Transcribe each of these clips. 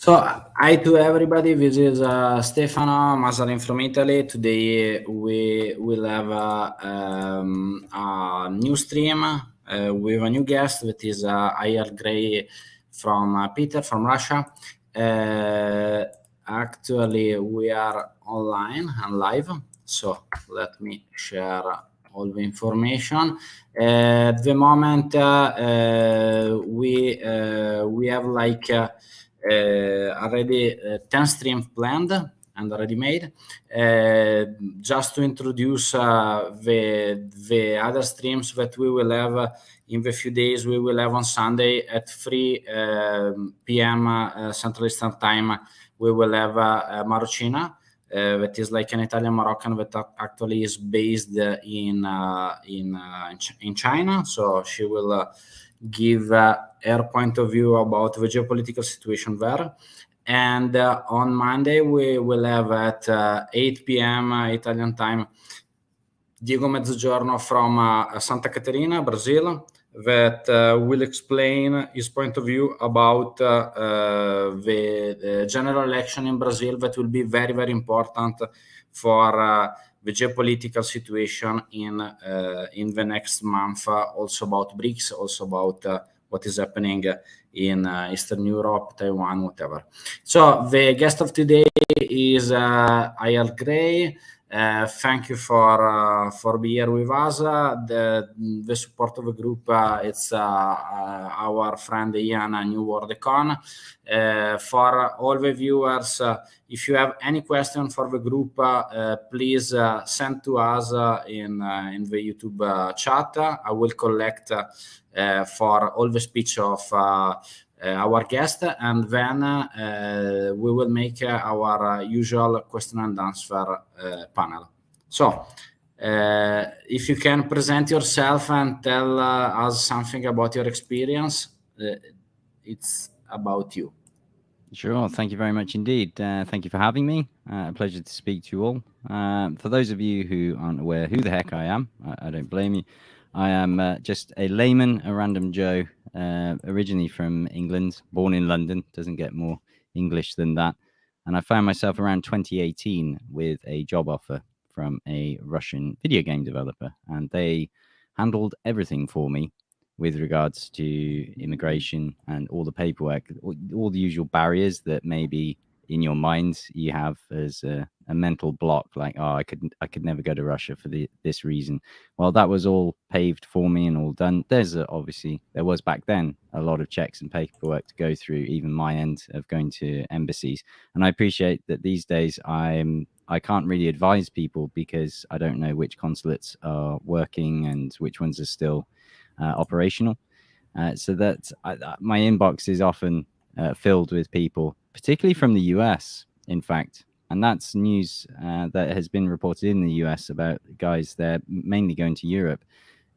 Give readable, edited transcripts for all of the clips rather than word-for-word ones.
So, hi to everybody. This is Stefano Mazarin from Italy. Today we will have a new stream with a new guest that is iEarlGrey from from Russia. Actually, we are online and live. So let me share all the information. At the moment, we have like already 10 streams planned and already made. Just to introduce the other streams that we will have in the few days, we will have on Sunday at 3 p.m. Central Eastern Time. We will have Marocina. That is like an Italian Moroccan that actually is based in China. So she will give her point of view about the geopolitical situation there. And on Monday, we will have at 8 p.m. Italian time, Diego Mezzogiorno from Santa Catarina, Brazil, that will explain his point of view about the general election in Brazil that will be very, very important for the geopolitical situation in the next month, also about BRICS, also about what is happening in Eastern Europe, Taiwan, whatever. So the guest of today is iEarlGrey. Thank you for being here with us. The support of the group, it's our friend Ian, New World Econ. For all the viewers, if you have any question for the group, please send to us in the YouTube chat. I will collect for all the speech of our guest, and then we will make our usual question and answer panel. So, if you can present yourself and tell us something about your experience, it's about you. Sure. Thank you very much indeed. Thank you for having me. A pleasure to speak to you all. For those of you who aren't aware who the heck I am, I don't blame you. I am just a layman, a random Joe, originally from England, born in London, doesn't get more English than that. And I found myself around 2018 with a job offer from a Russian video game developer, and they handled everything for me with regards to immigration and all the paperwork, all the usual barriers that maybe in your mind you have as a mental block, like, oh, I could never go to Russia for this reason. Well, that was all paved for me and all done. Obviously there was back then a lot of checks and paperwork to go through, even my end of going to embassies. And I appreciate that these days I can't really advise people because I don't know which consulates are working and which ones are still operational. So that my inbox is often filled with people, particularly from the US, in fact. And that's news that has been reported in the US about guys there mainly going to Europe.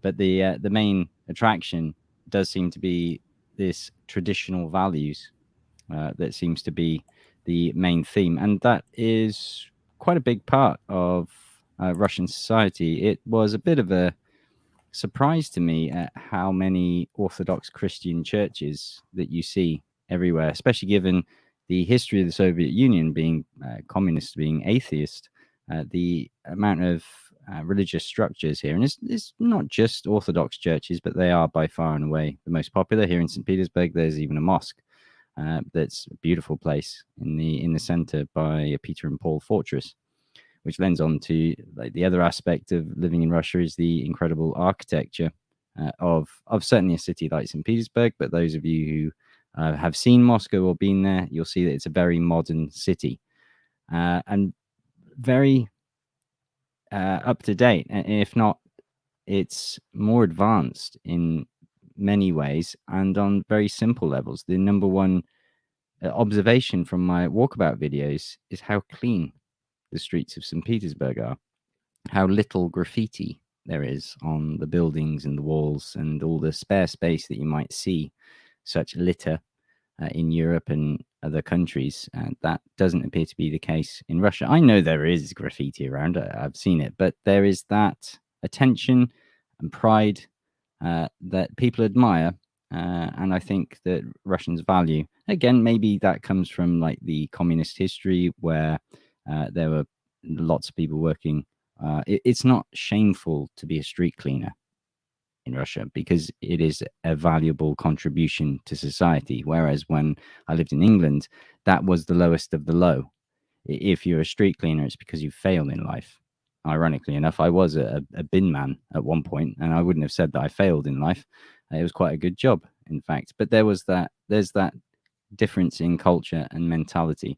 But the main attraction does seem to be this traditional values that seems to be the main theme. And that is quite a big part of Russian society. It was a bit of a surprise to me at how many Orthodox Christian churches that you see everywhere, especially given the history of the Soviet Union being communist, being atheist, the amount of religious structures here. And it's not just Orthodox churches, but they are by far and away the most popular. Here in Saint Petersburg, there's even a mosque that's a beautiful place in the center by Peter and Paul Fortress, which lends on to like the other aspect of living in Russia is the incredible architecture of certainly a city like St. Petersburg. But those of you who have seen Moscow or been there, you'll see that it's a very modern city and very up to date. And if not, it's more advanced in many ways and on very simple levels. The number one observation from my walkabout videos is how clean the streets of St. Petersburg are, how little graffiti there is on the buildings and the walls and all the spare space that you might see such litter in Europe and other countries. That doesn't appear to be the case in Russia. I know there is graffiti around, I've seen it, but there is that attention and pride that people admire. And I think that Russians value. Again, maybe that comes from like the communist history where there were lots of people working. It's not shameful to be a street cleaner in Russia because it is a valuable contribution to society. Whereas when I lived in England, that was the lowest of the low. If you're a street cleaner, it's because you failed in life. Ironically enough, I was a bin man at one point, and I wouldn't have said that I failed in life. It was quite a good job, in fact. But there's that difference in culture and mentality.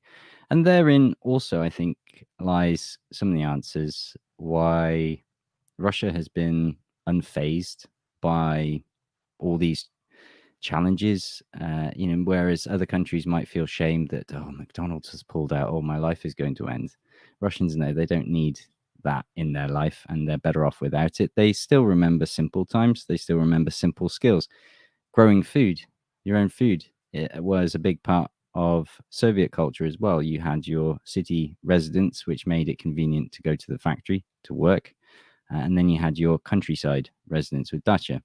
And therein also, I think, lies some of the answers why Russia has been unfazed by all these challenges, whereas other countries might feel shamed that, oh, McDonald's has pulled out, oh, my life is going to end. Russians know they don't need that in their life and they're better off without it. They still remember simple times. They still remember simple skills. Growing food, your own food, it was a big part of Soviet culture as well. You had your city residence, which made it convenient to go to the factory to work. And then you had your countryside residence with dacha,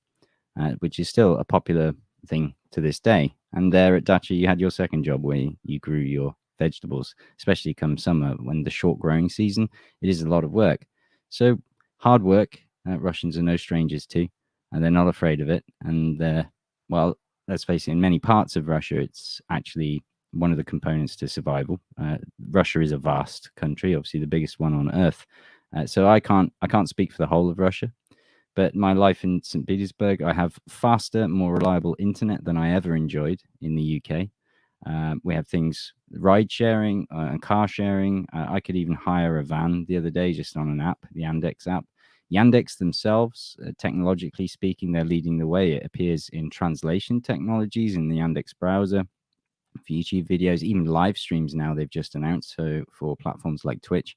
which is still a popular thing to this day. And there at dacha, you had your second job where you grew your vegetables, especially come summer when the short growing season. It is a lot of work. So hard work, Russians are no strangers to, and they're not afraid of it. And well, let's face it, in many parts of Russia, it's actually one of the components to survival. Russia is a vast country, obviously the biggest one on earth. So I can't speak for the whole of Russia, but my life in St. Petersburg, I have faster, more reliable internet than I ever enjoyed in the UK. We have things, ride sharing and car sharing. I could even hire a van the other day just on an app, the Yandex app. Yandex themselves, technologically speaking, they're leading the way. It appears in translation technologies in the Yandex browser, for YouTube videos, even live streams now they've just announced, so for platforms like Twitch.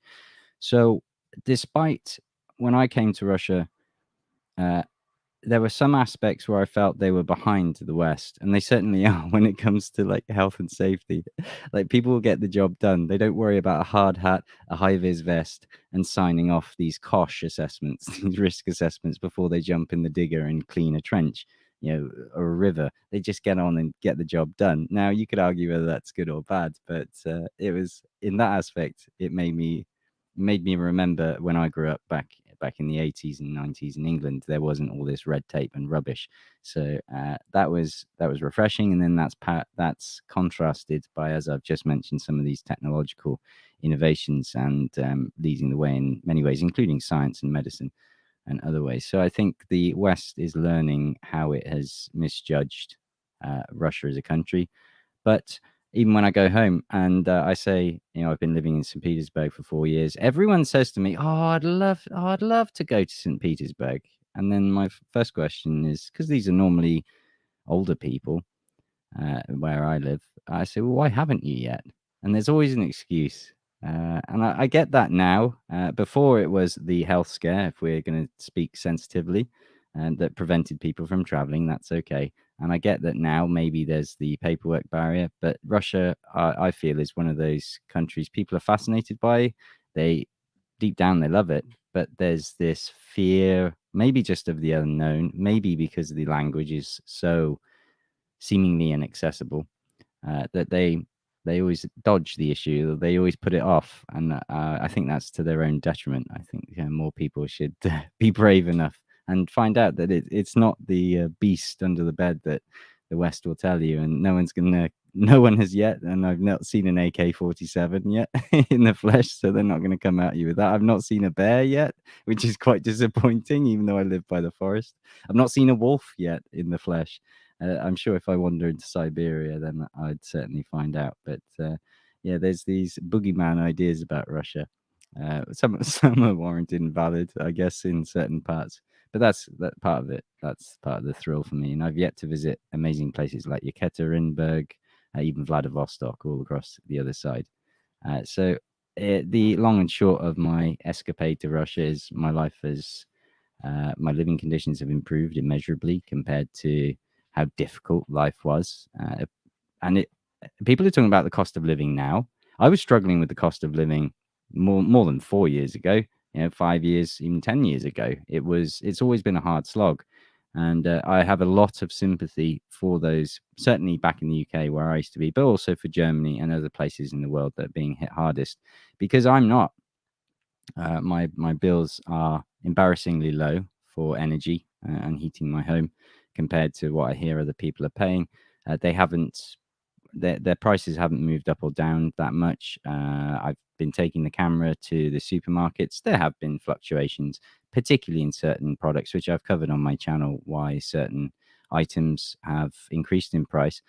So despite when I came to Russia, there were some aspects where I felt they were behind the West, and they certainly are when it comes to like health and safety. Like people will get the job done. They don't worry about a hard hat, a high vis vest, and signing off these COSH assessments, these risk assessments before they jump in the digger and clean a trench, or a river. They just get on and get the job done. Now you could argue whether that's good or bad, but it was in that aspect. It made me remember when I grew up back in the 80s and 90s in England. There wasn't all this red tape and rubbish, so that was refreshing. And then that's contrasted by, as I've just mentioned, some of these technological innovations and leading the way in many ways, including science and medicine and other ways. So I think the West is learning how it has misjudged Russia as a country. But even when I go home and I say, I've been living in St. Petersburg for 4 years, everyone says to me, "Oh, I'd love to go to St. Petersburg." And then my first question is, because these are normally older people where I live, I say, "Well, why haven't you yet?" And there's always an excuse. And I get that now. Before it was the health scare, if we're going to speak sensitively, and that prevented people from traveling. That's okay. And I get that now maybe there's the paperwork barrier, but Russia, I feel, is one of those countries people are fascinated by. They deep down, they love it, but there's this fear, maybe just of the unknown, maybe because the language is so seemingly inaccessible, that they always dodge the issue. They always put it off. And I think that's to their own detriment. I think more people should be brave enough and find out that it's not the beast under the bed that the West will tell you, and no one has yet, and I've not seen an AK-47 yet in the flesh, so they're not going to come at you with that. I've not seen a bear yet, which is quite disappointing, even though I live by the forest. I've not seen a wolf yet in the flesh. I'm sure if I wander into Siberia, then I'd certainly find out. But there's these boogeyman ideas about Russia. Some are warranted and valid, I guess, in certain parts. But that's part of it. That's part of the thrill for me. And I've yet to visit amazing places like Yekaterinburg, even Vladivostok, all across the other side. So the long and short of my escapade to Russia is my life my living conditions have improved immeasurably compared to how difficult life was. And people are talking about the cost of living now. I was struggling with the cost of living more than 4 years ago. 5 years, even 10 years ago. It's always been a hard slog. And I have a lot of sympathy for those, certainly back in the UK where I used to be, but also for Germany and other places in the world that are being hit hardest, because I'm not. My bills are embarrassingly low for energy and heating my home compared to what I hear other people are paying. They haven't, their prices haven't moved up or down that much. I've been taking the camera to the supermarkets. There have been fluctuations, particularly in certain products, which I've covered on my channel, why certain items have increased in price.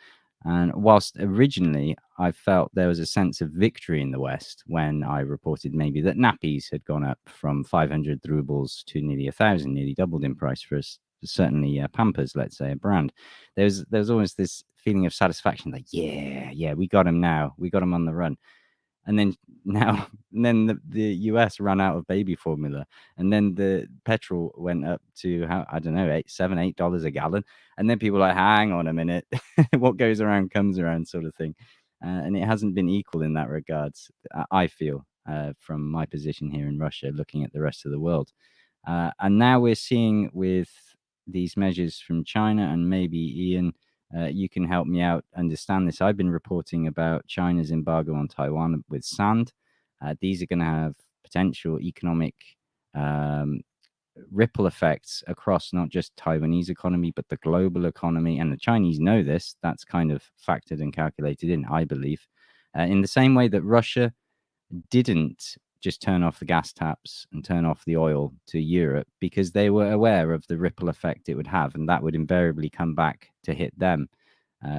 And whilst originally I felt there was a sense of victory in the West when I reported maybe that nappies had gone up from 500 rubles to nearly 1,000, nearly doubled in price for us, certainly Pampers, let's say, a brand. There's always this feeling of satisfaction, like, yeah, we got him now. We got him on the run. And then the US ran out of baby formula, and then the petrol went up to, I don't know, $8 a gallon, and then people are like, hang on a minute, what goes around comes around, sort of thing. And it hasn't been equal in that regards, I feel, from my position here in Russia, looking at the rest of the world. And now we're seeing with these measures from China, and maybe Ian, you can help me out understand this. I've been reporting about China's embargo on Taiwan with sand. These are going to have potential economic ripple effects across not just Taiwanese economy, but the global economy. And the Chinese know this. That's kind of factored and calculated in, I believe. In the same way that Russia didn't just turn off the gas taps and turn off the oil to Europe, because they were aware of the ripple effect it would have, and that would invariably come back to hit them.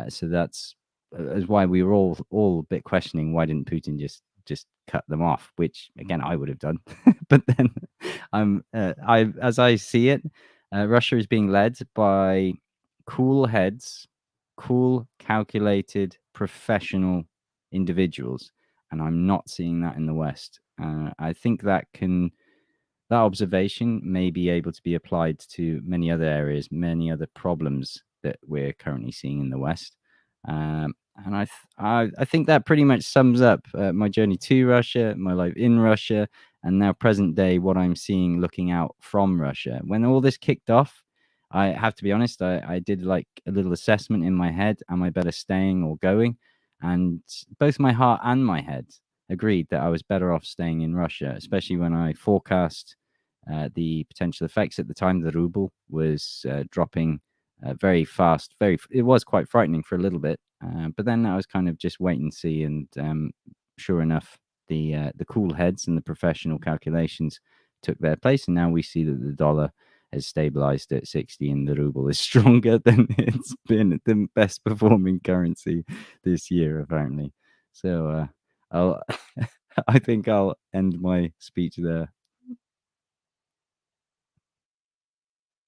So that's why we were all a bit questioning, why didn't Putin just cut them off, which again I would have done. But then as I see it, Russia is being led by cool heads, cool, calculated, professional individuals, and I'm not seeing that in the West. I think that observation may be able to be applied to many other areas, many other problems that we're currently seeing in the West. And I think that pretty much sums up my journey to Russia, my life in Russia, and now present day, what I'm seeing looking out from Russia. When all this kicked off, I have to be honest, I did like a little assessment in my head. Am I better staying or going? And both my heart and my head agreed that I was better off staying in Russia, especially when I forecast the potential effects. At the time, the ruble was dropping very fast. It was quite frightening for a little bit, but then I was kind of just wait and see. And sure enough, the cool heads and the professional calculations took their place, and now we see that the dollar has stabilized at 60 and the ruble is stronger than it's been, the best performing currency this year, apparently. So I think I'll end my speech there.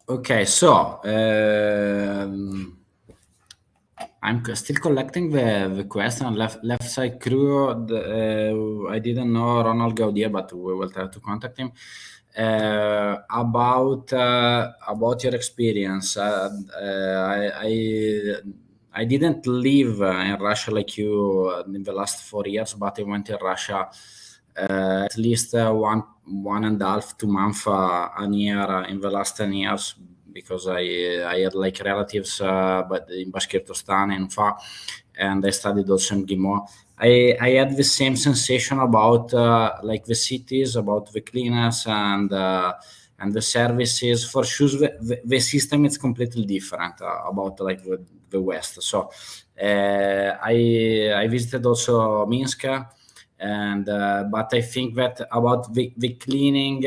Okay, so I'm still collecting the question. Left side crew. I didn't know Ronald Gaudier, but we will try to contact him. About your experience. I didn't live in Russia like you in the last 4 years, but I went to Russia at least 1.5 2 months a year in the last 10 years, because I had like relatives but in Bashkortostan and Ufa, and I studied also in Gimo. I had the same sensation about like the cities, about the cleaners and the services. For sure, the system is completely different about like the West. So I visited also Minsk. And but I think that about the cleaning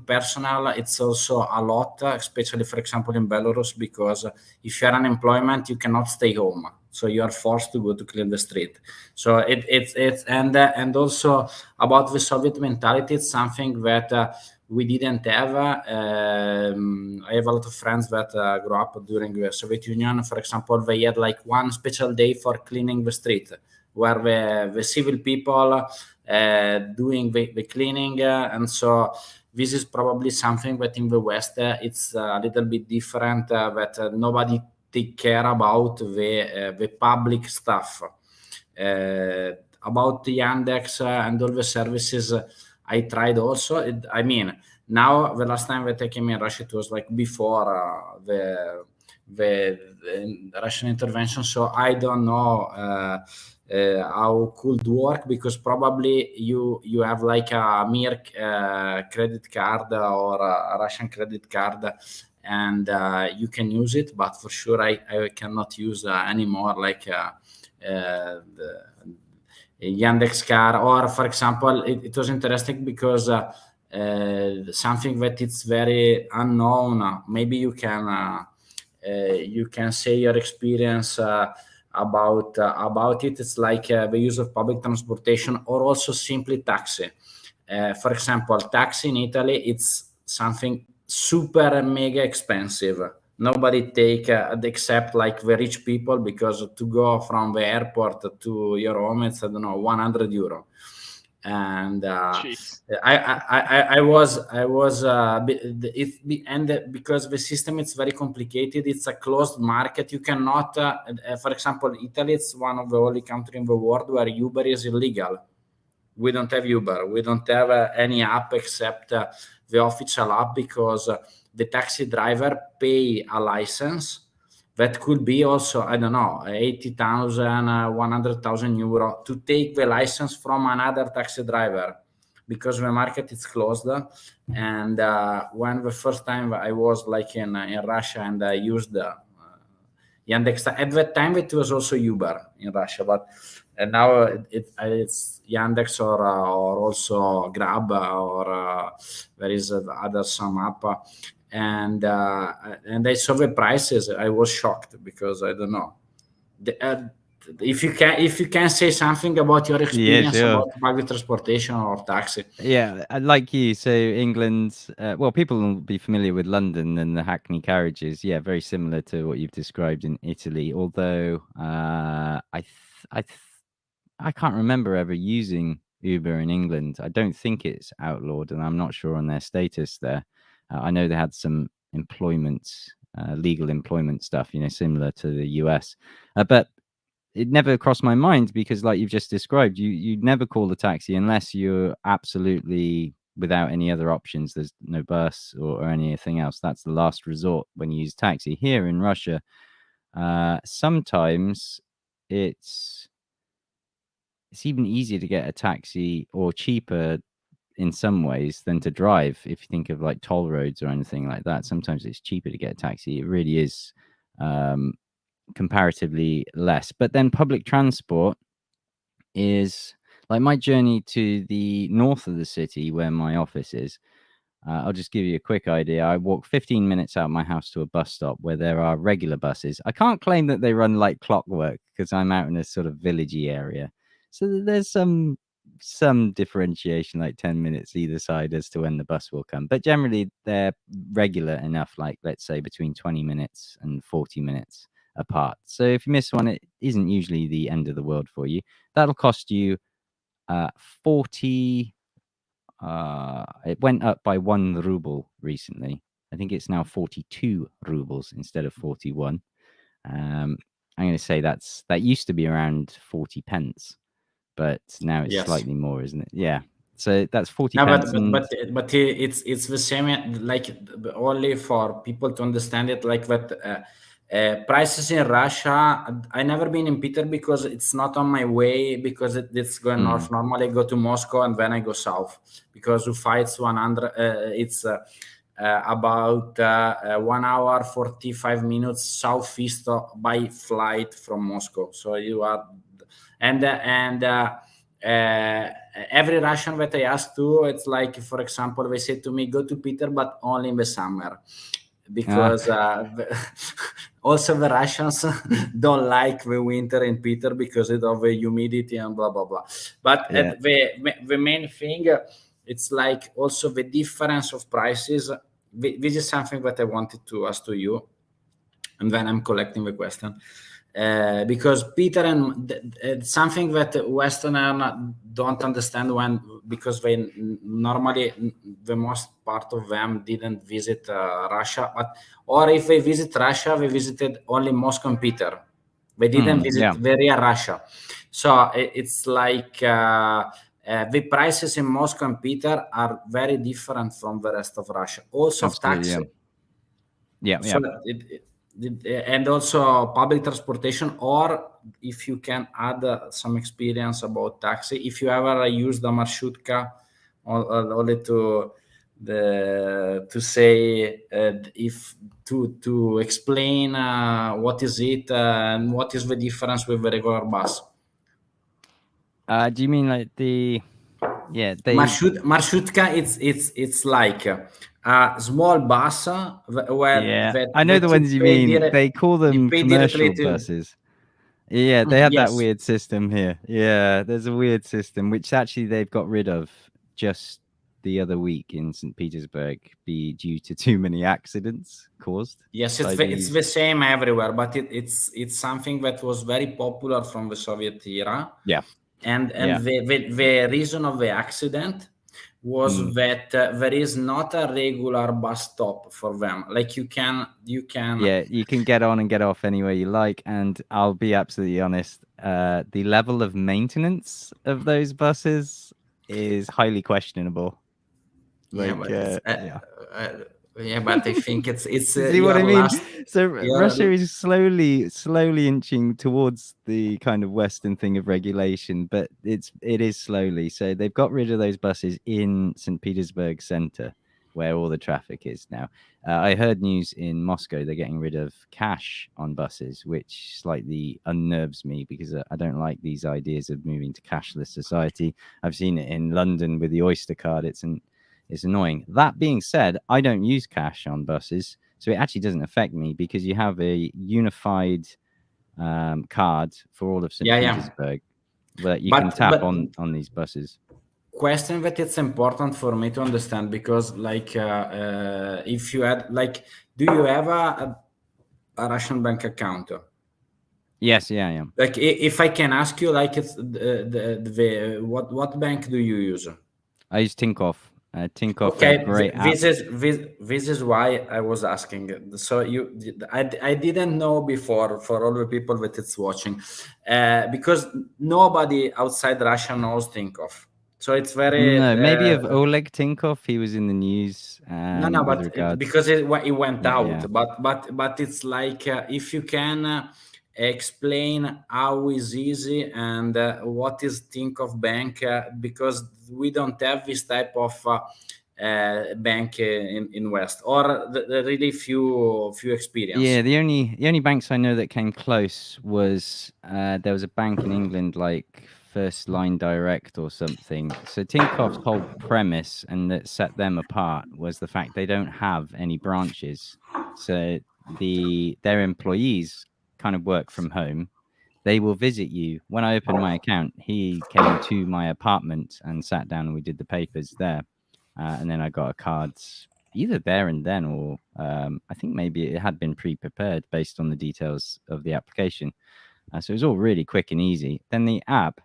personnel, it's also a lot, especially for example in Belarus, because if you're unemployment, you cannot stay home, so you are forced to go to clean the street. So it's and also about the Soviet mentality, it's something that we didn't have. I have a lot of friends that grew up during the Soviet Union. For example, they had like one special day for cleaning the street, where the civil people doing the cleaning, and so this is probably something that in the West it's a little bit different, that nobody take care about the public stuff. About the Yandex and all the services I tried also. I mean, Now the last time that I came in Russia, it was like before the Russian intervention. So I don't know how could work, because probably you have like a mere credit card or a Russian credit card, and you can use it, but for sure I cannot use anymore like the Yandex car. Or for example, it was interesting because something that it's very unknown. Maybe you can say your experience about it. It's like the use of public transportation, or also simply taxi. For example, taxi in Italy, it's something super mega expensive. Nobody take except like the rich people, because to go from the airport to your home, it's, I don't know, 100 euro. And I was because the system is very complicated. It's a closed market. You cannot, for example, Italy, it's one of the only countries in the world where Uber is illegal. We don't have Uber. We don't have any app except the official app, because the taxi driver pay a license that could be also, I don't know, 80,000, 100,000 euro to take the license from another taxi driver, because the market is closed. And when the first time I was like in Russia, and I used Yandex, at that time it was also Uber in Russia, but and now it's Yandex or also Grab, or there is other some app. And I saw the prices. I was shocked, because I don't know. If you can say something about your experience about public transportation or taxi. Yeah, like you. So England, well, people will be familiar with London and the Hackney carriages. Yeah, very similar to what you've described in Italy. Although I can't remember ever using Uber in England. I don't think it's outlawed, and I'm not sure on their status there. I know they had some legal employment stuff, similar to the US. But it never crossed my mind, because like you've just described, you'd never call a taxi unless you're absolutely without any other options. There's no bus or anything else. That's the last resort when you use taxi. Here in Russia, sometimes it's even easier to get a taxi, or cheaper in some ways, than to drive. If you think of like toll roads or anything like that, sometimes it's cheaper to get a taxi. It really is comparatively less. But then public transport is like my journey to the north of the city where my office is. I'll just give you a quick idea. I walk 15 minutes out of my house to a bus stop where there are regular buses. I can't claim that they run like clockwork, because I'm out in a sort of villagey area. So there's some differentiation, like 10 minutes either side as to when the bus will come. But generally, they're regular enough, like let's say between 20 minutes and 40 minutes apart. So if you miss one, it isn't usually the end of the world for you. That'll cost you 40. It went up by 1 ruble recently. I think it's now 42 rubles instead of 41. I'm going to say that used to be around 40 pence. But now it's slightly more, isn't it? Yeah. So that's 40 pence. But it's the same, like only for people to understand it, like that. Prices in Russia, I never been in Peter because it's not on my way, because it's going north. Normally I go to Moscow and then I go south, because Ufa it's 100. It's about 1 hour 45 minutes southeast by flight from Moscow. So you are. And every Russian that I ask to, it's like, for example, they say to me, go to Peter, but only in the summer, because also the Russians don't like the winter in Peter because of the humidity and blah, blah, blah. But the main thing, it's like also the difference of prices. This is something that I wanted to ask to you, and then I'm collecting the question. Because Peter and something that Westerners don't understand because they normally, the most part of them didn't visit Russia, or if they visit Russia, they visited only Moscow and Peter. They didn't visit the real Russia. So it's like the prices in Moscow and Peter are very different from the rest of Russia. Also, Absolutely, taxi. Yeah. So and also public transportation, or if you can add some experience about taxi, if you ever used the marshutka, only to say if to explain what is it and what is the difference with the regular bus. Do you mean like the Marshutka? It's like a small bus where I know the ones you mean. They call them commercial buses. Yeah, they had that weird system here. Yeah, there's a weird system which actually they've got rid of just the other week in Saint Petersburg, due to too many accidents caused. Yes, it's the same everywhere, but it's something that was very popular from the Soviet era. Yeah. And the reason of the accident was that there is not a regular bus stop for them. Like you can you can get on and get off anywhere you like. And I'll be absolutely honest, the level of maintenance of those buses is highly questionable. But I think it's see what I mean? So Russia is slowly inching towards the kind of Western thing of regulation, but it is slowly. So they've got rid of those buses in St. Petersburg center, where all the traffic is now. I heard news in Moscow they're getting rid of cash on buses, which slightly unnerves me because I don't like these ideas of moving to cashless society. I've seen it in London with the Oyster card. It's annoying. That being said, I don't use cash on buses, so it actually doesn't affect me because you have a unified card for all of St. Petersburg that you can tap on these buses. Question that it's important for me to understand, because like if you had do you have a Russian bank account? Yes, yeah, I am. Like if I can ask you, like it's what bank do you use? I use Tinkoff. Tinkoff. Okay, great this is why I was asking. So I didn't know before, for all the people that it's watching, because nobody outside Russia knows Tinkoff. So it's very maybe of Oleg Tinkoff. He was in the news. But because it went out. Yeah. But it's like if you can explain how is easy and what is Tinkoff Bank, because we don't have this type of bank in West, or the really few experience. Yeah, the only banks I know that came close was there was a bank in England like First Line Direct or something. So Tinkoff's whole premise and that set them apart was the fact they don't have any branches. So their employees kind of work from home. They will visit you. When I opened my account, he came to my apartment and sat down and we did the papers there. And then I got a card either there and then, or I think maybe it had been pre-prepared based on the details of the application. So it was all really quick and easy. Then the app,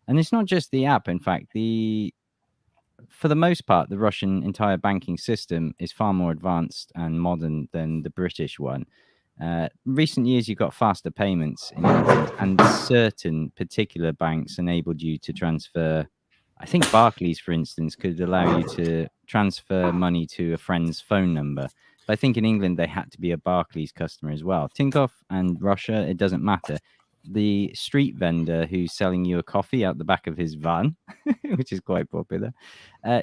and it's not just the app. In fact, for the most part, the Russian entire banking system is far more advanced and modern than the British one. Recent years, you've got faster payments in England, and certain particular banks enabled you to transfer. I think Barclays, for instance, could allow you to transfer money to a friend's phone number. But I think in England, they had to be a Barclays customer as well. Tinkoff and Russia, it doesn't matter. The street vendor who's selling you a coffee out the back of his van, which is quite popular,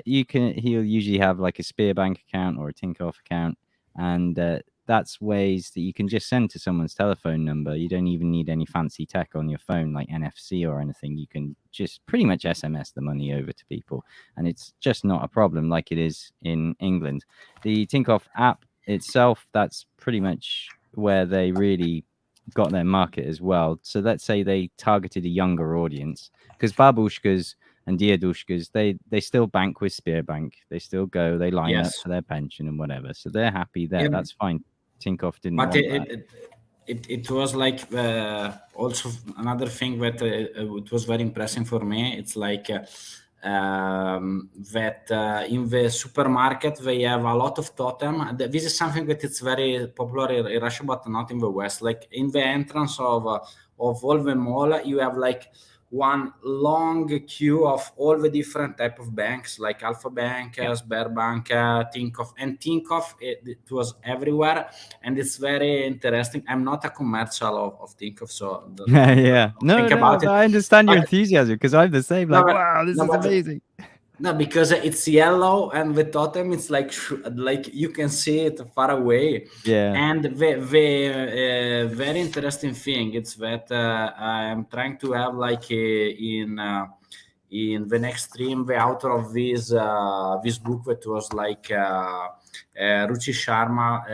he'll usually have like a Sberbank account or a Tinkoff account, and that's ways that you can just send to someone's telephone number. You don't even need any fancy tech on your phone like NFC or anything. You can just pretty much SMS the money over to people, and it's just not a problem like it is in England. The Tinkoff app itself, that's pretty much where they really got their market as well. So let's say they targeted a younger audience, because babushkas and diedushkas, they still bank with Sberbank. They still go, they line up for their pension and whatever. So they're happy there. That's fine. Tinkoff didn't want that. It was like also another thing that it was very impressive for me. It's like that in the supermarket they have a lot of totem. This is something that it's very popular in Russia, but not in the West. Like in the entrance of all the mall, you have like one long queue of all the different type of banks, like Alpha Bank, Sberbank, Tinkoff, and Tinkoff. It was everywhere, and it's very interesting. I'm not a commercial of Tinkoff, so yeah, no, think about but it. I understand your But, enthusiasm because I'm the same. Like, wow, this is but amazing. no, because it's yellow and the totem it's like you can see it far away. Yeah. And the very interesting thing is that I'm trying to have like in the next stream the author of this book that was like Ruchi Sharma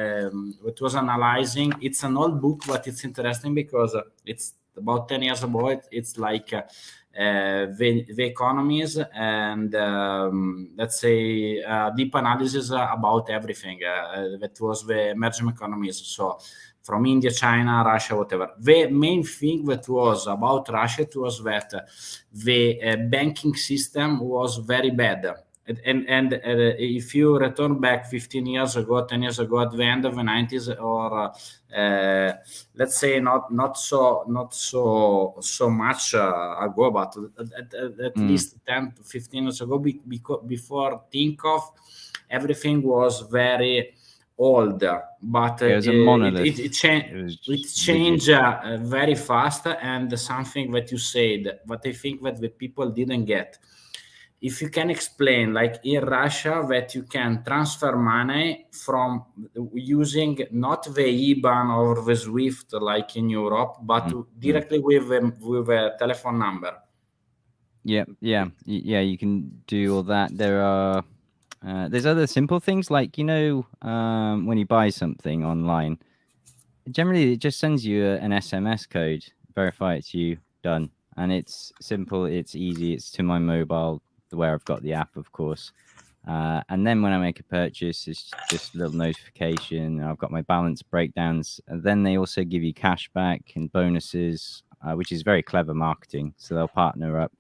that was analyzing. It's an old book, but it's interesting because it's about 10 years ago. It's like the economies and let's say deep analysis about everything that was the emerging economies, so from India, China, Russia, whatever. The main thing that was about Russia was that the banking system was very bad. And if you return back 15 years ago, 10 years ago, at the end of the 90s, or let's say not so much ago, but at least 10 to 15 years ago, before Tinkoff, everything was very old, but it was a monolith. it changed very fast. And something that you said, but I think that the people didn't get. If you can explain, like in Russia, that you can transfer money from using not the IBAN or the SWIFT like in Europe, but directly with a telephone number. Yeah, you can do all that. There are there's other simple things like, when you buy something online, generally it just sends you an SMS code, verify it's you, done. And it's simple, it's easy, it's to my mobile, where I've got the app, of course. And then when I make a purchase, it's just a little notification. I've got my balance breakdowns. And then they also give you cash back and bonuses, which is very clever marketing. So they'll partner up.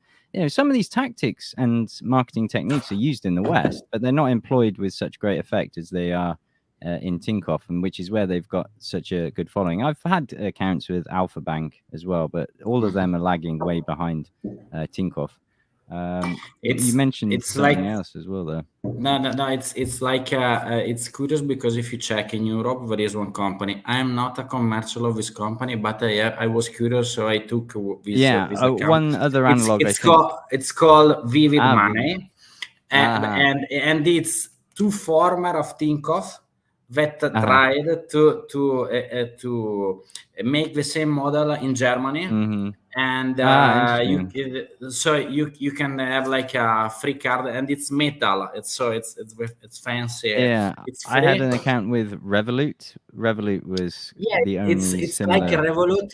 Some of these tactics and marketing techniques are used in the West, but they're not employed with such great effect as they are in Tinkoff, and which is where they've got such a good following. I've had accounts with Alpha Bank as well, but all of them are lagging way behind Tinkoff. You mentioned something else as well there. No. It's like it's curious because if you check in Europe, there is one company. I am not a commercial of this company, but I was curious, so I took this. This account. One other analog. It's called Vivid Money, and it's two former of Tinkoff that tried to make the same model in Germany. Mm-hmm. And you can have like a free card, and it's metal. It's fancy. Yeah, I had an account with Revolut. Revolut was the only. It's similar. like a Revolut,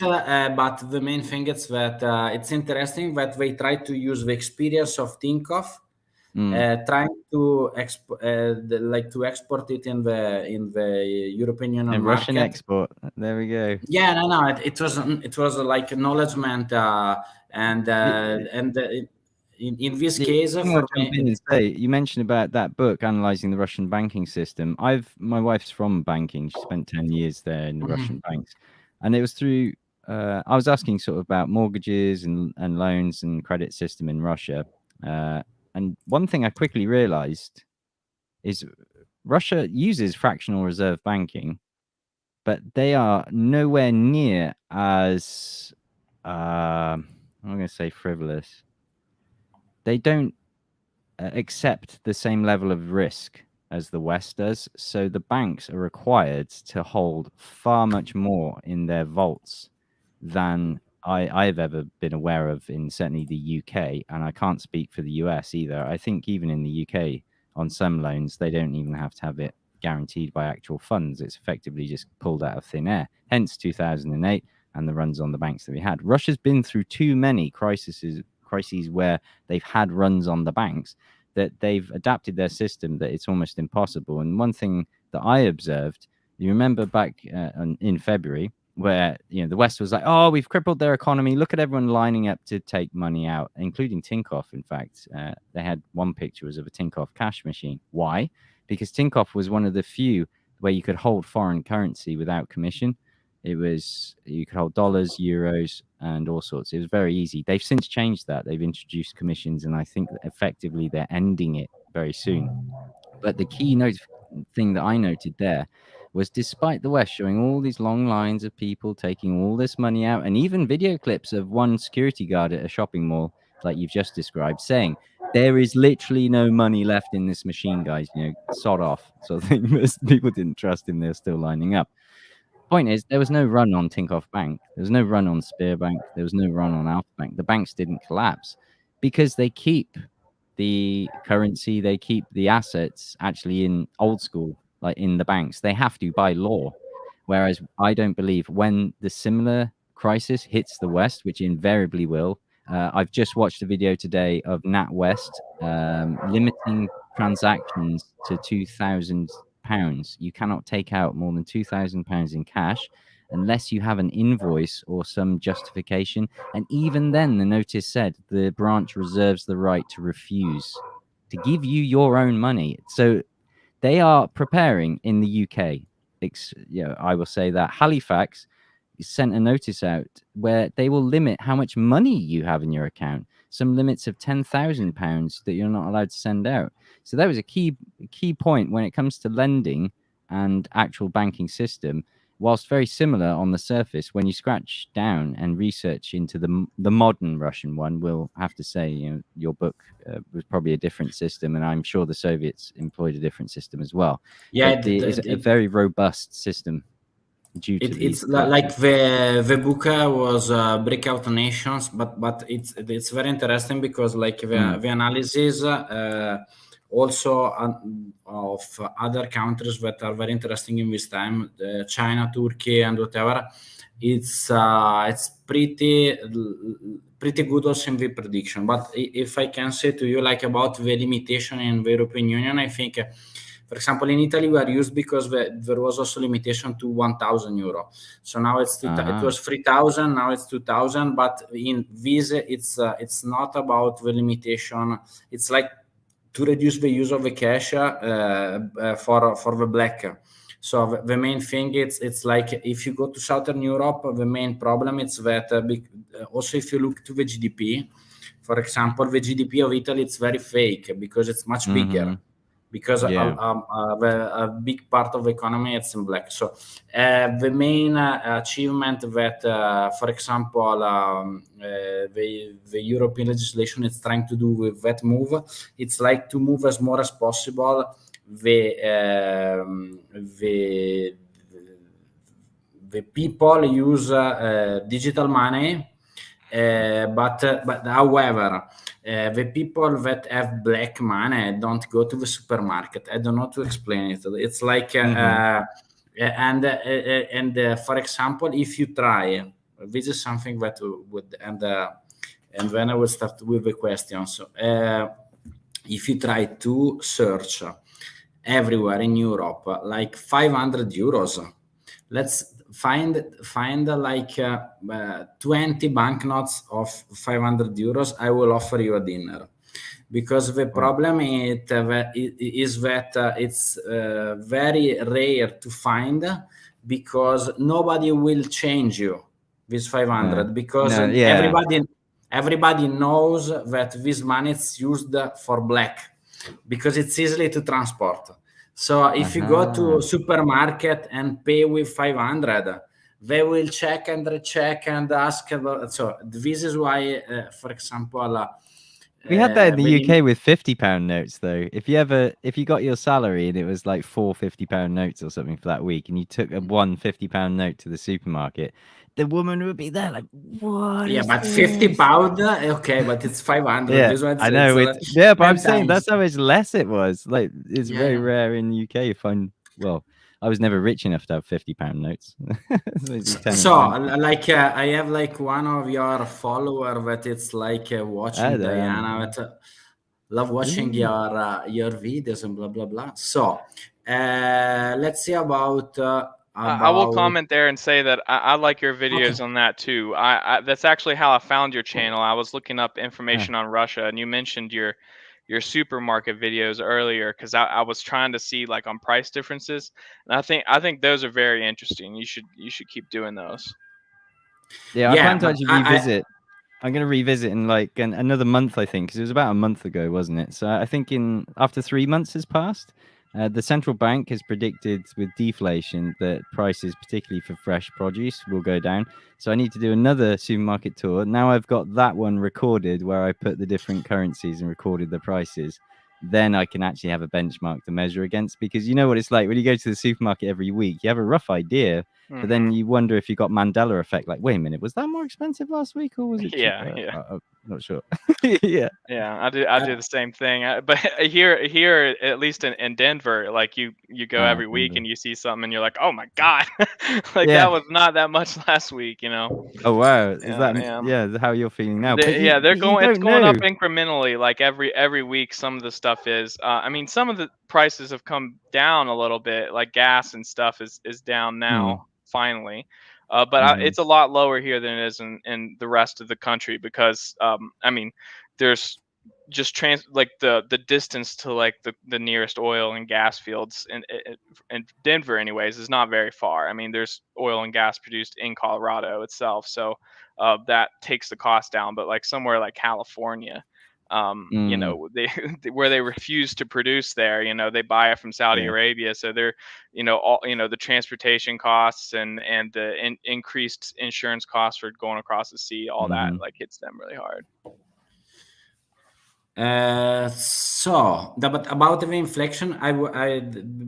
but the main thing is that it's interesting that they try to use the experience of Tinkoff, trying to export it in the European Union market. Russian export. There we go. Yeah, no. It was like acknowledgement, and in this case, for me, you mentioned about that book analyzing the Russian banking system. My wife's from banking. She spent 10 years there in the Russian banks, and it was through. I was asking sort of about mortgages and loans and credit system in Russia. And one thing I quickly realized is Russia uses fractional reserve banking, but they are nowhere near as, I'm going to say frivolous. They don't accept the same level of risk as the West does. So the banks are required to hold far much more in their vaults than I've ever been aware of in certainly the UK, and I can't speak for the US either. I think even in the UK, on some loans, they don't even have to have it guaranteed by actual funds. It's effectively just pulled out of thin air. Hence 2008 and the runs on the banks that we had. Russia's been through too many crises where they've had runs on the banks that they've adapted their system that it's almost impossible. And one thing that I observed, you remember back in February, where the West was like, oh, we've crippled their economy. Look at everyone lining up to take money out, including Tinkoff. In fact, they had one picture was of a Tinkoff cash machine. Why? Because Tinkoff was one of the few where you could hold foreign currency without commission. It was you could hold dollars, euros, and all sorts. It was very easy. They've since changed that. They've introduced commissions, and I think that effectively they're ending it very soon. But the thing that I noted there was, despite the West showing all these long lines of people taking all this money out, and even video clips of one security guard at a shopping mall, like you've just described, saying, there is literally no money left in this machine, guys, sod off. So I think most people didn't trust him. They're still lining up. Point is, there was no run on Tinkoff Bank. There was no run on Spearbank. There was no run on Alpha Bank. The banks didn't collapse because they keep the currency, they keep the assets actually in old school, like in the banks. They have to by law. Whereas I don't believe when the similar crisis hits the West, which invariably will. I've just watched a video today of NatWest limiting transactions to £2,000. You cannot take out more than £2,000 in cash unless you have an invoice or some justification. And even then, the notice said the branch reserves the right to refuse to give you your own money. So they are preparing in the UK. I will say that Halifax sent a notice out where they will limit how much money you have in your account. Some limits of £10,000 that you're not allowed to send out. So that was a key point when it comes to lending and actual banking system. Whilst very similar on the surface, when you scratch down and research into the modern Russian one, we'll have to say, your book was probably a different system, and I'm sure the Soviets employed a different system as well. Yeah, it's a very robust system. It's like the book was Breakout Nations, but it's very interesting because like the analysis also of other countries that are very interesting in this time, China, Turkey, and whatever. It's pretty good also in the prediction. But if I can say to you like about the limitation in the European Union, I think. For example, in Italy, we are used because there was also limitation to €1,000. So now it was 3,000. Now it's 2,000. But in Visa, it's not about the limitation. It's like to reduce the use of the cash for the black. So the main thing it's like if you go to Southern Europe, the main problem is that also if you look to the GDP, for example, the GDP of Italy it's very fake because it's much bigger. Because a big part of the economy is in black. So the main achievement that, for example, the European legislation is trying to do with that move, it's like to move as more as possible the people use digital money, but however. The people that have black money don't go to the supermarket. I don't know to explain it. It's like for example, if you try, this is something that would and then I will start with the questions. If you try to search everywhere in Europe, like €500, let's find like 20 banknotes of €500. I will offer you a dinner, because the problem is that it's very rare to find, because nobody will change you with 500 because everybody knows that this money is used for black, because it's easily to transport. So if you go to a supermarket and pay with 500, they will check and recheck and ask about. So this is why, for example, we had that in the UK with £50 notes, though. If you got your salary and it was like £4 50 notes or something for that week, and you took one £50 note to the supermarket, the woman would be there like, what? Yeah, but £50, okay, but it's 500. Yeah, I know. But I'm saying that's how much less it was. Like, it's very rare in the UK to find. Well, I was never rich enough to have £50 notes. So like I have like one of your follower that it's like watching Diana, that love watching your videos and blah blah blah. So let's see about. I will comment there and say that I like your videos on that too. I that's actually how I found your channel. I was looking up information on Russia, and you mentioned your supermarket videos earlier, because I was trying to see like on price differences, and I think those are very interesting. You should keep doing those. Yeah, I plan to actually revisit. I'm going to revisit in like another month, I think, because it was about a month ago, wasn't it? So I think after 3 months has passed, the central bank has predicted with deflation that prices, particularly for fresh produce, will go down. So I need to do another supermarket tour. Now I've got that one recorded where I put the different currencies and recorded the prices. Then I can actually have a benchmark to measure against, because you know what it's like when you go to the supermarket every week, you have a rough idea. But then you wonder if you got Mandela effect, like, wait a minute, was that more expensive last week or was it cheaper? Yeah. I'm not sure. Yeah. Yeah, I do the same thing. But here, at least in Denver, like you go every week Denver. and you see something and you're like, oh my God, like Yeah. that was not that much last week, you know? Oh wow, is Yeah, that yeah. how you're feeling now? They're But you it's don't going up know. incrementally, like every week. Some of the stuff is. I mean, some of the prices have come down a little bit, like gas and stuff is down now finally. But it's a lot lower here than it is in the rest of the country because I mean, there's just like the distance to like the nearest oil and gas fields in Denver anyways is not very far. I mean, there's oil and gas produced in Colorado itself, so that takes the cost down. But like somewhere like California, you know, they where they refuse to produce there, you know, they buy it from Saudi Arabia, so they're, you know, all, you know, the transportation costs and the increased insurance costs for going across the sea, all that like hits them really hard. But about the inflation,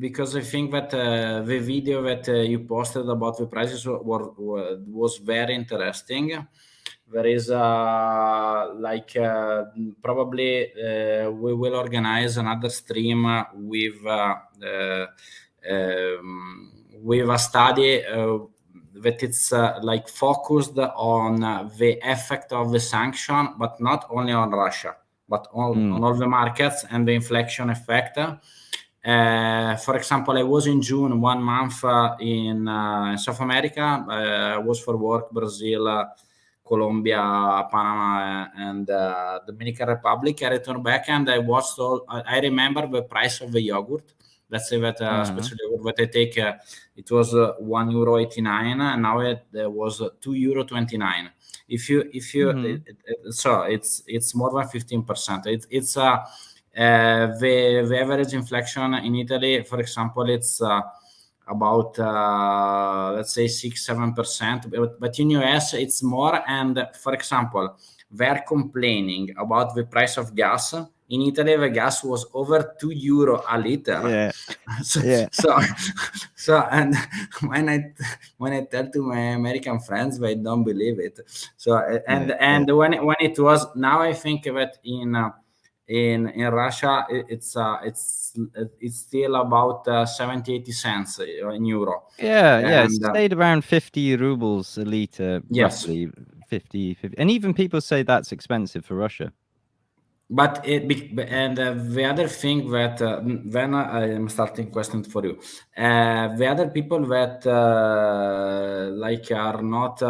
because I think that the video that you posted about the prices was very interesting. There is probably we will organize another stream with a study that it's like focused on the effect of the sanction, but not only on Russia, but on all the markets and the inflation effect. For example, I was in June 1 month in South America. I was for work, Brazil, Colombia, Panama, and Dominican Republic. I returned back and I watched I remember the price of the yogurt. Let's say that especially what I take, it was €1.89, and now it was €2.29. If you so it's more than 15%. It's the average inflation in Italy, for example, it's about let's say 6-7%, but in US it's more. And for example, they're complaining about the price of gas. In Italy, the gas was over €2 a liter. So and when I tell to my American friends, they don't believe it. So and when it was, now I think that in Russia it's still about 70-80 cents in euro. It stayed around 50 rubles a liter, roughly. 50, and even people say that's expensive for Russia. But the other thing that then I am starting question for you, the other people that like are not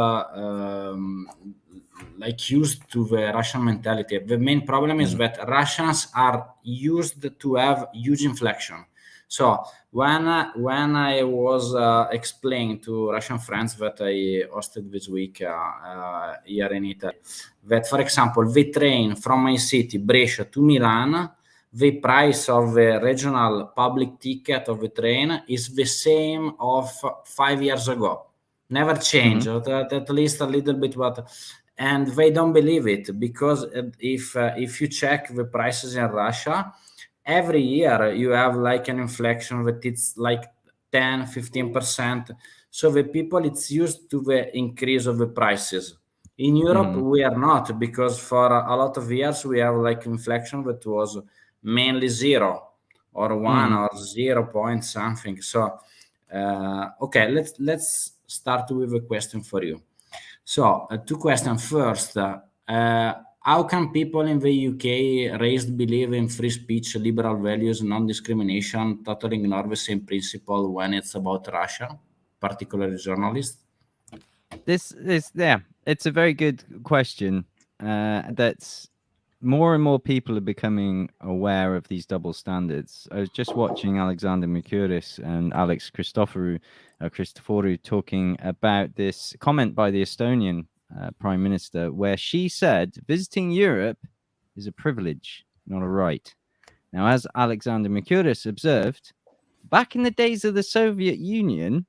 like used to the Russian mentality. The main problem is that Russians are used to have huge inflation. So when I was explaining to Russian friends that I hosted this week here in Italy, that for example the train from my city Brescia to Milan, the price of the regional public ticket of the train is the same of 5 years ago. Never changed, at least a little bit, and they don't believe it, because if you check the prices in Russia, every year you have like an inflation that it's like 10-15%. So the people, it's used to the increase of the prices. In Europe, we are not, because for a lot of years we have like inflation that was mainly 0 or 1 or 0 point something. So okay, let's start with a question for you. So 2 questions. First, how can people in the UK raised believe in free speech, liberal values, non-discrimination, totally ignore the same principle when it's about Russia, particularly journalists? This is it's a very good question. That's more and more people are becoming aware of these double standards. I was just watching Alexander Mercouris and Alex Christoforou talking about this comment by the Estonian Prime Minister, where she said visiting Europe is a privilege, not a right. Now, as Alexander Mercouris observed, back in the days of the Soviet Union,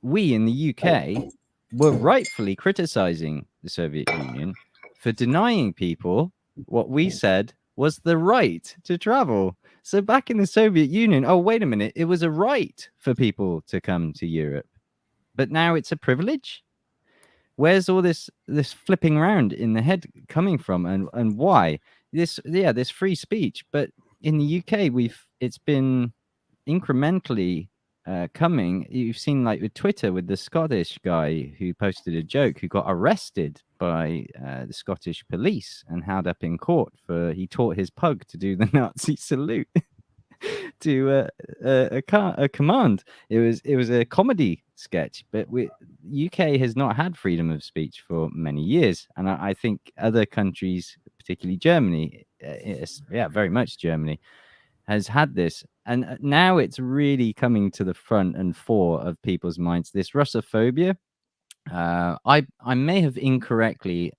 we in the UK were rightfully criticizing the Soviet Union for denying people what we said was the right to travel. So back in the Soviet Union, oh, wait a minute, it was a right for people to come to Europe. But now it's a privilege? Where's all this flipping around in the head coming from, and why? This free speech. But in the UK, it's been incrementally coming. You've seen, like, with Twitter, with the Scottish guy who posted a joke, who got arrested by the Scottish police and held up in court for he taught his pug to do the Nazi salute to a command. It was a comedy sketch, but UK has not had freedom of speech for many years, and I think other countries, particularly Germany, very much Germany, has had this, and now it's really coming to the front and fore of people's minds. This Russophobia. I may have incorrectly.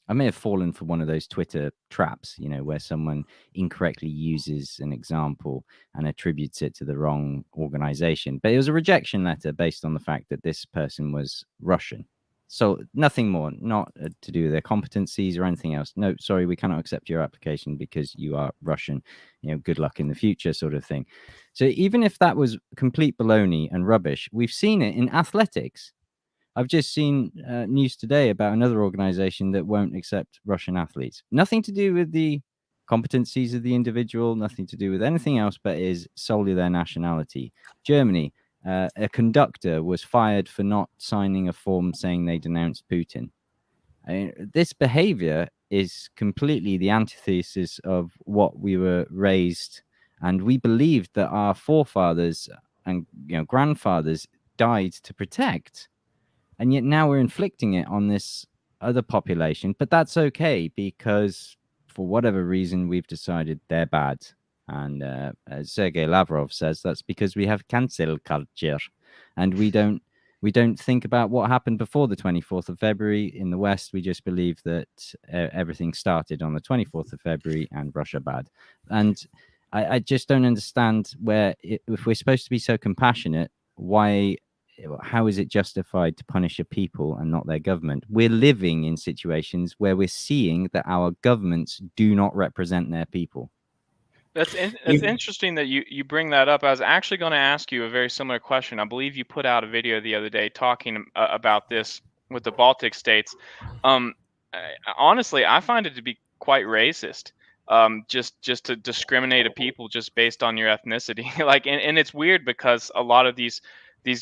I may have fallen for one of those Twitter traps, where someone incorrectly uses an example and attributes it to the wrong organization. But it was a rejection letter based on the fact that this person was Russian. So nothing more, not to do with their competencies or anything else. No, sorry, we cannot accept your application because you are Russian. Good luck in the future, sort of thing. So even if that was complete baloney and rubbish, we've seen it in athletics. I've just seen news today about another organization that won't accept Russian athletes. Nothing to do with the competencies of the individual, nothing to do with anything else, but is solely their nationality. Germany, a conductor was fired for not signing a form saying they denounced Putin. This behavior is completely the antithesis of what we were raised, and we believed that our forefathers and grandfathers died to protect. And yet now we're inflicting it on this other population. But that's okay, because for whatever reason, we've decided they're bad. And as Sergei Lavrov says, that's because we have cancel culture. And we don't think about what happened before the 24th of February. In the West, we just believe that everything started on the 24th of February and Russia bad. And I just don't understand if we're supposed to be so compassionate, how is it justified to punish a people and not their government? We're living in situations where we're seeing that our governments do not represent their people. That's interesting that you bring that up. I was actually going to ask you a very similar question. I believe you put out a video the other day talking about this with the Baltic states. Honestly, I find it to be quite racist. Just to discriminate a people just based on your ethnicity. And it's weird because a lot of these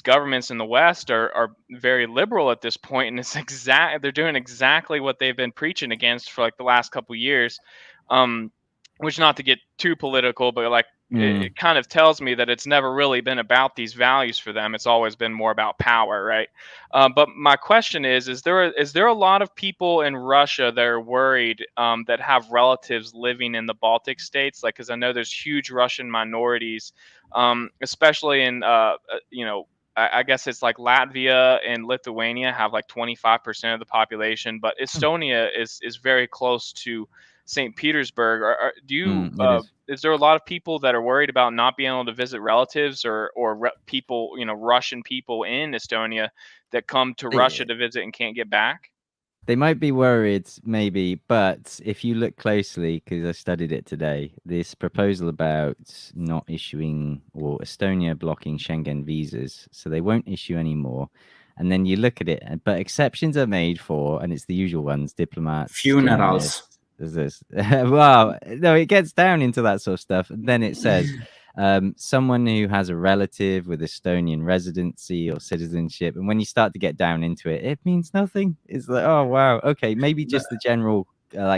governments in the West are very liberal at this point, and they're doing exactly what they've been preaching against for the last couple of years. Which, not to get too political, but it kind of tells me that it's never really been about these values for them. It's always been more about power, right? But my question is there a lot of people in Russia that are worried that have relatives living in the Baltic states? Because I know there's huge Russian minorities, especially in I guess it's Latvia and Lithuania have 25% of the population, but Estonia is very close to Saint Petersburg. Is there a lot of people that are worried about not being able to visit relatives or people, Russian people in Estonia that come to Russia to visit and can't get back? They might be worried, maybe, but if you look closely, because I studied it today, this proposal about not issuing, or Estonia blocking Schengen visas, so they won't issue anymore. And then you look at it, but exceptions are made for, and it's the usual ones, diplomats, funerals. There's this. Well, no, it gets down into that sort of stuff. And then it says someone who has a relative with Estonian residency or citizenship. And when you start to get down into it, it means nothing. It's like, oh, wow. Okay, maybe just the general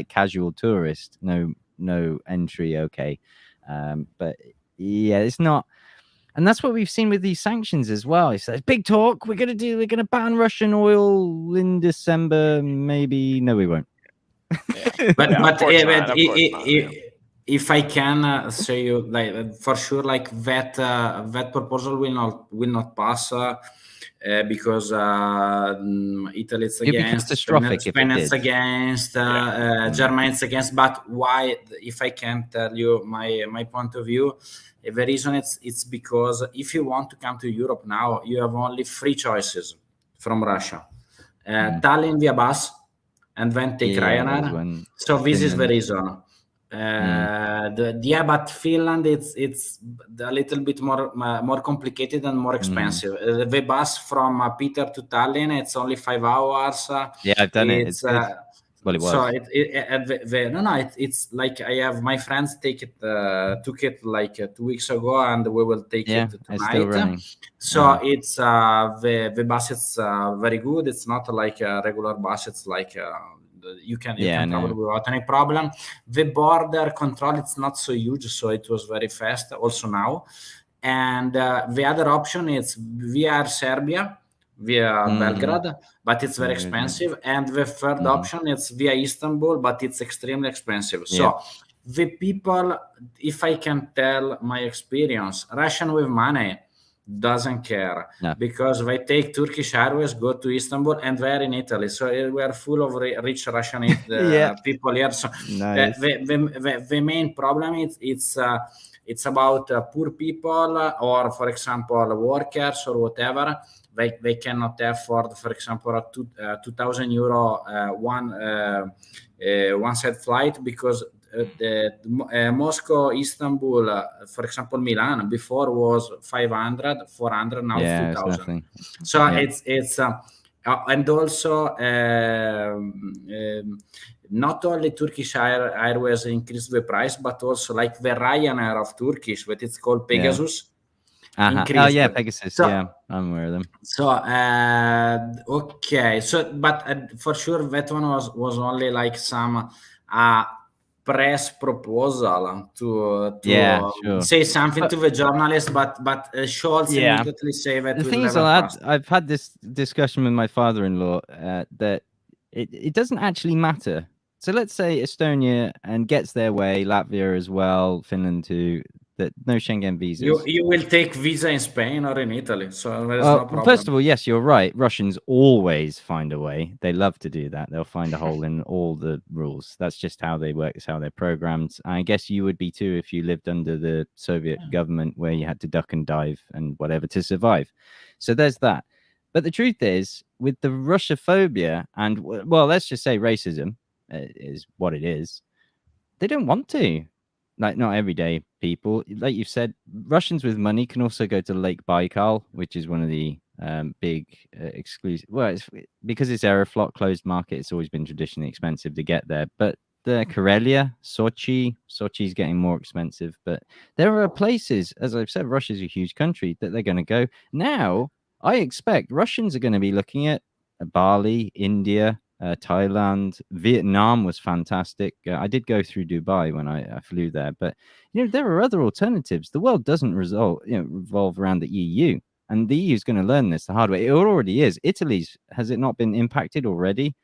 casual tourist. No entry. Okay. But yeah, it's not. And that's what we've seen with these sanctions as well. He says, big talk. We're going to ban Russian oil in December. Maybe. No, we won't. But Yeah, but, of course eh, not, but of course not, yeah. if I can say you like for sure, like that proposal will not pass because Italy is It'd be against, catastrophic if it Spain is did. against, Germany is against. But why? If I can tell you my point of view, the reason it's because if you want to come to Europe now, you have only 3 choices from Russia: Tallinn via bus, and then take Yeah, that was Ryanair. when So this is the Finland. reason. But Finland it's a little bit more complicated and more expensive. The bus from Peter to Tallinn, it's only 5 hours. Yeah, I've done it. It's good. Well, it was. So it's like I have my friends took it like 2 weeks ago, and we will take it tonight. It's still running. So it's the bus is very good. It's not like a regular bus. It's like you can travel without any problem. The border control, it's not so huge, so it was very fast also now. And the other option is via Serbia, via Belgrade, but it's very expensive. And the third option is via Istanbul, but it's extremely expensive. So the people, if I can tell my experience, Russian with money doesn't care because they take Turkish Airways, go to Istanbul, and they're in Italy. So we are full of rich Russian people here. So nice. the main problem is it's about poor people, or for example workers or whatever. They cannot afford, for example, a 2,000 euro one side flight, because Moscow, Istanbul, for example, Milan before was 500, 400, now 2,000. So it's and also not only Turkish Airways increased the price, but also like the Ryanair of Turkish, but it's called Pegasus. Oh yeah, Pegasus. So, I'm aware of them. So okay, so but for sure that one was only like some press proposal to say something to the journalist, but Scholz immediately say that. The thing is, I've had this discussion with my father-in-law that it doesn't actually matter. So let's say Estonia and gets their way, Latvia as well, Finland too. That no Schengen visas. You will take visa in Spain or in Italy, so there's no problem. First of all, yes, you're right. Russians always find a way. They love to do that. They'll find a hole in all the rules. That's just how they work. It's how they're programmed. I guess you would be too if you lived under the Soviet government, where you had to duck and dive and whatever to survive. So there's that. But the truth is, with the Russophobia and, well, let's just say racism is what it is, they don't want to. Like, not everyday people. Like you've said, Russians with money can also go to Lake Baikal, which is one of the big exclusive. Well, because it's Aeroflot closed market, it's always been traditionally expensive to get there. But the Karelia, Sochi's getting more expensive. But there are places, as I've said, Russia's a huge country, that they're going to go. Now, I expect Russians are going to be looking at Bali, India, Thailand, Vietnam was fantastic. I did go through Dubai when I flew there, but there are other alternatives. The world doesn't revolve around the EU, and the EU is going to learn this the hard way. It already is. Italy's, has it not been impacted already?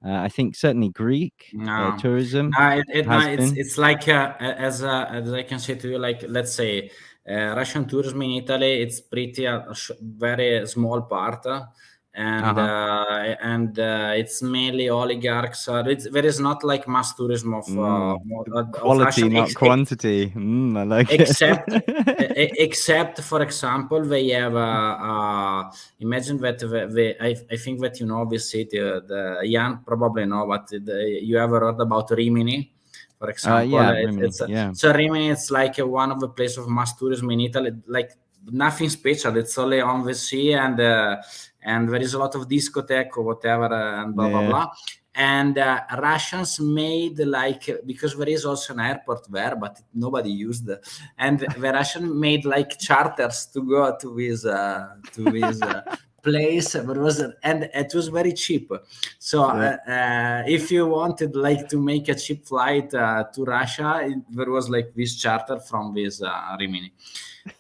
I think certainly Greek tourism. It's like as I can say to you, like let's say Russian tourism in Italy, it's pretty very small part. And it's mainly oligarchs. There is not like mass tourism of quality, of not quantity. I like it. Except, for example, they have imagine that I think that this city, the Jan probably know, but you ever heard about Rimini? For example, so Rimini, it's like one of the places of mass tourism in Italy, like nothing special. It's only on the sea, and there is a lot of discotheque or whatever, and blah blah blah. And Russians made because there is also an airport there, but nobody used it. And the Russian made like charters to go to this place, and it was very cheap. So if you wanted to make a cheap flight to Russia, there was like this charter from this Rimini.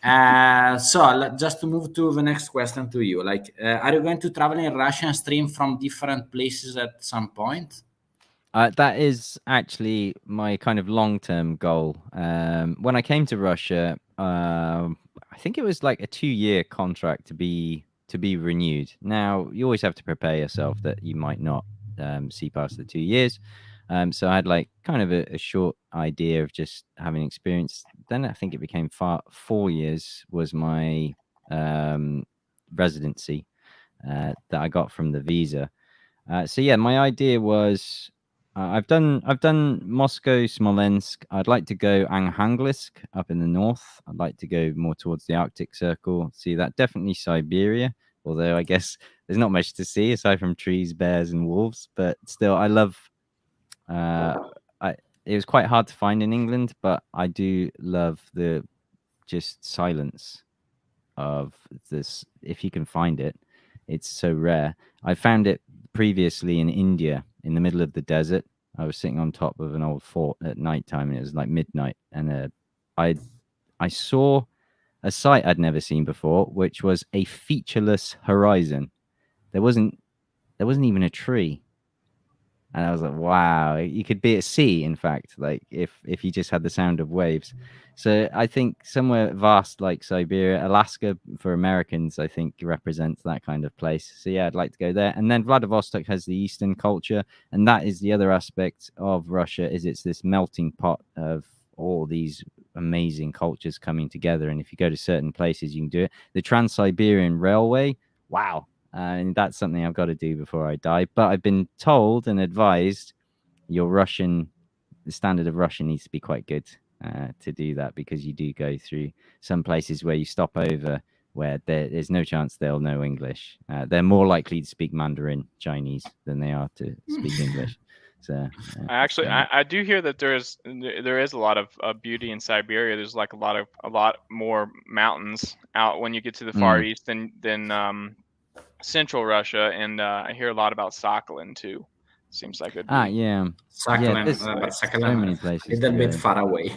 So just to move to the next question to you, are you going to travel in Russian stream from different places at some point? That is actually my kind of long-term goal. When I came to Russia, I think it was like a 2-year contract to be renewed. Now, you always have to prepare yourself that you might not see past the 2 years. So I had like kind of a short idea of just having experience. Then I think it became 4 years was my residency that I got from the visa. So yeah, my idea was I've done Moscow, Smolensk. I'd like to go Arkhangельsk up in the north. I'd like to go more towards the Arctic Circle. See that, definitely Siberia. Although I guess there's not much to see aside from trees, bears, and wolves. But still, I love. It was quite hard to find in England, but I do love the just silence of this. If you can find it, it's so rare. I found it previously in India, in the middle of the desert. I was sitting on top of an old fort at nighttime, and it was like midnight, and I saw a sight I'd never seen before, which was a featureless horizon. There wasn't even a tree. And I was like, wow, you could be at sea, in fact, like if you just had the sound of waves. So I think somewhere vast like Siberia, Alaska for Americans, I think represents that kind of place. So yeah, I'd like to go there. And then Vladivostok has the Eastern culture. And that is the other aspect of Russia, is it's this melting pot of all these amazing cultures coming together. And if you go to certain places, you can do it. The Trans-Siberian Railway, wow. And that's something I've got to do before I die. But I've been told and advised the standard of Russian needs to be quite good to do that, because you do go through some places where you stop over where there's no chance they'll know English. They're more likely to speak Mandarin Chinese than they are to speak English. So I do hear that there is a lot of beauty in Siberia. There's like a lot more mountains out when you get to the far east than Central Russia, and I hear a lot about Sakhalin too. Seems like Sakhalin, but Sakhalin so many places. A little bit far away.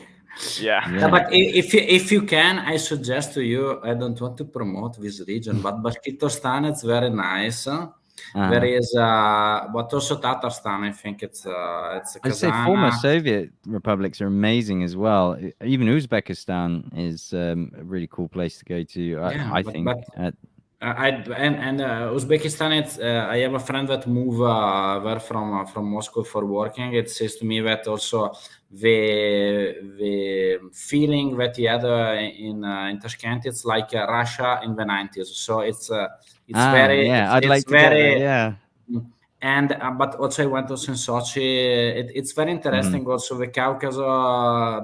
Yeah. But if you can, I suggest to you. I don't want to promote this region, but Bashkortostan, it's very nice. There is, but also Tatarstan. I think it's I'd say former Soviet republics are amazing as well. Even Uzbekistan is a really cool place to go to. I think. Uzbekistan, it's I have a friend that moved there from Moscow for working. It says to me that also the feeling that he had in Tashkent, it's like Russia in the 90s. So it's very I'd like to very get there, and but also I went also in Sochi. It's very interesting. Also the Caucasus,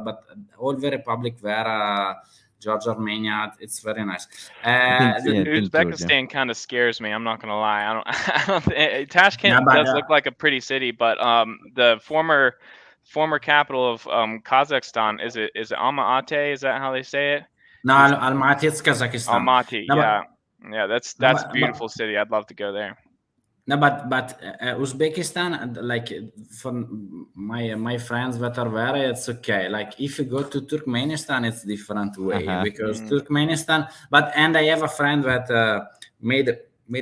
but all the republic there. Georgia, Armenia, it's very nice. Uzbekistan kind of scares me. I'm not gonna lie. I don't. Tashkent does look like a pretty city, but the former capital of Kazakhstan, is it Almaty? Is that how they say it? No, Almaty, it's Kazakhstan. Almaty, yeah, that's a beautiful city. I'd love to go there. No, but Uzbekistan, like for my friends that are there, it's okay. Like if you go to Turkmenistan, it's different way because Turkmenistan. And I have a friend that made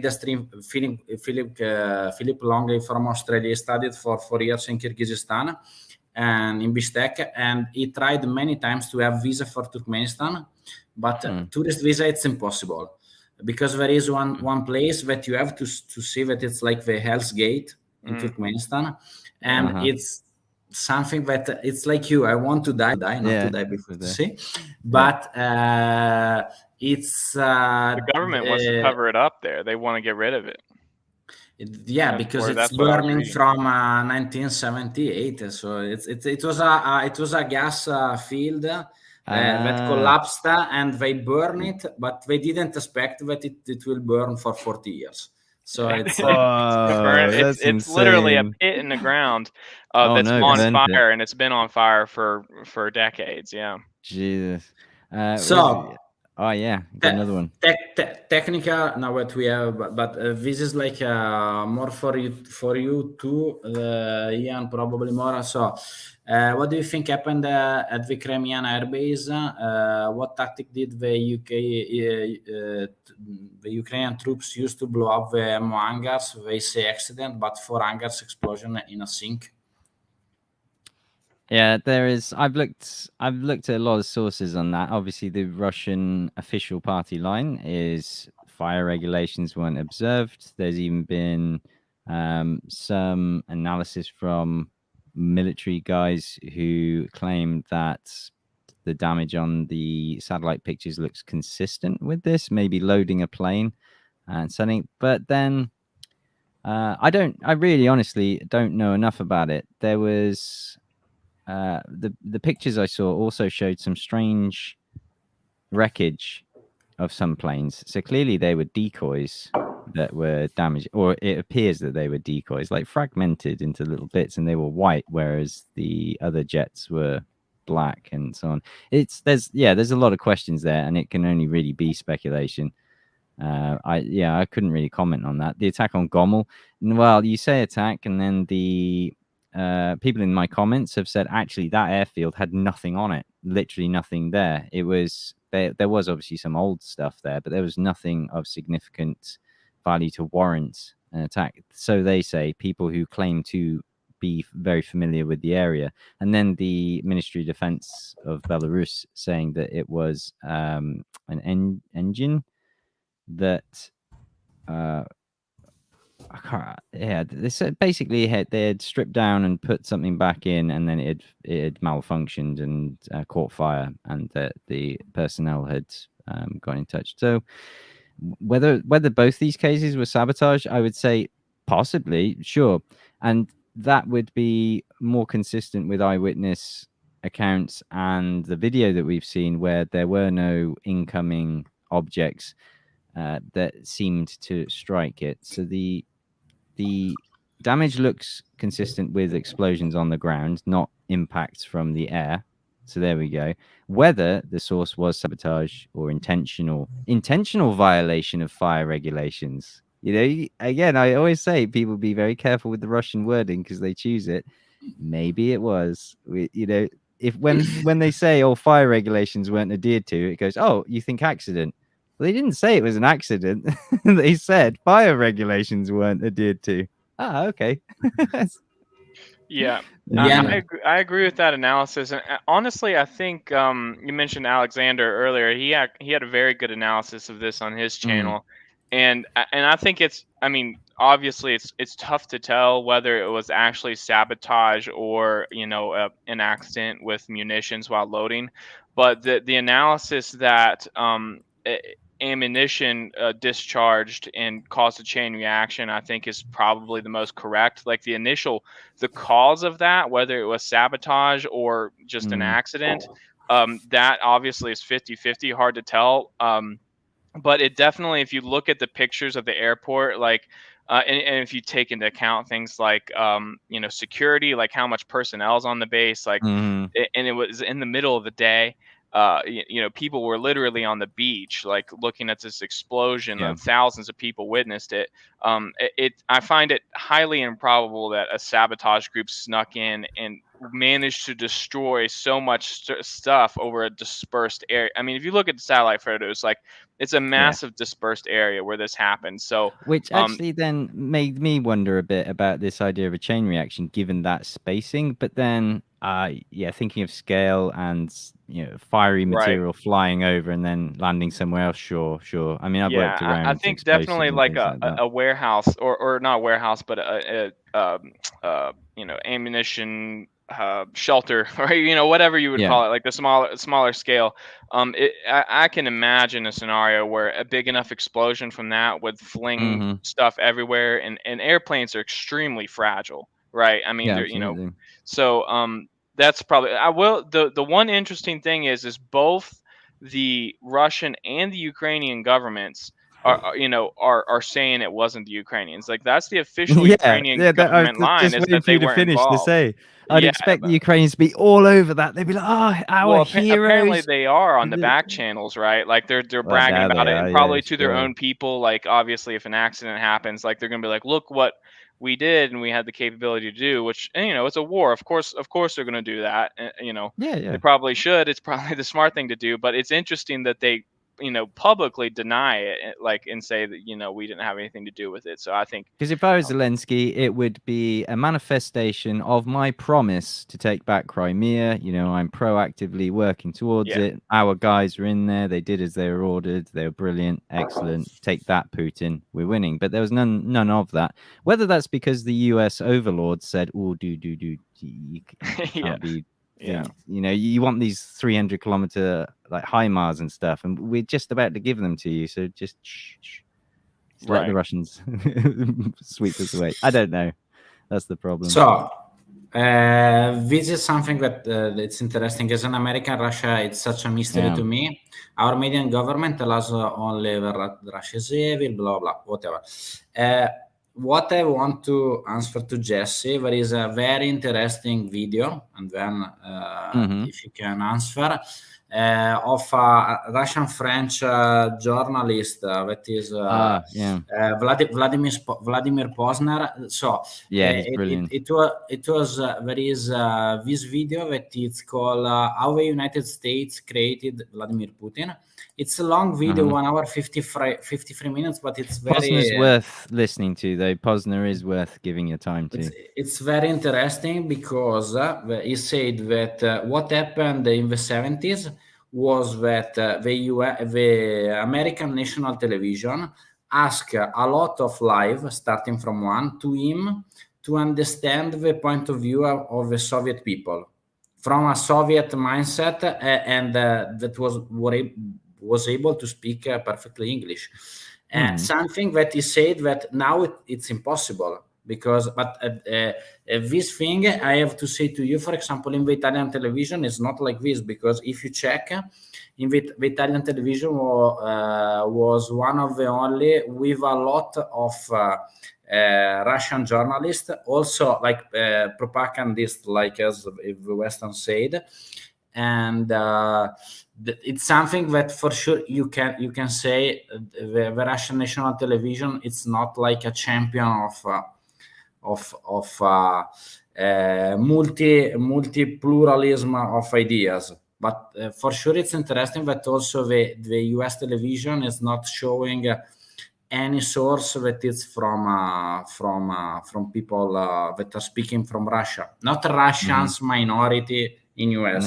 a stream. Philip Longley from Australia. He studied for 4 years in Kyrgyzstan and in Bishkek, and he tried many times to have visa for Turkmenistan, but tourist visa, it's impossible. Because there is one place that you have to see that it's like the Hell's Gate in Turkmenistan, and it's something that it's like you. I want to die, not to die before to see. But it's the government wants to cover it up there. They want to get rid of it. Because it's burning from 1978. So it was a gas field. That collapsed and they burn it, but they didn't expect that it will burn for 40 years. So it's it's literally a pit in the ground that's on fire, and it's been on fire for decades. Yeah. Jesus. Got another one. Technical now what we have, but this is like more for you too, Ian, probably more. So what do you think happened at the Crimean airbase? What tactic did the Ukrainian troops use to blow up the ammo hangars? They say accident, but 4 hangars explosion in a sink. Yeah, there is. I've looked at a lot of sources on that. Obviously, the Russian official party line is fire regulations weren't observed. There's even been some analysis from military guys who claim that the damage on the satellite pictures looks consistent with this, maybe loading a plane and sending. But then I really honestly don't know enough about it. There was the pictures I saw also showed some strange wreckage of some planes. So clearly they were decoys that were damaged, or it appears that they were decoys, like fragmented into little bits, and they were white, whereas the other jets were black and so on. There's a lot of questions there, and it can only really be speculation. I couldn't really comment on that. The attack on Gommel, well, you say attack, and then the people in my comments have said actually that airfield had nothing on it, literally nothing there. It was there was obviously some old stuff there, but there was nothing of significant value to warrant an attack. So they say, people who claim to be very familiar with the area. And then the Ministry of Defense of Belarus saying that it was an engine that they said basically they had stripped down and put something back in, and then it had malfunctioned and caught fire, and that the personnel had got in touch. So whether both these cases were sabotage, I would say possibly, sure, and that would be more consistent with eyewitness accounts and the video that we've seen, where there were no incoming objects that seemed to strike it. So the damage looks consistent with explosions on the ground, not impacts from the air. So there we go. Whether the source was sabotage or intentional violation of fire regulations. You know, again, I always say people be very careful with the Russian wording because they choose it. Maybe it was, if when they say, "Oh, fire regulations weren't adhered to," it goes, "Oh, you think accident." Well, they didn't say it was an accident. They said fire regulations weren't adhered to. Ah, okay. Yeah, Yeah. I agree with that analysis. And honestly, I think you mentioned Alexander earlier. He had a very good analysis of this on his channel, and I think I mean, obviously, it's tough to tell whether it was actually sabotage or an accident with munitions while loading, but the analysis that ammunition discharged and caused a chain reaction, I think, is probably the most correct. Like the cause of that, whether it was sabotage or just an accident, that obviously is 50-50, hard to tell. But it definitely, if you look at the pictures of the airport, like, and if you take into account things like, security, like how much personnel is on the base, like, and it was in the middle of the day. People were literally on the beach, like looking at this explosion. Yeah. Thousands of people witnessed it. I find it highly improbable that a sabotage group snuck in and managed to destroy so much stuff over a dispersed area. I mean, if you look at the satellite photos, like, it's a massive dispersed area where this happened. So, which actually then made me wonder a bit about this idea of a chain reaction, given that spacing. But then, thinking of scale and fiery material flying over and then landing somewhere else. Sure. I mean, I've worked around. I think definitely like a warehouse, or not warehouse, but ammunition shelter, or whatever you would call it, like the smaller scale. I can imagine a scenario where a big enough explosion from that would fling stuff everywhere, and airplanes are extremely fragile, right? I mean, they're, so that's probably, the one interesting thing is both the Russian and the Ukrainian governments are saying it wasn't the Ukrainians. Like, that's the official Ukrainian government line, is that they weren't involved. I'd expect the Ukrainians to be all over that. They'd be like, "Oh, our heroes." Apparently they are on the back channels, right? Like, they're bragging about it, and probably to their own people. Like, obviously, if an accident happens, like, they're gonna be like, "Look what we did, and we had the capability to do." Which, it's a war. Of course, they're gonna do that. They probably should. It's probably the smart thing to do. But it's interesting that they publicly deny it, like, and say that we didn't have anything to do with it. So I think, because if I was Zelensky, it would be a manifestation of my promise to take back Crimea. I'm proactively working towards it. Our guys were in there. They did as they were ordered. They were brilliant, excellent. Take that, Putin. We're winning. But there was none of that. Whether that's because the US overlords said, "Oh, you can't be." Yeah. You want these 300-kilometer like HIMARS and stuff, and we're just about to give them to you. So just let the Russians sweep us away. I don't know. That's the problem. So this is something that it's interesting. As an American, Russia, it's such a mystery to me. Our Median government tells us only that Russia is evil, blah blah, whatever. What I want to answer to Jesse, there is a very interesting video, and then if you can answer, of a Russian-French journalist that is Vladimir Posner. So he's brilliant. It was there is this video that it's called "How the United States Created Vladimir Putin." It's a long video, 1 hour 53 minutes, but it's very... Posner's worth listening to, though. Posner is worth giving your time to. It's very interesting because he said that what happened in the 70s was that the American national television asked a lot of live, starting from one, to him to understand the point of view of the Soviet people from a Soviet mindset, and that was able to speak perfectly English. And something that he said that now it's impossible, because this thing I have to say to you, for example, in the Italian television is not like this, because if you check in the Italian television was one of the only with a lot of Russian journalists, also like propagandists, like as the Western said, and it's something that for sure you can say the Russian national television, it's not like a champion of multi pluralism of ideas, but for sure it's interesting that also the US television is not showing any source that is from people that are speaking from Russia, not Russians minority in US.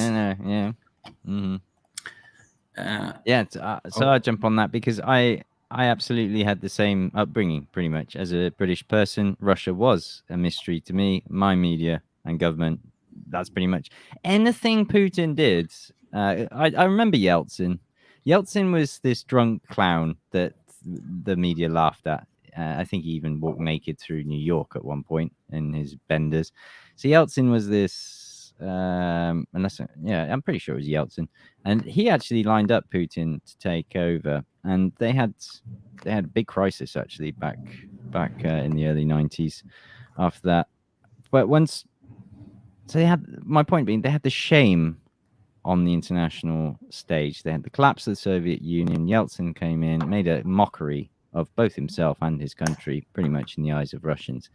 So I'll jump on that, because I absolutely had the same upbringing, pretty much. As a British person, Russia was a mystery to me. My media and government, that's pretty much anything Putin did. I remember Yeltsin. Yeltsin was this drunk clown that the media laughed at. I think he even walked naked through New York at one point in his benders. So Yeltsin was this, I'm pretty sure it was Yeltsin, and he actually lined up Putin to take over, and they had a big crisis actually back in the early 90s after that. But they had, my point being, they had the shame on the international stage. They had the collapse of the Soviet Union. Yeltsin came in, made a mockery of both himself and his country, pretty much in the eyes of Russians.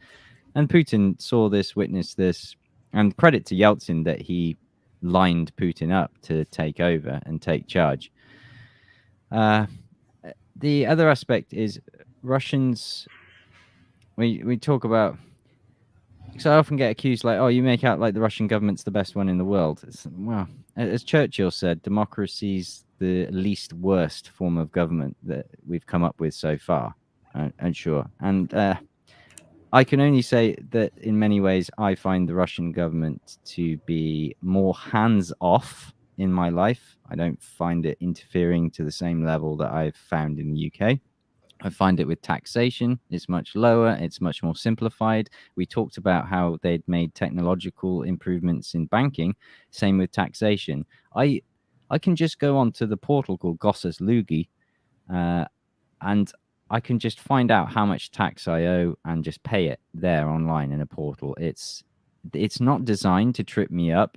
And Putin saw this, witnessed this, and credit to Yeltsin that he lined Putin up to take over and take charge. The other aspect is Russians. We talk about, because I often get accused like, oh, you make out like the Russian government's the best one in the world. Well, as Churchill said, democracy's the least worst form of government that we've come up with so far. And sure. And I can only say that in many ways, I find the Russian government to be more hands-off in my life. I don't find it interfering to the same level that I've found in the UK. I find it with taxation. It's much lower. It's much more simplified. We talked about how they'd made technological improvements in banking. Same with taxation. I can just go onto the portal called Gosses-Lugi, and I can just find out how much tax I owe and just pay it there online in a portal. It's not designed to trip me up,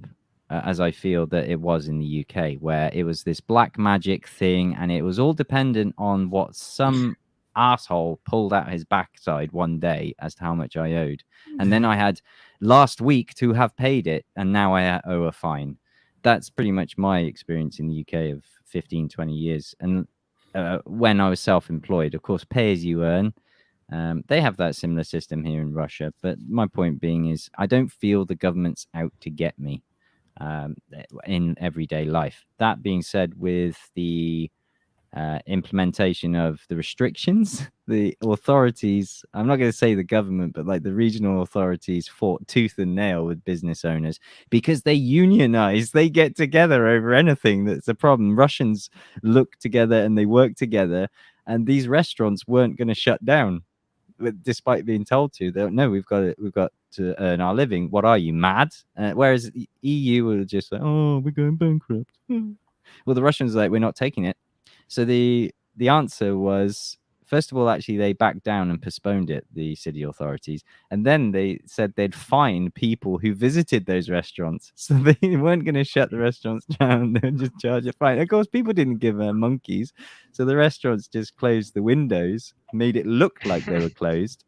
as I feel that it was in the UK, where it was this black magic thing, and it was all dependent on what some asshole pulled out his backside one day as to how much I owed. And then I had last week to have paid it, and now I owe a fine. That's pretty much my experience in the UK of 15, 20 years. And when I was self-employed. Of course, pay as you earn. They have that similar system here in Russia. But my point being is I don't feel the government's out to get me in everyday life. That being said, with the implementation of the restrictions, the authorities, I'm not going to say the government, but like the regional authorities fought tooth and nail with business owners because they unionize. They get together over anything that's a problem. Russians look together and they work together, and these restaurants weren't going to shut down despite being told to. They don't know, we've got to earn our living. What are you, mad? Whereas the EU were just like, oh, we're going bankrupt. Well, the Russians are like, we're not taking it. So the answer was, first of all, actually, they backed down and postponed it, the city authorities. And then they said they'd fine people who visited those restaurants. So they weren't going to shut the restaurants down. They would just charge a fine. Of course, people didn't give monkeys. So the restaurants just closed the windows, made it look like they were closed.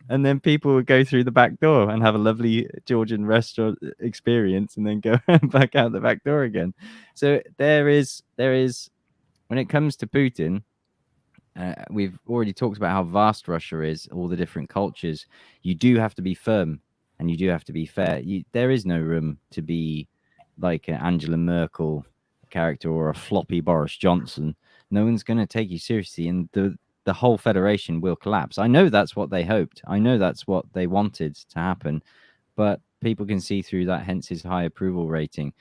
And then people would go through the back door and have a lovely Georgian restaurant experience and then go back out the back door again. So there is, when it comes to Putin, we've already talked about how vast Russia is, all the different cultures. You do have to be firm and you do have to be fair. There is no room to be like an Angela Merkel character or a floppy Boris Johnson. No one's going to take you seriously, and the whole federation will collapse. I know that's what they hoped. I know that's what they wanted to happen, but people can see through that, hence his high approval rating.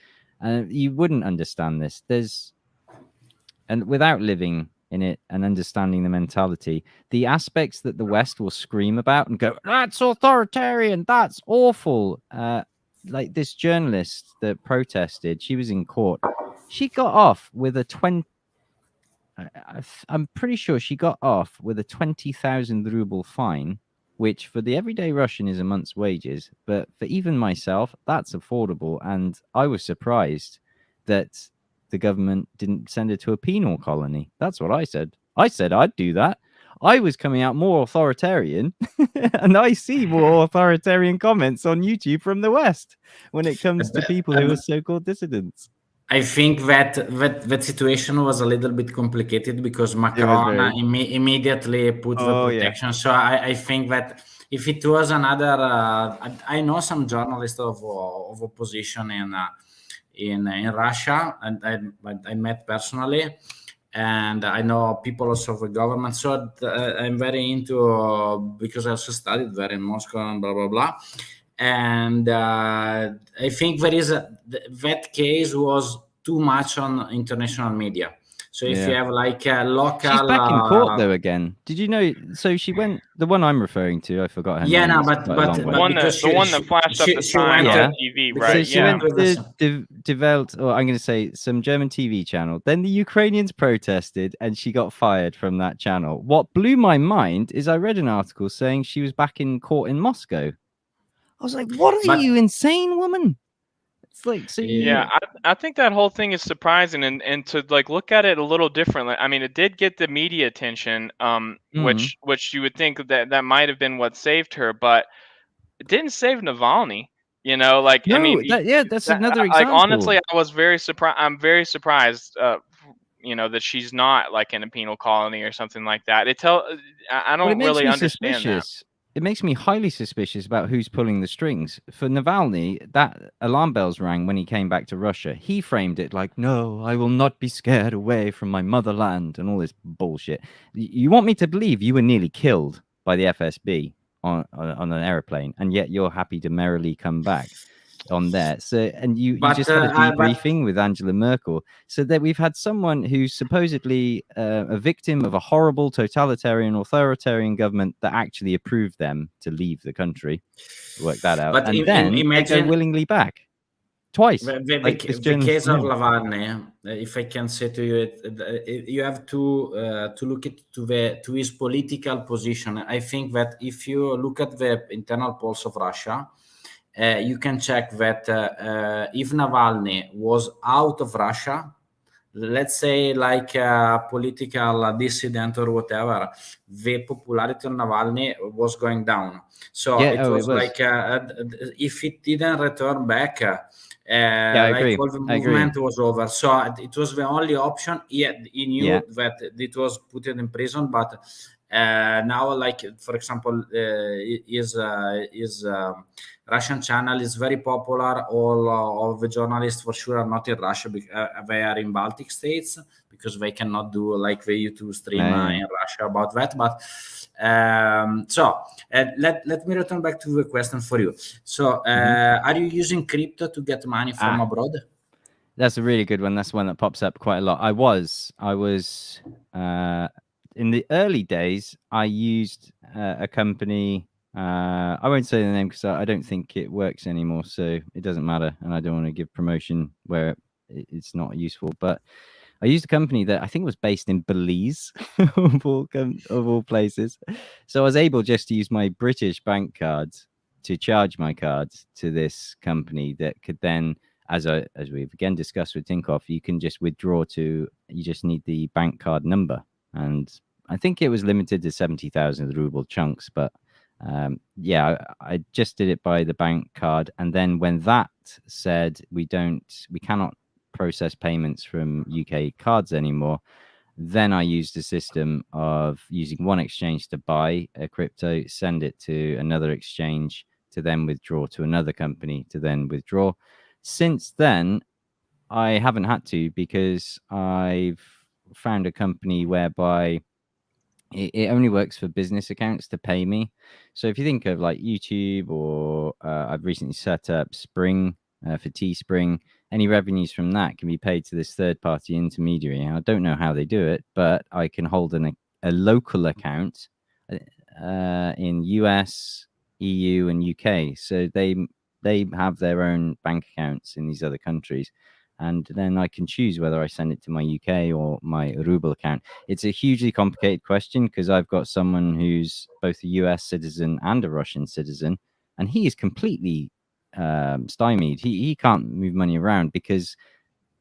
You wouldn't understand this. And without living in it and understanding the mentality, the aspects that the West will scream about and go, that's authoritarian, that's awful. Like this journalist that protested, she was in court. She got off with I'm pretty sure she got off with a 20,000 ruble fine, which for the everyday Russian is a month's wages. But for even myself, that's affordable. And I was surprised that the government didn't send her to a penal colony. That's what I said. I said I'd do that. I was coming out more authoritarian, and I see more authoritarian comments on YouTube from the West when it comes to people who are so-called dissidents. I think that situation was a little bit complicated because Macron immediately put the protection. Yeah. So I think that if it was another, I know some journalists of opposition in Russia, and I met personally, and I know people also of the government. So I'm very into, because I also studied there in Moscow and blah, blah, blah. And I think there is that case was too much on international media. So if you have like a local, she's back in court though again. Did you know? So she went. The one I'm referring to, I forgot her name. Yeah, no, but the one that flashed up the sign on TV, right? So she went to Die Welt, or I'm going to say some German TV channel. Then the Ukrainians protested, and she got fired from that channel. What blew my mind is I read an article saying she was back in court in Moscow. I was like, "What are you, insane woman?" It's like, so I think that whole thing is surprising, and to like look at it a little differently. I mean, it did get the media attention, which you would think that might have been what saved her, but it didn't save Navalny. You know, like no, I mean, that's another example. Like honestly, I was very surprised. I'm very surprised. You know, that she's not like in a penal colony or something like that. I don't really understand that. It makes me highly suspicious about who's pulling the strings. For Navalny, that alarm bells rang when he came back to Russia. He framed it like, no, I will not be scared away from my motherland and all this bullshit. You want me to believe you were nearly killed by the FSB on an airplane, and yet you're happy to merrily come back on there. So, and you just had a debriefing with Angela Merkel. So that we've had someone who's supposedly a victim of a horrible totalitarian, authoritarian government that actually approved them to leave the country. Work that out. But and then they go willingly back. Twice. The case of Navalny, if I can say to you, you have to look to his political position. I think that if you look at the internal polls of Russia, you can check that if Navalny was out of Russia, let's say like a political dissident or whatever, the popularity of Navalny was going down. So it was like if it didn't return back, I agree. All the movement was over, so it was the only option. He knew that it was put in prison, but now, like for example, his Russian channel is very popular. All of the journalists for sure are not in Russia, they are in Baltic states, because they cannot do like the YouTube stream in Russia about that. But let me return back to the question for you. So are you using crypto to get money from abroad? That's a really good one. That's one that pops up quite a lot. I was in the early days, I used a company. I won't say the name because I don't think it works anymore, so it doesn't matter, and I don't want to give promotion where it's not useful. But I used a company that I think was based in Belize, of all places. So I was able just to use my British bank cards to charge my cards to this company that could then, as we've again discussed with Tinkoff, you can just withdraw to. You just need the bank card number, and I think it was limited to 70,000 ruble chunks, but I just did it by the bank card. And then when that said we cannot process payments from UK cards anymore, then I used a system of using one exchange to buy a crypto, send it to another exchange to then withdraw to another company to then withdraw. Since then, I haven't had to, because I've found a company whereby it only works for business accounts to pay me. So if you think of like YouTube, or I've recently set up Spring for Teespring, any revenues from that can be paid to this third-party intermediary. I don't know how they do it, but I can hold a local account in US, EU, and UK. So they have their own bank accounts in these other countries. And then I can choose whether I send it to my UK or my ruble account. It's a hugely complicated question, because I've got someone who's both a US citizen and a Russian citizen, and he is completely stymied. He can't move money around, because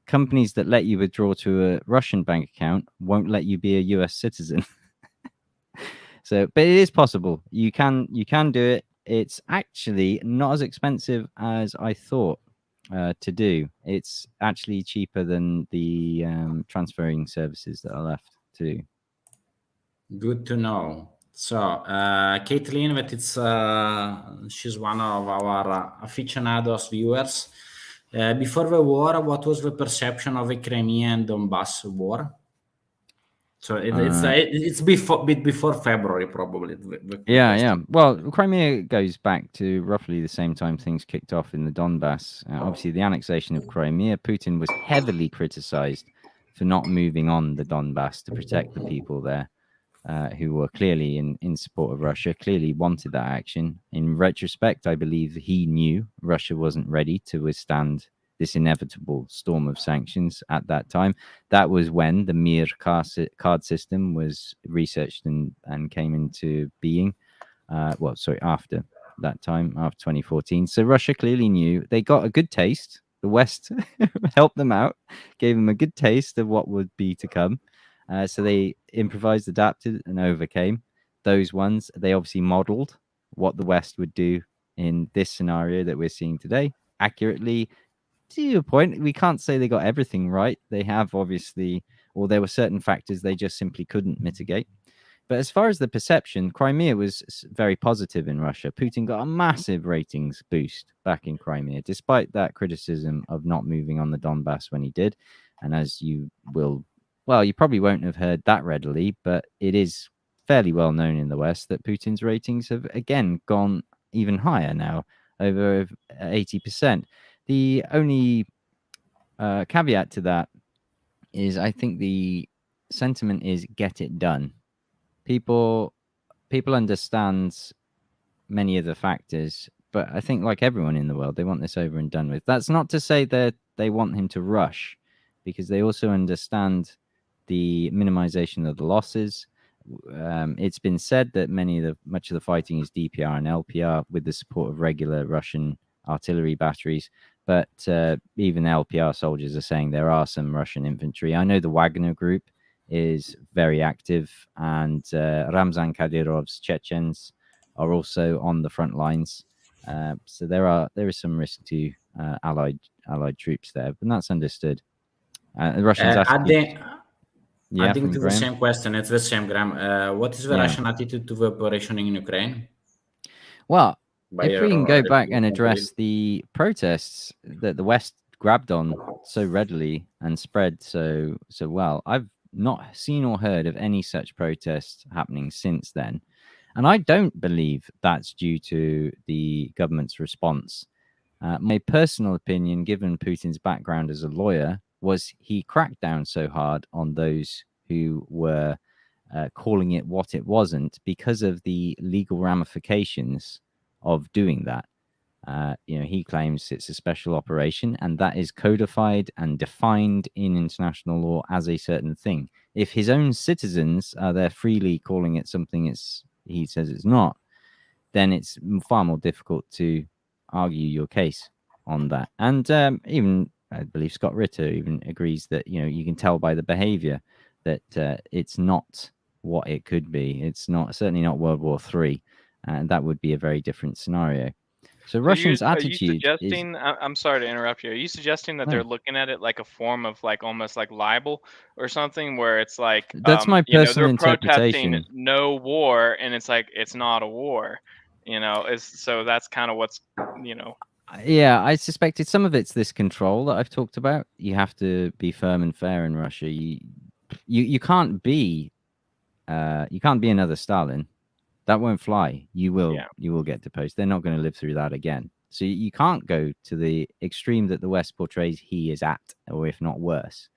companies that let you withdraw to a Russian bank account won't let you be a US citizen. So, but it is possible. You can do it. It's actually not as expensive as I thought to do. It's actually cheaper than the transferring services that are left to do. Good to know. So Caitlin, she's one of our aficionados viewers. Before the war, what was the perception of the Crimea and Donbass war? So it's before February, probably. Yeah. Well, Crimea goes back to roughly the same time things kicked off in the Donbass. Obviously, the annexation of Crimea, Putin was heavily criticized for not moving on the Donbass to protect the people there, who were clearly in support of Russia, clearly wanted that action. In retrospect, I believe he knew Russia wasn't ready to withstand this inevitable storm of sanctions at that time. That was when the Mir card system was researched and came into being. After that time, after 2014. So Russia clearly knew. They got a good taste. The West helped them out, gave them a good taste of what would be to come. So they improvised, adapted, and overcame those ones. They obviously modeled what the West would do in this scenario that we're seeing today accurately. To your point, we can't say they got everything right. They have obviously, or there were certain factors they just simply couldn't mitigate. But as far as the perception, Crimea was very positive in Russia. Putin got a massive ratings boost back in Crimea, despite that criticism of not moving on the Donbass when he did. And as you will, well, you probably won't have heard that readily, but it is fairly well known in the West that Putin's ratings have again gone even higher now, over 80%. The only caveat to that is I think the sentiment is get it done. People understand many of the factors, but I think like everyone in the world, they want this over and done with. That's not to say that they want him to rush, because they also understand the minimization of the losses. It's been said that much of the fighting is DPR and LPR with the support of regular Russian artillery batteries. But even LPR soldiers are saying there are some Russian infantry. I know the Wagner group is very active, and Ramzan Kadyrov's Chechens are also on the front lines. So there is some risk to allied troops there, but that's understood. The Russians adding to the same question, it's the same, Graham. What is the Russian attitude to the operation in Ukraine? Well, if we can go back and address the protests that the West grabbed on so readily and spread so well, I've not seen or heard of any such protests happening since then. And I don't believe that's due to the government's response. My personal opinion, given Putin's background as a lawyer, was he cracked down so hard on those who were calling it what it wasn't because of the legal ramifications of doing that. He claims it's a special operation, and that is codified and defined in international law as a certain thing. If his own citizens are there freely calling it something he says it's not, then it's far more difficult to argue your case on that. And even I believe Scott Ritter even agrees that you can tell by the behavior that it's not what it could be. It's certainly not World War III, and that would be a very different scenario. So Russians' attitude is... I'm sorry to interrupt you. Are you suggesting that they're looking at it like a form of almost like libel or something, where it's like that's my personal interpretation. Protesting no war, and it's like it's not a war, so that's kind of what's Yeah, I suspected some of it's this control that I've talked about. You have to be firm and fair in Russia. You can't be another Stalin. That won't fly. You will get deposed. They're not going to live through that again. So you can't go to the extreme that the West portrays he is at, or if not worse.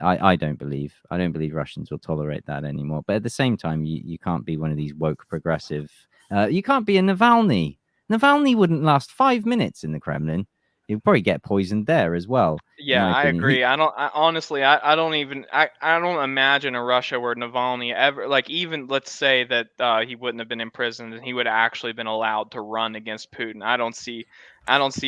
I don't believe Russians will tolerate that anymore. But at the same time, you can't be one of these woke progressive. You can't be a Navalny. Navalny wouldn't last 5 minutes in the Kremlin. He'd probably get poisoned there as well. Yeah, I agree. I don't imagine a Russia where Navalny ever, even let's say that he wouldn't have been imprisoned and he would have actually been allowed to run against Putin. I don't see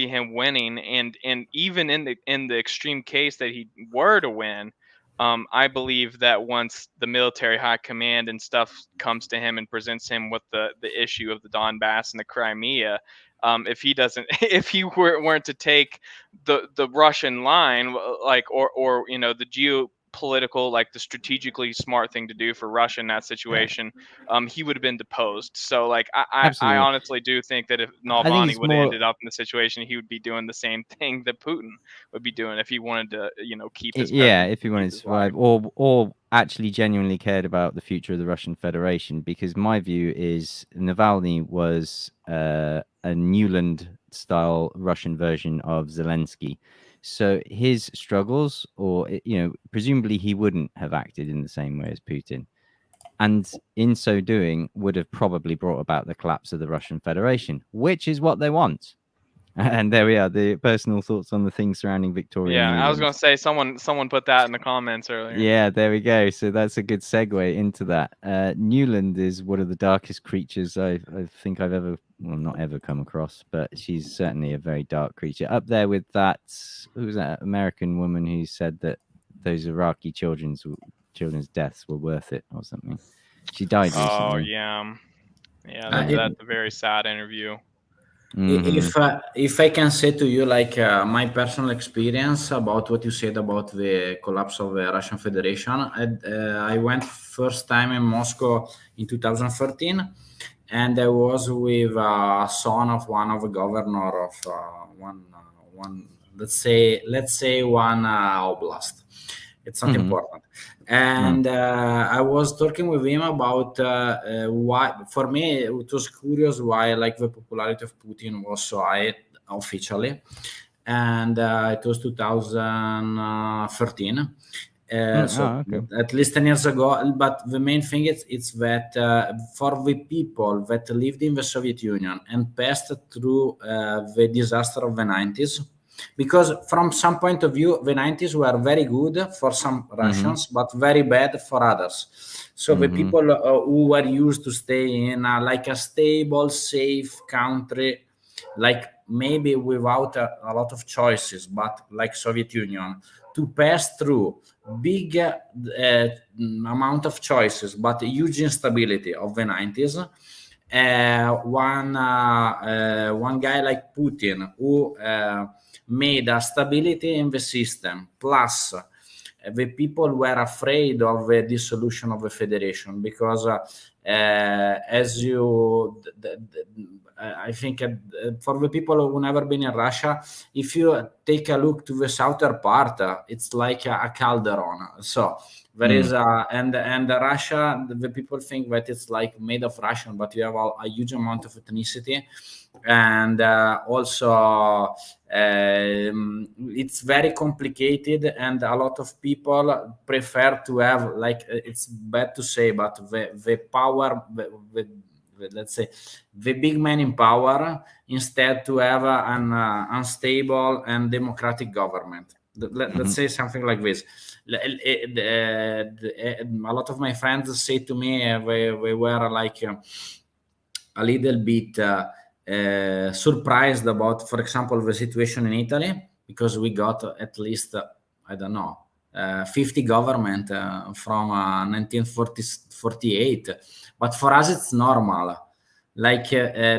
him winning. And even in the extreme case that he were to win, I believe that once the military high command and stuff comes to him and presents him with the issue of the Donbass and the Crimea, if he weren't to take the Russian line, or the geopolitical, the strategically smart thing to do for Russia in that situation, he would have been deposed. So I honestly do think that if Navalny would have ended up in the situation, he would be doing the same thing that Putin would be doing if he wanted to, keep his if he wanted to survive, or actually genuinely cared about the future of the Russian Federation. Because my view is Navalny was a Newland-style Russian version of Zelensky. So his struggles, or presumably he wouldn't have acted in the same way as Putin, and in so doing would have probably brought about the collapse of the Russian Federation, which is what they want. And there we are, the personal thoughts on the things surrounding Victoria. Yeah, Newland. I was going to say someone put that in the comments earlier. Yeah, there we go. So that's a good segue into that. Newland is one of the darkest creatures I think I've ever, well, not ever come across, but she's certainly a very dark creature. Up there with that, who was that American woman who said that those Iraqi children's deaths were worth it or something. She died recently. Oh, yeah. Yeah, that's a very sad interview. Mm-hmm. If I can say to you, my personal experience about what you said about the collapse of the Russian Federation, I went first time in Moscow in 2013, and I was with a son of one of the governor of one let's say one oblast. It's not important. And I was talking with him about why, for me, it was curious why the popularity of Putin was so high officially. And it was 2013. At least 10 years ago. But the main thing is that for the people that lived in the Soviet Union and passed through the disaster of the 90s, because from some point of view, the 90s were very good for some Russians, but very bad for others. So the people who were used to stay in a stable, safe country, maybe without a lot of choices, but like Soviet Union, to pass through big amount of choices, but huge instability of the 90s. One guy like Putin, who made a stability in the system, plus the people were afraid of the dissolution of the federation, because as you I think for the people who never been in Russia, if you take a look to the southern part, it's like a Calderon. So there is and Russia, the people think that it's like made of Russian, but you have a huge amount of ethnicity, and also it's very complicated, and a lot of people prefer to have, like, it's bad to say, but the power, let's say the big man in power, instead to have an unstable and democratic government. Let's say something like this. A lot of my friends say to me they were like a little bit surprised about, for example, the situation in Italy, because we got at least I don't know 50 government from 1948, but for us it's normal. Like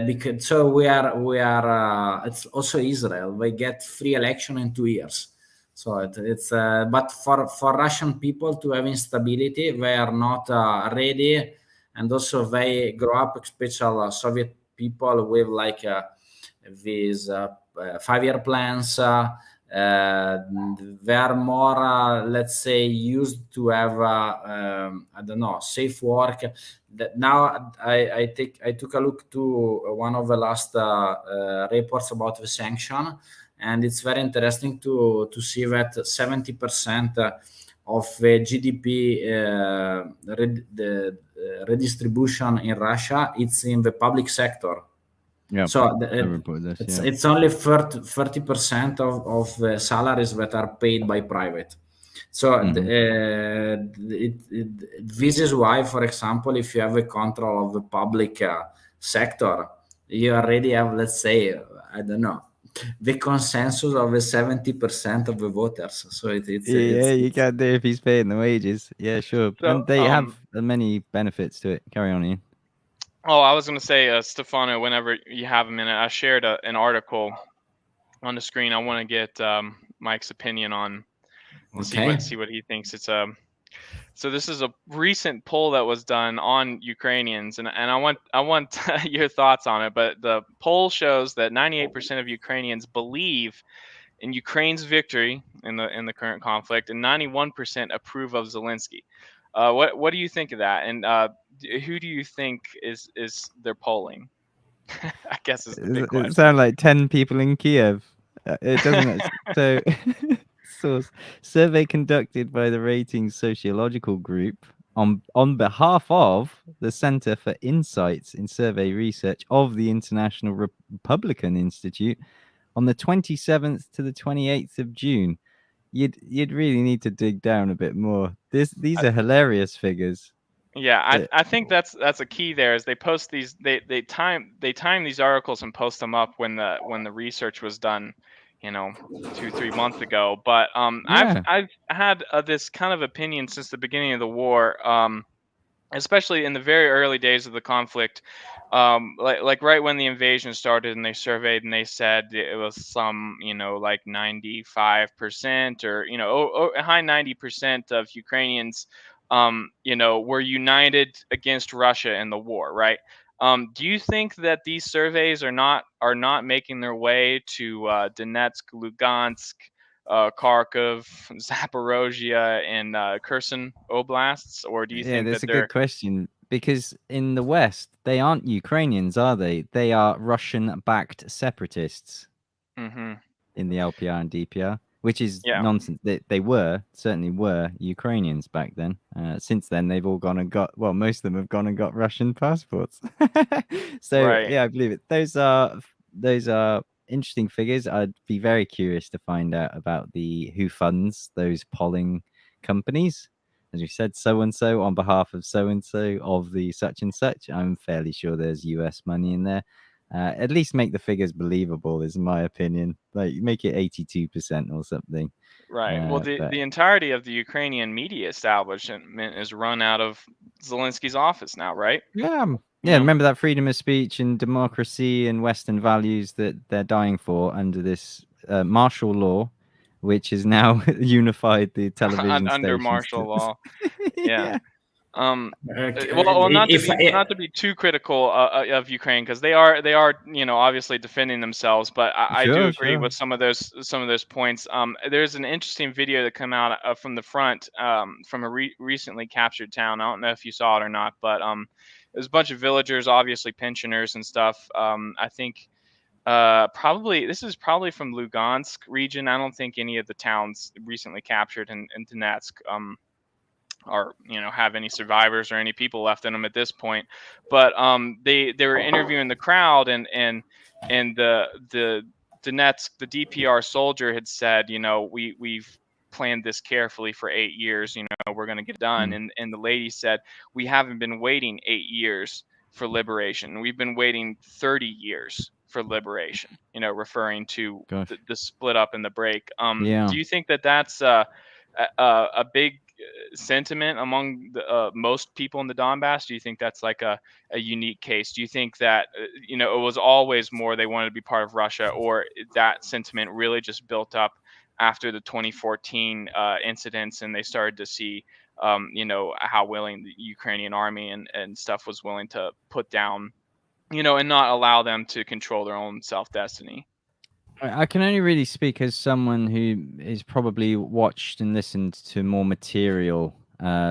because so we are it's also Israel. They get free election in 2 years. So it's but for Russian people to have instability, they are not ready, and also they grow up, especially Soviet people, with like these 5-year plans. They are more, let's say, used to have I don't know, safe work. That now I took a look to one of the last reports about the sanction, and it's very interesting to see that 70% of the GDP the redistribution in Russia, it's in the public sector. Yeah. So this, it's only 30% of the salaries that are paid by private. So this is why, for example, if you have a control of the public sector, you already have, let's say, I don't know, the consensus of the 70% of the voters. So it's you can't do if he's paying the wages. Yeah, sure. So, and they have many benefits to it. Carry on, Ian. Oh, I was going to say, Stefano, whenever you have a minute, I shared an article on the screen. I want to get Mike's opinion on, see what he thinks. It's so this is a recent poll that was done on Ukrainians, and I want your thoughts on it. But the poll shows that 98% of Ukrainians believe in Ukraine's victory in the current conflict, and 91% approve of Zelensky. What do you think of that? And who do you think is they're polling? I guess is the big question. It sounds like 10 people in Kiev. It doesn't. So, source survey conducted by the Ratings Sociological Group on behalf of the Center for Insights in Survey Research of the International Republican Institute on the 27th to the 28th of June. You'd really need to dig down a bit more. These are hilarious figures. Yeah, I think that's a key there, is they post these, they time these articles and post them up when the research was done, 2-3 months ago. But Yeah. I've had this kind of opinion since the beginning of the war, especially in the very early days of the conflict, like right when the invasion started, and they surveyed and they said it was some, like 95% or a high 90% of Ukrainians were united against Russia in the war, right? Do you think that these surveys are not making their way to Donetsk, Lugansk, Kharkov, Zaporozhia, and Kherson oblasts, or do you think that's that a good question, because in the West they aren't Ukrainians, are they? They are Russian-backed separatists in the LPR and DPR, which is nonsense. They certainly were Ukrainians back then. Since then, they've all gone and got, well, most of them have gone and got Russian passports. So Right. yeah, I believe it. Those are interesting figures. I'd be very curious to find out about who funds those polling companies. As you said, so and so on behalf of so and so of the such and such. I'm fairly sure there's US money in there. At least make the figures believable, is my opinion. Like, make it 82% or something. Right. Well, the entirety of the Ukrainian media establishment is run out of Zelensky's office now, right? Yeah. Remember that freedom of speech and democracy and Western values that they're dying for under this martial law, which is now unified the television under stations martial law. Yeah. Okay, Well, not if to be too critical of Ukraine, because they are obviously defending themselves, but I do Sure, agree sure. with some of those points. There's an interesting video that came out from the front from a recently captured town. I don't know if you saw it or not, but there's a bunch of villagers, obviously pensioners and stuff. I think this is probably from Lugansk region. I don't think any of the towns recently captured in Donetsk or have any survivors or any people left in them at this point, but they were interviewing the crowd, and the Donetsk, the DPR soldier had said, we've planned this carefully for 8 years, we're going to get it done. And the lady said, we haven't been waiting 8 years for liberation, we've been waiting 30 years for liberation, referring to the split up and the break. Do you think that that's a big sentiment among the, most people in the Donbass? Do you think that's like a unique case? Do you think that it was always more they wanted to be part of Russia, or that sentiment really just built up after the 2014 incidents, and they started to see how willing the Ukrainian army and stuff was willing to put down, and not allow them to control their own self-destiny? I can only really speak as someone who is probably watched and listened to more material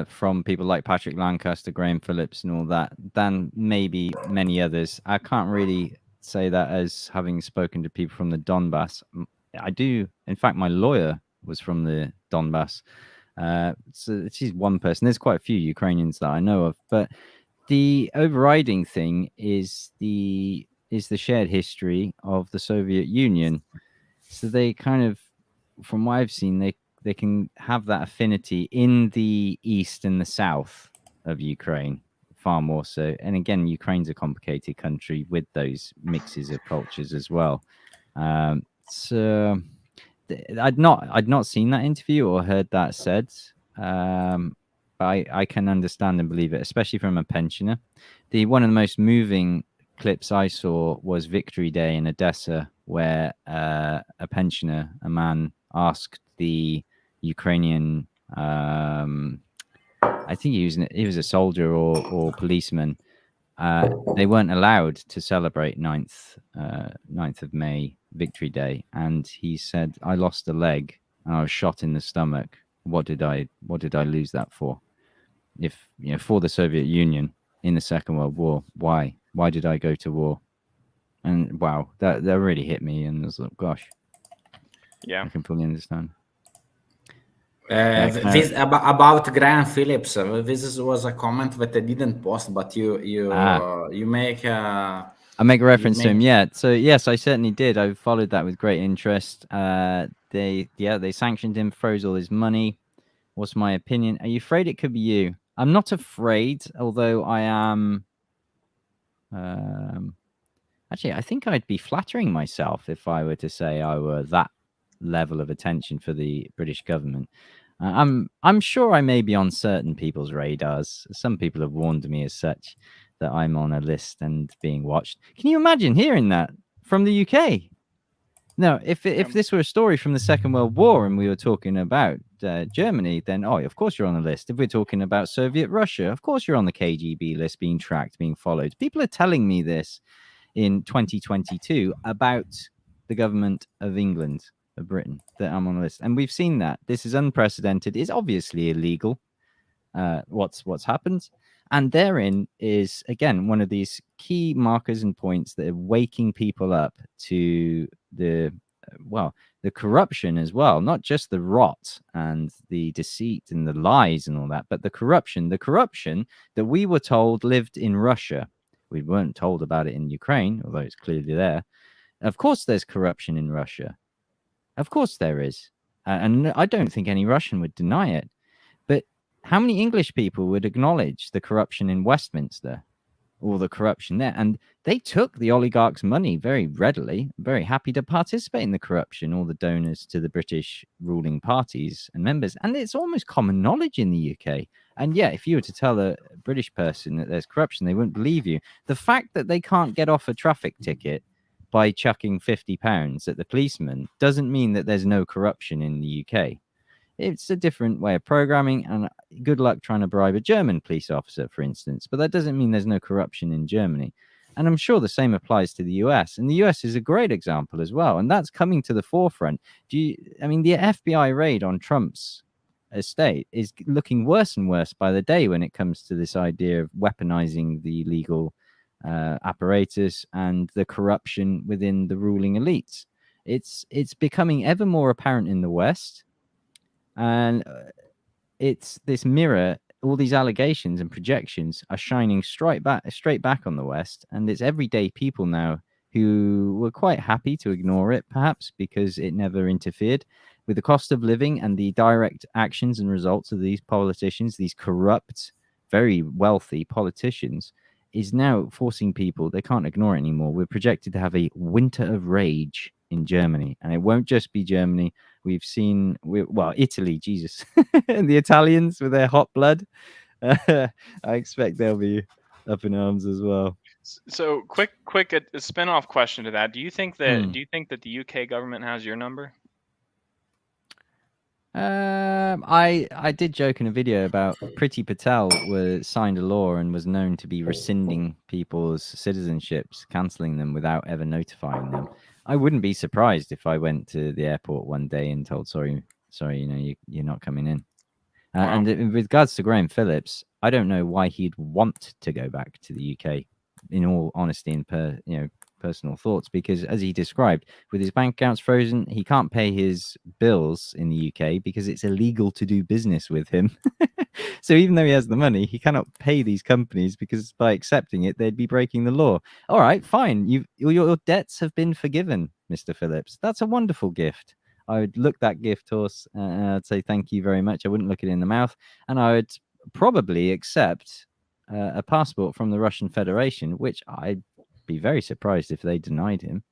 from people like Patrick Lancaster, Graham Phillips, and all that than maybe many others. I can't really say that as having spoken to people from the Donbass. I do. In fact, my lawyer was from the Donbass. So she's one person. There's quite a few Ukrainians that I know of, but the overriding thing is the shared history of the Soviet Union. So they kind of, from what I've seen, they can have that affinity in the east and the south of Ukraine, far more so. And again, Ukraine's a complicated country with those mixes of cultures as well. So I'd not seen that interview or heard that said. But I can understand and believe it, especially from a pensioner. One of the most moving clips I saw was Victory Day in Odessa, where a pensioner, a man, asked the Ukrainian, I think he was a soldier or policeman. They weren't allowed to celebrate 9th of May, Victory Day, and he said, "I lost a leg and I was shot in the stomach. What did I lose that for? If for the Soviet Union in the Second World War, why did I go to war?" And wow, that really hit me, and I was like, gosh, yeah, I can fully understand. This about Graham Phillips. This was a comment that I didn't post, but you make. I make a reference to him, yeah. So yes, I certainly did. I followed that with great interest. They sanctioned him, froze all his money. What's my opinion? Are you afraid it could be you? I'm not afraid, although I am. Actually, I think I'd be flattering myself if I were to say I were that level of attention for the British government. I'm sure I may be on certain people's radars. Some people have warned me as such that I'm on a list and being watched. Can you imagine hearing that from the UK? No, if this were a story from the Second World War and we were talking about Germany, then of course you're on the list. If we're talking about Soviet Russia, of course you're on the KGB list, being tracked, being followed. People are telling me this in 2022 about the government of England, of Britain, that I'm on the list, and we've seen that this is unprecedented. It's obviously illegal. What's happened, and therein is again one of these key markers and points that are waking people up to the corruption as well, not just the rot and the deceit and the lies and all that, but the corruption that we were told lived in Russia. We weren't told about it in Ukraine, although it's clearly there. Of course there's corruption in Russia. Of course there is. And I don't think any Russian would deny it. But how many English people would acknowledge the corruption in Westminster or the corruption there? And they took the oligarchs' money very readily, very happy to participate in the corruption, all the donors to the British ruling parties and members. And it's almost common knowledge in the UK. And yeah, if you were to tell a British person that there's corruption, they wouldn't believe you. The fact that they can't get off a traffic ticket by chucking £50 at the policeman doesn't mean that there's no corruption in the UK. It's a different way of programming, and good luck trying to bribe a German police officer, for instance. But that doesn't mean there's no corruption in Germany. And I'm sure the same applies to the US. And the US is a great example as well. And that's coming to the forefront. The FBI raid on Trump's estate is looking worse and worse by the day when it comes to this idea of weaponizing the legal apparatus and the corruption within the ruling elites. It's becoming ever more apparent in the West. And it's this mirror, all these allegations and projections are shining straight back on the West. And it's everyday people now who were quite happy to ignore it, perhaps because it never interfered with the cost of living and the direct actions and results of these politicians, these corrupt, very wealthy politicians, is now forcing people, they can't ignore it anymore. We're projected to have a winter of rage in Germany, and it won't just be Germany. We've seen, Italy, Jesus, and the Italians with their hot blood. I expect they'll be up in arms as well. So, quick, a spin-off question to that. Do you think that the UK government has your number? I did joke in a video about Priti Patel signed a law and was known to be rescinding people's citizenships, cancelling them without ever notifying them. I wouldn't be surprised if I went to the airport one day and told, sorry, you're not coming in. Wow. And with regards to Graham Phillips, I don't know why he'd want to go back to the UK, in all honesty and personal thoughts, because as he described, with his bank accounts frozen, he can't pay his bills in the UK because it's illegal to do business with him. So even though he has the money, he cannot pay these companies because by accepting it, they'd be breaking the law. All right, fine. Your debts have been forgiven, Mr. Phillips. That's a wonderful gift. I would look that gift horse and I'd say thank you very much. I wouldn't look it in the mouth, and I would probably accept a passport from the Russian Federation, which I'd be very surprised if they denied him.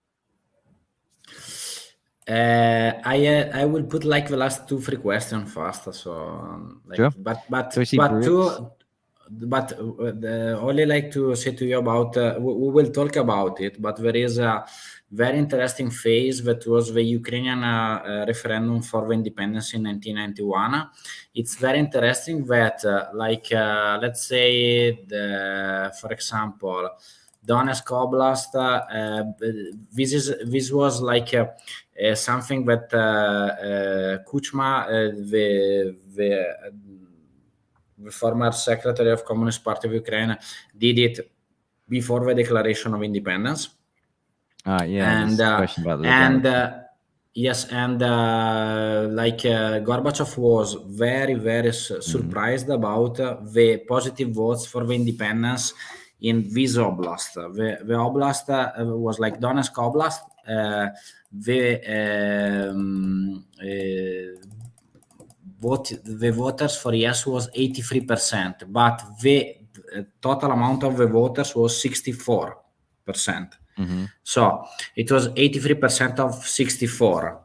I will put like the last 2-3 questions first. So, sure. But only like to say to you about we will talk about it. But there is a very interesting phase that was the Ukrainian referendum for the independence in 1991. It's very interesting that let's say for example, Donetsk Oblast. This was like something that Kuchma, the former secretary of Communist Party of Ukraine, did it before the declaration of independence. And question about Gorbachev was very, very surprised about the positive votes for the independence in this oblast. The oblast was like Donetsk Oblast. The voters for yes was 83%, but the total amount of the voters was 64%. Mm-hmm. So it was 83% of 64.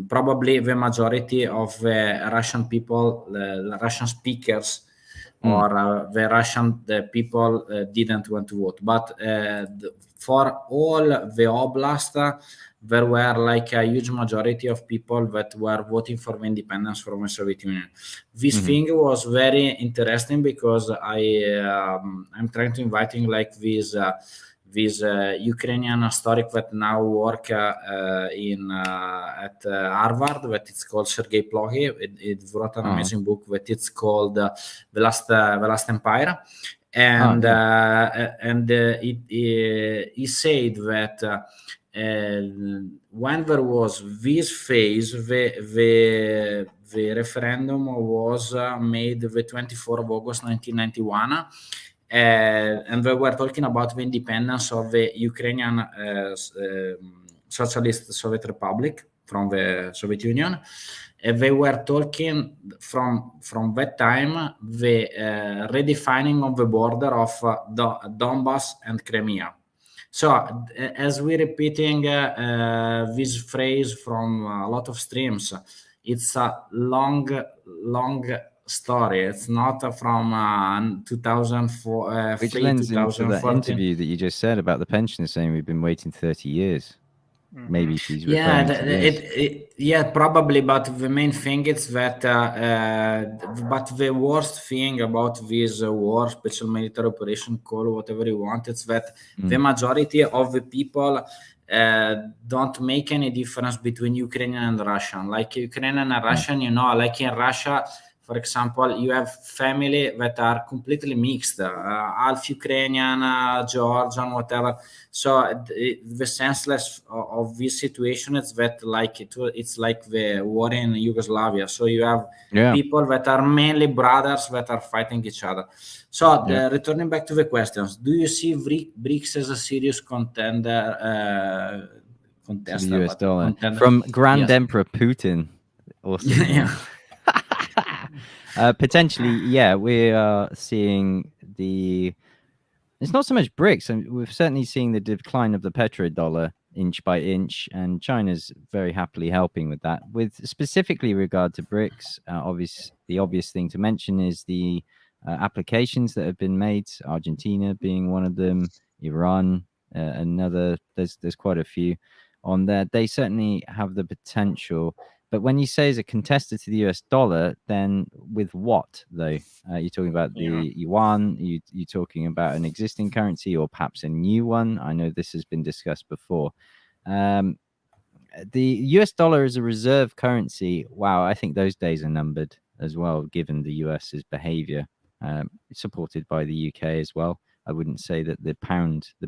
Probably the majority of the Russian people, the Russian speakers, or the Russian people didn't want to vote. But for all the oblast, there were like a huge majority of people that were voting for the independence from the Soviet Union. This thing was very interesting because I'm trying to invite in like this Ukrainian historic that now work at Harvard, that it's called Sergei Plokhy. It wrote an amazing book that it's called The Last Empire, and he said that when there was this phase, the referendum was made the 24th of August 1991. And we were talking about the independence of the Ukrainian Socialist Soviet Republic from the Soviet Union. They were talking from that time the redefining of the border of Donbass and Crimea. So as we're repeating this phrase from a lot of streams, it's a long story. It's not from 2004, Which 3, lends into that 2014. interview that you just said about the pensioner saying we've been waiting 30 years. Maybe she's Yeah, referring to this. yeah, probably. But the main thing is that, but the worst thing about this war, special military operation, call whatever you want, it's that the majority of the people don't make any difference between Ukrainian and Russian. Like Ukrainian and Russian, you know, like in Russia, for example, you have family that are completely mixed, half Ukrainian, Georgian, whatever. So the senseless of this situation is that it's like the war in Yugoslavia. So you have people that are mainly brothers that are fighting each other. So returning back to the questions, do you see BRICS as a serious contender? To the US dollar from Grand Emperor Putin. Awesome. Yeah. Potentially, yeah, we are seeing it's not so much BRICS, and we've certainly seen the decline of the petrodollar inch by inch, and China's very happily helping with that. With specifically regard to BRICS, the obvious thing to mention is the applications that have been made, Argentina being one of them, Iran, another. There's quite a few on there. They certainly have the potential. But when you say as a contestant to the US dollar, then with what, though? You're talking about the yuan, you're talking about an existing currency or perhaps a new one. I know this has been discussed before. The US dollar as a reserve currency, wow, I think those days are numbered as well, given the US's behavior, supported by the UK as well. I wouldn't say that the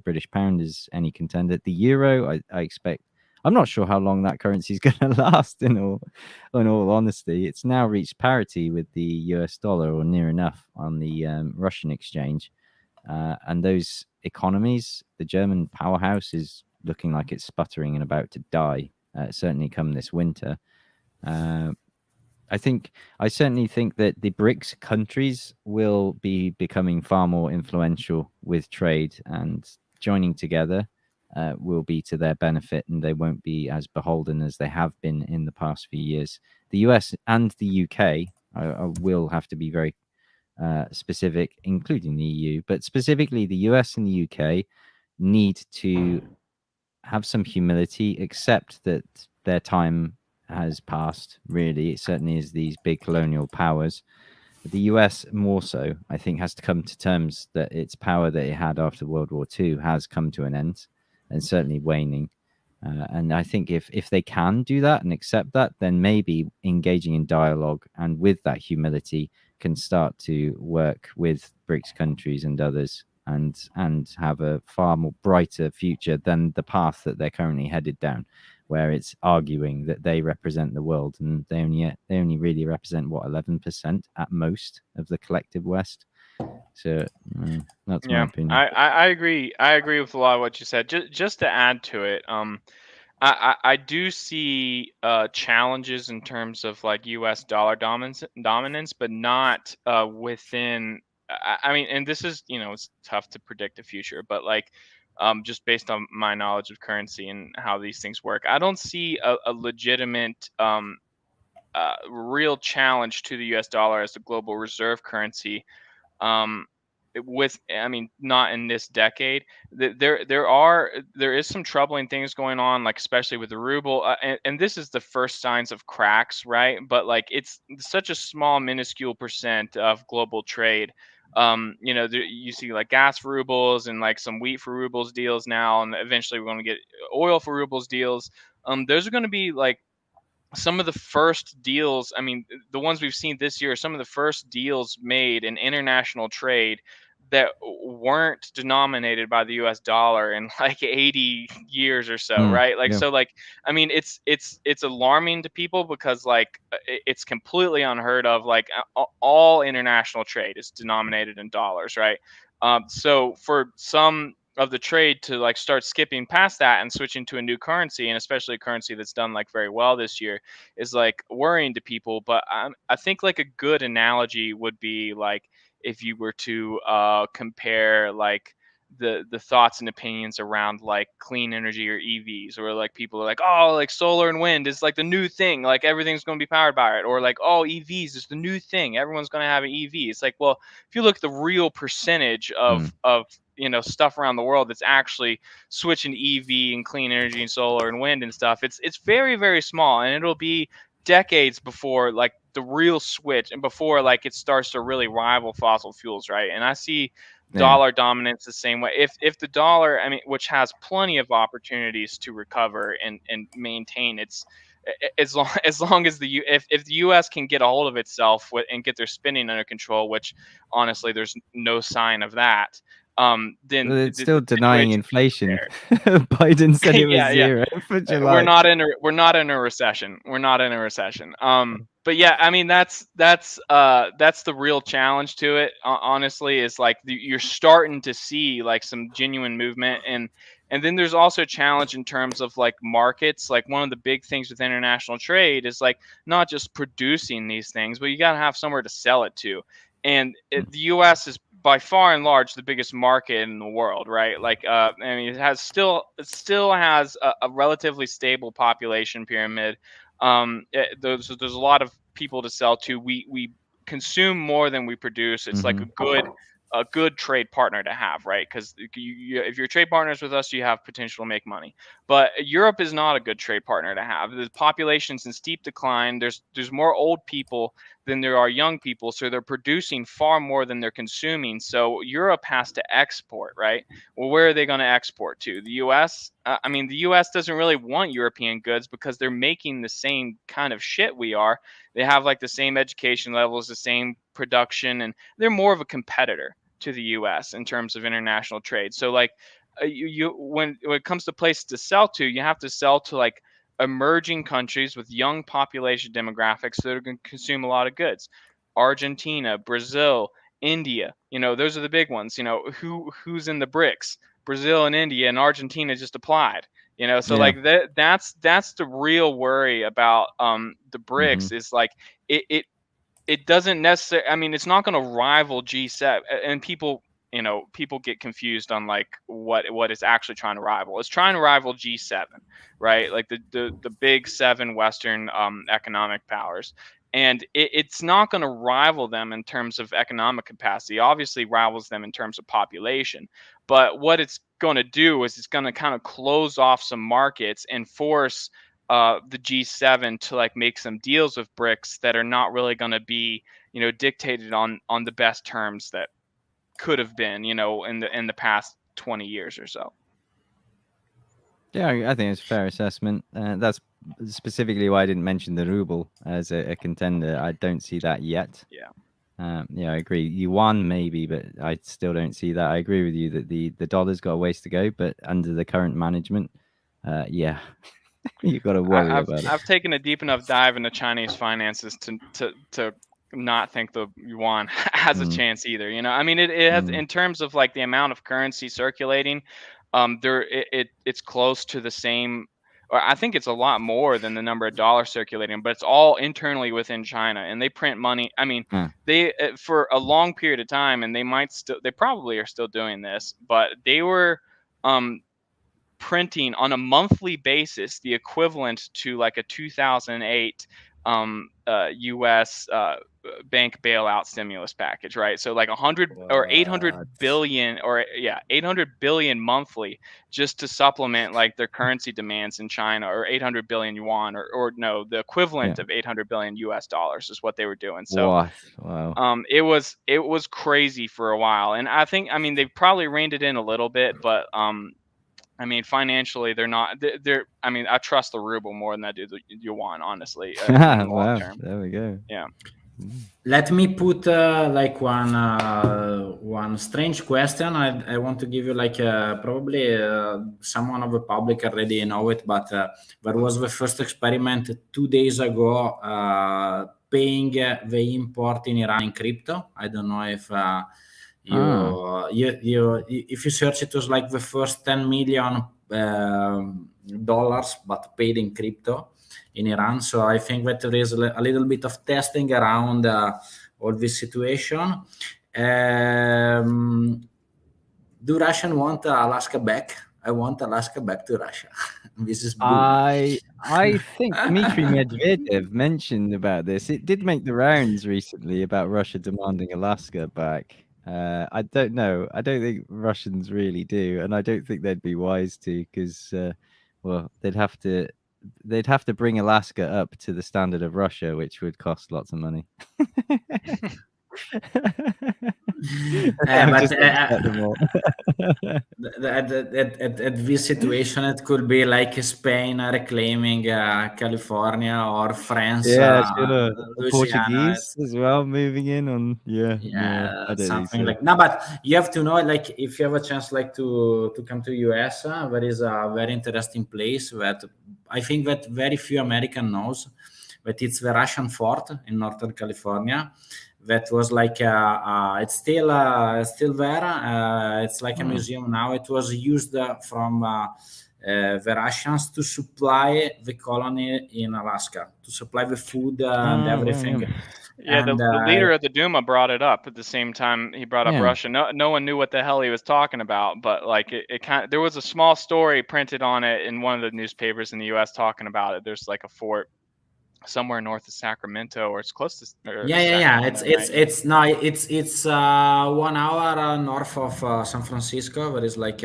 British pound, is any contender. The euro, I expect. I'm not sure how long that currency is going to last. In all honesty, it's now reached parity with the US dollar or near enough on the Russian exchange, and those economies, the German powerhouse is looking like it's sputtering and about to die. Certainly, come this winter. I certainly think that the BRICS countries will be becoming far more influential with trade, and joining together will be to their benefit, and they won't be as beholden as they have been in the past few years. The US and the UK will have to be very specific, including the EU, but specifically the US and the UK need to have some humility, accept that their time has passed, really. It certainly is these big colonial powers. The US more so, I think, has to come to terms that its power that it had after World War II has come to an end, and certainly waning. And I think if they can do that and accept that, then maybe engaging in dialogue and with that humility can start to work with BRICS countries and others, and have a far more brighter future than the path that they're currently headed down, where it's arguing that they represent the world, and they only really represent 11% at most of the collective West. So that's my opinion. I agree. I agree with a lot of what you said. Just to add to it, I do see challenges in terms of like U.S. dollar dominance, but not within. I mean, and this is, it's tough to predict the future, but like just based on my knowledge of currency and how these things work, I don't see a legitimate real challenge to the U.S. dollar as the global reserve currency. Not in this decade. There is some troubling things going on, like especially with the ruble, and this is the first signs of cracks, right? But like it's such a small, minuscule percent of global trade. You see like gas for rubles and like some wheat for rubles deals now, and eventually we're going to get oil for rubles deals. Those are going to be like some of the first deals. I mean, the ones we've seen this year are some of the first deals made in international trade that weren't denominated by the US dollar in like 80 years or so, right? Like, so like, I mean, it's alarming to people because like it's completely unheard of. Like all international trade is denominated in dollars, right? So for some of the trade to like start skipping past that and switching to a new currency, and especially a currency that's done like very well this year, is like worrying to people. But I think like a good analogy would be like if you were to compare like the thoughts and opinions around like clean energy or EVs, or like people are like, oh, like solar and wind is like the new thing, like everything's going to be powered by it, or like, oh, EVs is the new thing, everyone's going to have an EV. It's like, well, if you look at the real percentage of stuff around the world that's actually switching to EV and clean energy and solar and wind and stuff, it's very, very small, and it'll be decades before like the real switch and before like it starts to really rival fossil fuels, right? And I see dollar dominance the same way. If the dollar, I mean, which has plenty of opportunities to recover and maintain its, as long as if the U.S. can get a hold of itself and get their spending under control, which honestly there's no sign of that. Then it's still denying inflation. Biden said it was zero for July. We're not in a recession. But yeah, I mean that's the real challenge to it. Honestly, is like you're starting to see like some genuine movement, and then there's also a challenge in terms of like markets. Like one of the big things with international trade is like not just producing these things, but you got to have somewhere to sell it to. And the U.S. is by far and large the biggest market in the world, right? Like, I mean, it still has a relatively stable population pyramid. There's a lot of people to sell to. We consume more than we produce. It's like a good trade partner to have, right? Because if you're trade partners with us, you have potential to make money. But Europe is not a good trade partner to have. The population's in steep decline. There's more old people than there are young people, so they're producing far more than they're consuming. So Europe has to export, right? Well, where are they going to export to? The U.S.? I mean, the U.S. doesn't really want European goods because they're making the same kind of shit we are. They have like the same education levels, the same production, and they're more of a competitor to the U.S. in terms of international trade. So like when it comes to places to sell to, you have to sell to like emerging countries with young population demographics that are going to consume a lot of goods. Argentina, Brazil, India, those are the big ones. Who's in the BRICS? Brazil and India, and Argentina just applied. So like that's the real worry about the BRICS is like it doesn't necessarily, I mean, it's not going to rival G7, and people get confused on like what it's actually trying to rival. It's trying to rival G7, right? Like the big 7 Western economic powers. And it's not going to rival them in terms of economic capacity. Obviously rivals them in terms of population. But what it's going to do is it's going to kind of close off some markets and force the G7 to like make some deals with BRICS that are not really going to be, dictated on the best terms that could have been, in the past 20 years or so. Yeah, I think it's a fair assessment. That's specifically why I didn't mention the ruble as a contender. I don't see that yet. Yeah, I agree. Yuan maybe, but I still don't see that. I agree with you that the dollar's got a ways to go, but under the current management, you got to worry about it. I've taken a deep enough dive into Chinese finances to not think the yuan has a chance either. I mean, it has in terms of like the amount of currency circulating. It's close to the same, or I think it's a lot more than the number of dollars circulating, but it's all internally within China, and they print money. I mean, they for a long period of time, and they probably are still doing this, but they were printing on a monthly basis the equivalent to like a 2008 U.S. Bank bailout stimulus package, right? So like 100 or 800 billion, or 800 billion monthly, just to supplement like their currency demands in China, or 800 billion yuan, or no, the equivalent of 800 billion US dollars is what they were doing. So wow. It was crazy for a while, and I think, I mean, they've probably reined it in a little bit, but I mean, financially, they're not. I mean, I trust the ruble more than I do the yuan, honestly. In the long term. There we go. Yeah. Let me put like one strange question. I want to give you like probably someone of the public already know it, but there was the first experiment 2 days ago paying the import in Iran in crypto. I don't know if. If you search, it was like the first $10 million but paid in crypto in Iran. So I think that there is a little bit of testing around all this situation. Do Russian want Alaska back? I want Alaska back to Russia. This is boom. I think Dmitry Medvedev mentioned about this. It did make the rounds recently about Russia demanding Alaska back. I don't know. I don't think Russians really do, and I don't think they'd be wise to, because well, they'd have to bring Alaska up to the standard of Russia, which would cost lots of money. But at this situation, it could be like Spain reclaiming California, or France, sure. Portuguese as well moving in on something like. No, but you have to know, like, if you have a chance, like, to come to US, there is a very interesting place that I think that very few American knows, but it's the Russian Fort in Northern California. That was like it's still there. It's like a museum now. It was used from the Russians to supply the colony in Alaska, to supply the food and everything. Yeah, and the leader of the Duma brought it up at the same time he brought up Russia. No one knew what the hell he was talking about, but like it kind of, there was a small story printed on it in one of the newspapers in the U.S. talking about it. There's like a fort somewhere north of Sacramento, or it's close to. It's 1 hour north of San Francisco. There is like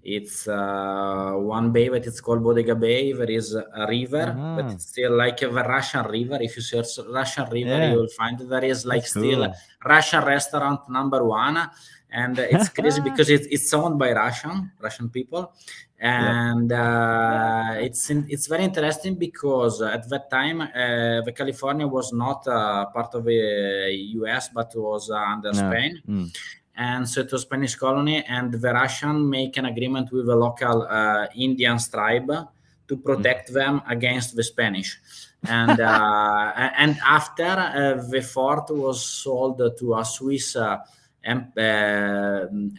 it's one bay, but it's called Bodega Bay. There is a river, but it's still like a Russian river. If you search Russian river, you will find there is like still Russian restaurant number 1, and it's crazy because it's owned by Russian people. And it's very interesting because at that time the California was not part of the US, but was under Spain. And so it was Spanish colony, and the Russian make an agreement with a local Indian tribe to protect them against the Spanish. And and after the fort was sold to a Swiss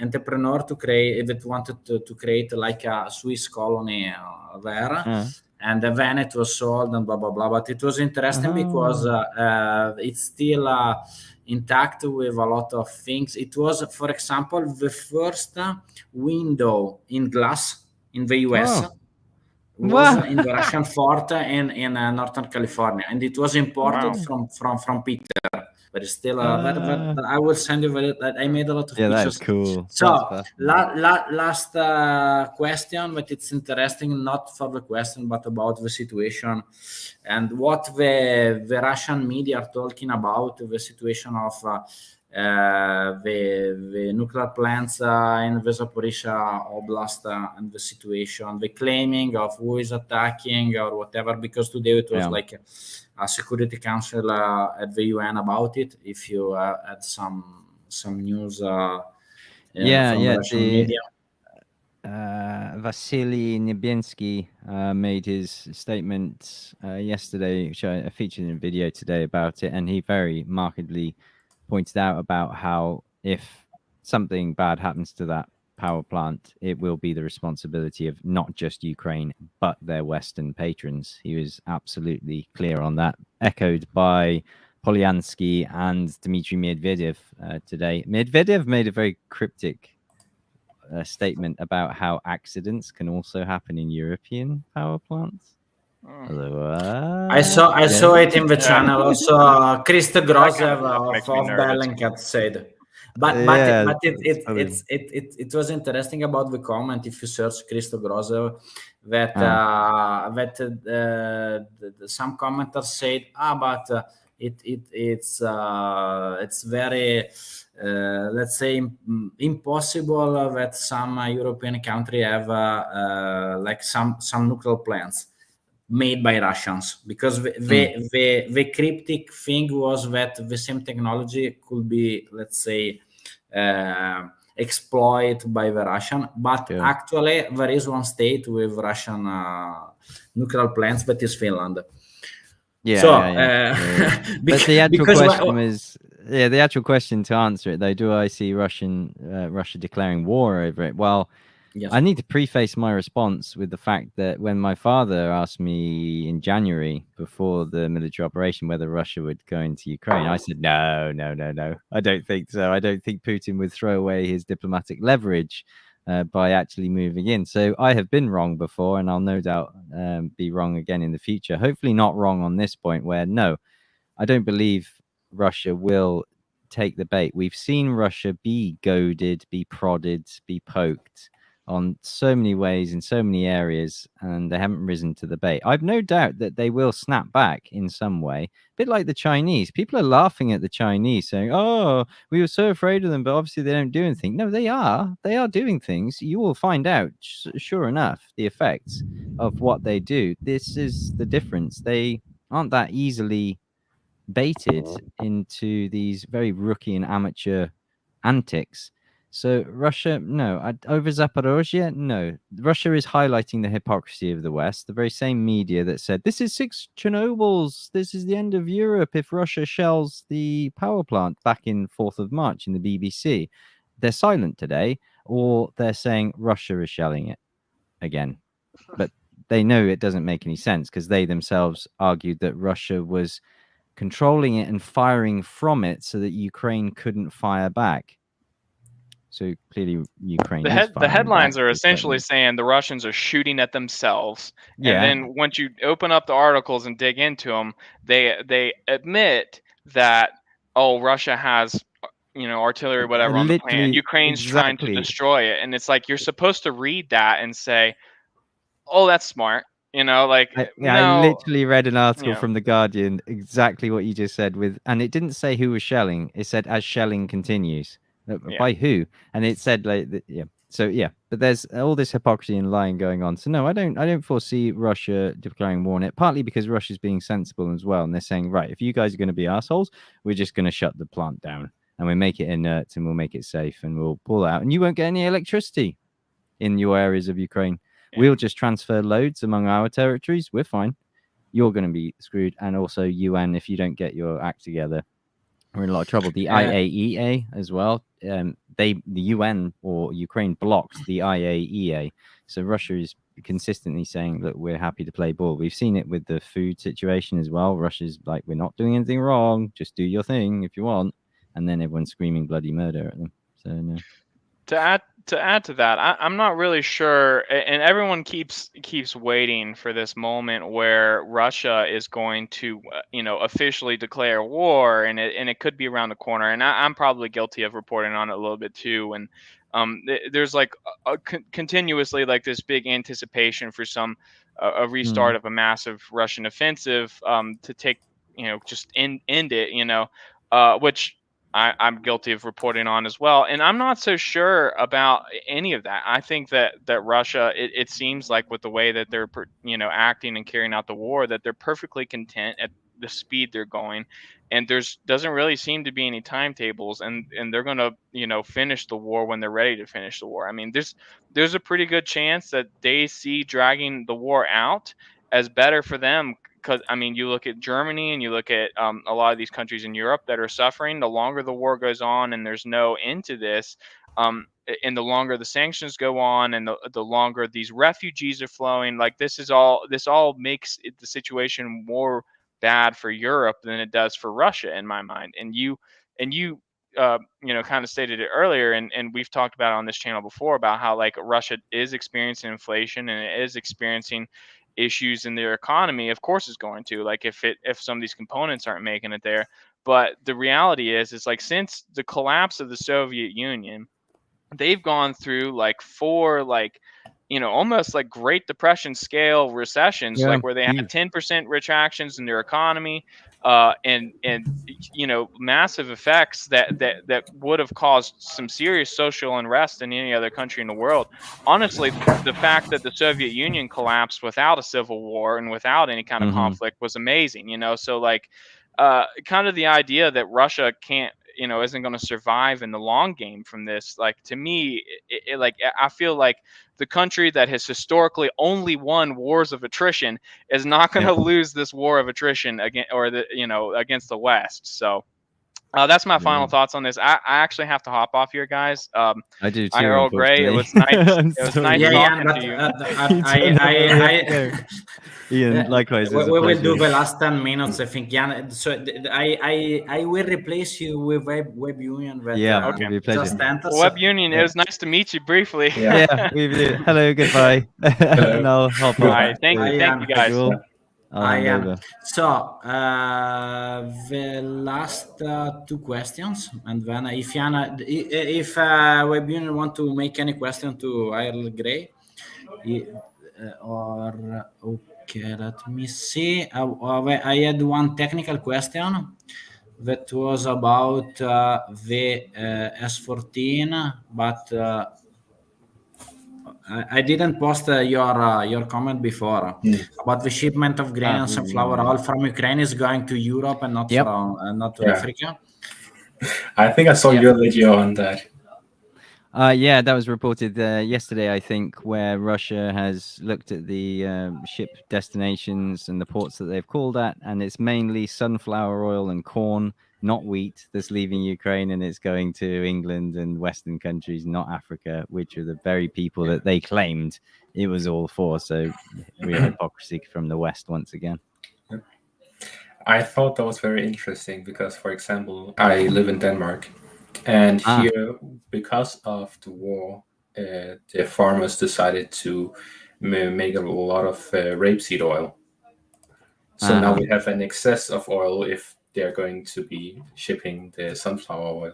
entrepreneur that wanted to create like a Swiss colony there, and then it was sold and blah blah blah. But it was interesting because it's still intact with a lot of things. It was, for example, the first window in glass in the US. Was in the Russian fort in Northern California, and it was imported from Peter. But it's still but I will send you I made a lot of pictures. That's cool. So last question, but it's interesting, not for the question but about the situation and what the Russian media are talking about the situation of the nuclear plants in the Zaporizhzhia Oblast and the situation, the claiming of who is attacking or whatever, because today it was like a Security Council at the UN about it. If you had some news from the Russian media. Vasily Nebensky made his statement yesterday, which I featured in a video today about it, and he very markedly pointed out about how if something bad happens to that power plant, it will be the responsibility of not just Ukraine, but their Western patrons. He was absolutely clear on that, echoed by Polyansky and Dmitry Medvedev today. Medvedev made a very cryptic statement about how accidents can also happen in European power plants. I saw it in the channel. Also, Krista Grozev of Bellingcat said, but it was interesting about the comment. If you search Krista Grozev, that some commenters said, but it's very let's say impossible that some European country have like some nuclear plants made by Russians, because the cryptic thing was that the same technology could be, let's say, exploited by the Russian, but actually there is one state with Russian nuclear plants, that is Finland. But the actual question is, the actual question to answer it though, do I see Russia declaring war over it? Well, Yes. I need to preface my response with the fact that when my father asked me in January before the military operation whether Russia would go into Ukraine, I said, no, I don't think so. I don't think Putin would throw away his diplomatic leverage by actually moving in. So I have been wrong before, and I'll no doubt be wrong again in the future. Hopefully not wrong on this point where, no, I don't believe Russia will take the bait. We've seen Russia be goaded, be prodded, be poked on so many ways in so many areas, and they haven't risen to the bait. I've no doubt that they will snap back in some way, a bit like the Chinese. People are laughing at the Chinese, saying, oh, we were so afraid of them, but obviously they don't do anything. No, they are doing things. You will find out, sure enough, the effects of what they do. This is the difference. They aren't that easily baited into these very rookie and amateur antics. So Russia, no. Over Zaporozhye, no. Russia is highlighting the hypocrisy of the West, the very same media that said, this is 6 Chernobyls, this is the end of Europe if Russia shells the power plant back in 4th of March in the BBC. They're silent today, or they're saying Russia is shelling it again. But they know it doesn't make any sense because they themselves argued that Russia was controlling it and firing from it so that Ukraine couldn't fire back. So clearly Ukraine the headlines are essentially saying the Russians are shooting at themselves. Yeah. And then once you open up the articles and dig into them, they admit that, oh, Russia has, artillery, whatever, on the plan. Ukraine's trying to destroy it. And it's like, you're supposed to read that and say, oh, that's smart. I literally read an article from The Guardian, exactly what you just said, and it didn't say who was shelling. It said as shelling continues. By who? And it said but there's all this hypocrisy and lying going on. So no, I don't foresee Russia declaring war on it, partly because Russia's being sensible as well, and they're saying, right, if you guys are going to be assholes, we're just going to shut the plant down and we'll make it inert and we'll make it safe and we'll pull out, and you won't get any electricity in your areas of Ukraine. We'll just transfer loads among our territories. We're fine. You're going to be screwed. And also UN, if you don't get your act together, we're in a lot of trouble. The IAEA as well. The UN or Ukraine blocks the IAEA. So Russia is consistently saying, look, we're happy to play ball. We've seen it with the food situation as well. Russia's like, we're not doing anything wrong. Just do your thing if you want. And then everyone's screaming bloody murder at them. So no. To add to that, I'm not really sure, and everyone keeps waiting for this moment where Russia is going to, officially declare war, and it could be around the corner. And I'm probably guilty of reporting on it a little bit too. And there's like continuously like this big anticipation for a restart of a massive Russian offensive to take, just end it, which I'm guilty of reporting on as well. And I'm not so sure about any of that. I think that Russia, it seems like with the way that they're, acting and carrying out the war, that they're perfectly content at the speed they're going. And doesn't really seem to be any timetables, and they're going to, finish the war when they're ready to finish the war. I mean, there's a pretty good chance that they see dragging the war out as better for them. Because, I mean, you look at Germany and you look at a lot of these countries in Europe that are suffering. The longer the war goes on and there's no end to this, and the longer the sanctions go on, and the longer these refugees are flowing, like this all makes the situation more bad for Europe than it does for Russia, in my mind. And you kind of stated it earlier, and we've talked about it on this channel before about how like Russia is experiencing inflation and it is experiencing issues in their economy. Of course it's going to, like, if some of these components aren't making it there. But the reality is like, since the collapse of the Soviet Union, they've gone through like 4 like almost like Great Depression scale recessions, like where they had 10% retractions in their economy, and massive effects that would have caused some serious social unrest in any other country in the world. Honestly, the fact that the Soviet Union collapsed without a civil war and without any kind of conflict was amazing. So like, kind of the idea that Russia can't, isn't going to survive in the long game from this, like, to me, like, I feel like the country that has historically only won wars of attrition is not going to lose this war of attrition again, or against the West. So That's my final thoughts on this. I actually have to hop off here, guys. I do too. iEarlGrey, it was nice. It was nice talking to you. Ian, likewise. We will do the last 10 minutes, I think. Jan, so I will replace you with Web Union. Yeah, okay. It'll be a pleasure. Web Union, it was nice to meet you briefly. Yeah, we do. Hello, goodbye. Hello. No, hop on. Right, thank you guys. So the last two questions, and then if Web Union want to make any question to iEarlGrey, or okay, let me see. I had one technical question that was about the S14, but I didn't post your comment before about the shipment of grain and sunflower oil from Ukraine is going to Europe and not to Africa. I think I saw your video on that. Yeah, that was reported yesterday, I think, where Russia has looked at the ship destinations and the ports that they've called at, and it's mainly sunflower oil and corn, not wheat, that's leaving Ukraine, and it's going to England and Western countries, not Africa, which are the very people that they claimed it was all for. So real hypocrisy from the West once again. I thought that was very interesting because, for example, I live in Denmark. And here, because of the war, the farmers decided to make a lot of rapeseed oil. So now we have an excess of oil if they're going to be shipping the sunflower oil.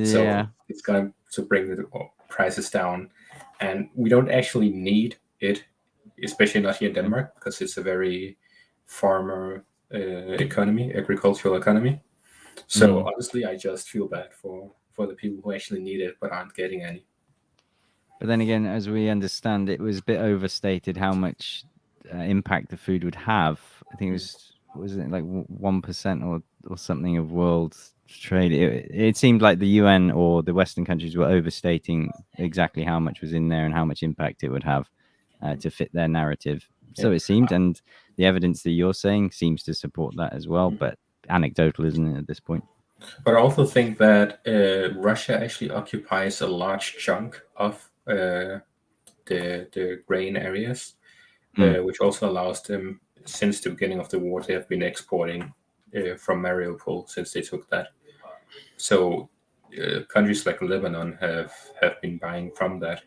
So it's going to bring the prices down. And we don't actually need it, especially not here in Denmark, because it's a very farmer agricultural economy. So honestly, I just feel bad for the people who actually need it but aren't getting any. But then again, as we understand, it was a bit overstated how much impact the food would have. I think it was it like 1% or something of world trade. It seemed like the UN or the Western countries were overstating exactly how much was in there and how much impact it would have to fit their narrative. So it seemed, and the evidence that you're saying seems to support that as well, but anecdotal, isn't it, at this point? But I also think that Russia actually occupies a large chunk of the grain areas, which also allows them, since the beginning of the war, they have been exporting from Mariupol since they took that. So countries like Lebanon have been buying from that